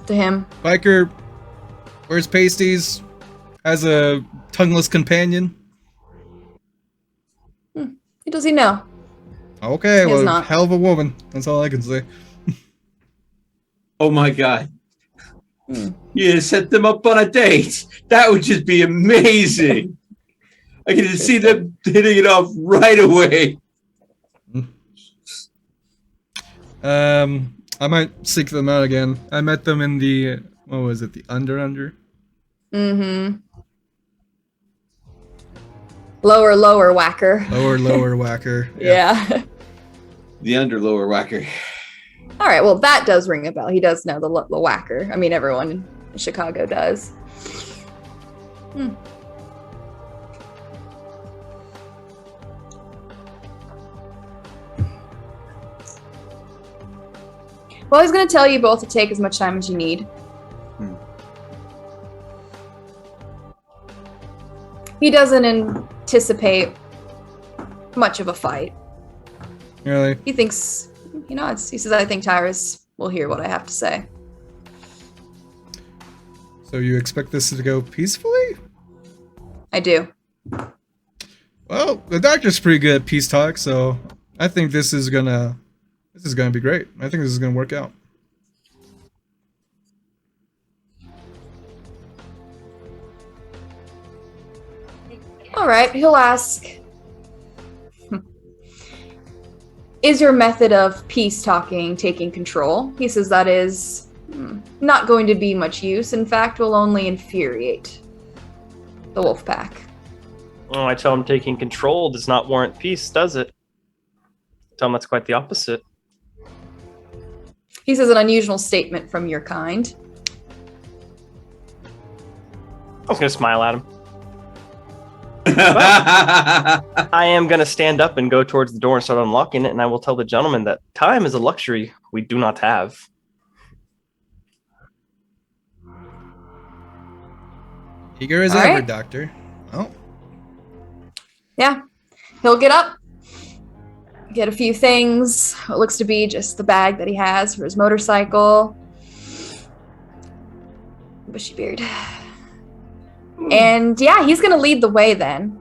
Speaker 1: to him.
Speaker 5: Biker wears pasties, has a tongueless companion.
Speaker 1: Who does he know?
Speaker 5: Okay,
Speaker 1: He is
Speaker 5: well,
Speaker 1: not.
Speaker 5: hell of a woman. That's all I can say.
Speaker 2: Oh my god.
Speaker 1: Hmm.
Speaker 2: You set them up on a date. That would just be amazing. I can just see them hitting it off right away.
Speaker 5: I might seek them out again. I met them in the, what was it, the Under?
Speaker 1: Mm-hmm. Lower whacker.
Speaker 5: Lower whacker.
Speaker 1: Yeah.
Speaker 2: The underlower whacker.
Speaker 1: All right. Well, that does ring a bell. He does know the whacker. I mean, everyone in Chicago does. Well, I was going to tell you both to take as much time as you need. He doesn't anticipate much of a fight.
Speaker 5: Really?
Speaker 1: He thinks, he nods. He says, I think Tyrus will hear what I have to say.
Speaker 5: So you expect this to go peacefully?
Speaker 1: I do.
Speaker 5: Well, the doctor's pretty good at peace talk, so I think this is gonna be great. I think this is gonna work out.
Speaker 1: All right, he'll ask, is your method of peace talking taking control? He says that is not going to be much use. In fact, will only infuriate the wolf pack.
Speaker 4: Oh, I tell him taking control does not warrant peace, does it? Tell him that's quite the opposite.
Speaker 1: He says an unusual statement from your kind.
Speaker 4: I was going to smile at him. I am going to stand up and go towards the door and start unlocking it, and I will tell the gentleman that time is a luxury we do not have.
Speaker 5: Eager as
Speaker 1: All
Speaker 5: ever,
Speaker 1: right.
Speaker 5: Doctor. Oh.
Speaker 1: Yeah, he'll get up, get a few things. What looks to be just the bag that he has for his motorcycle. Bushy beard. And yeah, he's going to lead the way then.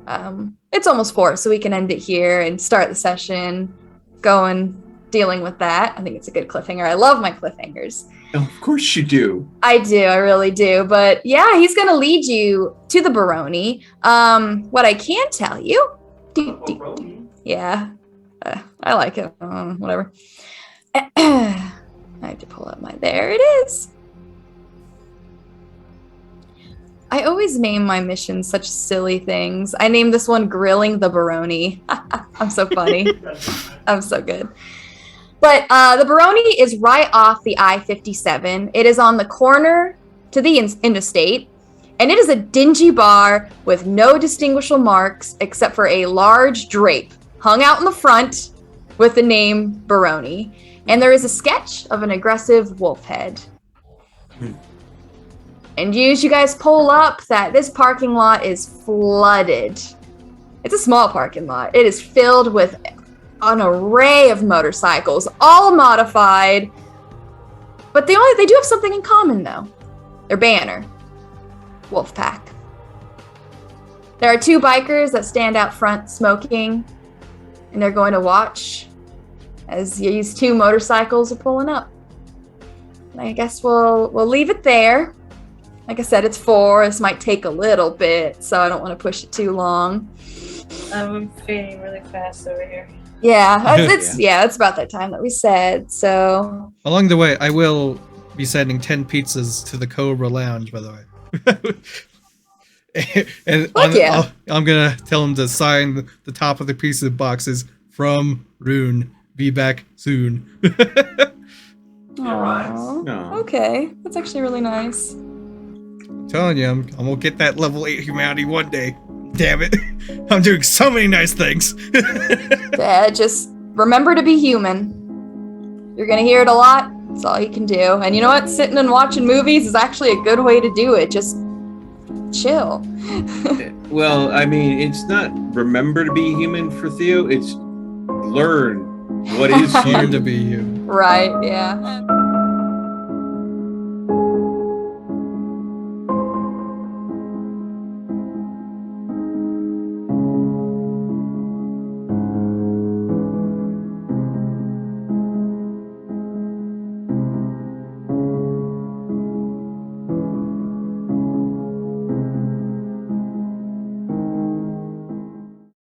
Speaker 1: It's almost 4, so we can end it here and start the session going, dealing with that. I think it's a good cliffhanger. I love my cliffhangers.
Speaker 2: Of course you do.
Speaker 1: I do, I really do. But yeah, he's going to lead you to the Baroni. What I can tell you... Yeah, I like it. Whatever. I have to pull up my... There it is. I always name my missions such silly things. I named this one Grilling the Baroni. I'm so funny. I'm so good. But the Baroni is right off the I-57. It is on the corner to the interstate, and it is a dingy bar with no distinguishable marks except for a large drape hung out in the front with the name Baroni. And there is a sketch of an aggressive wolf head. And as you guys pull up, that this parking lot is flooded. It's a small parking lot. It is filled with an array of motorcycles, all modified. But they do have something in common, though. Their banner. Wolfpack. There are 2 bikers that stand out front smoking, and they're going to watch as these 2 motorcycles are pulling up. And I guess we'll leave it there. Like I said, it's 4. This might take a little bit, so I don't want to push it too long.
Speaker 3: I'm fading really fast over here.
Speaker 1: Yeah, it's about that time that we said. So
Speaker 5: Along the way, I will be sending 10 pizzas to the Cobra Lounge, by the way. And I'm gonna tell him to sign the top of the pizza boxes from Rune. Be back soon.
Speaker 1: Aww.
Speaker 2: No.
Speaker 1: Okay, that's actually really nice.
Speaker 5: I'm telling you, I'm gonna get that level 8 humanity one day. Damn it. I'm doing so many nice things.
Speaker 1: Yeah, just remember to be human. You're gonna hear it a lot. That's all you can do. And you know what? Sitting and watching movies is actually a good way to do it. Just chill.
Speaker 2: Well, I mean, it's not remember to be human for Theo. It's learn what is
Speaker 5: Learn to
Speaker 2: human.
Speaker 5: be you.
Speaker 1: Right, yeah.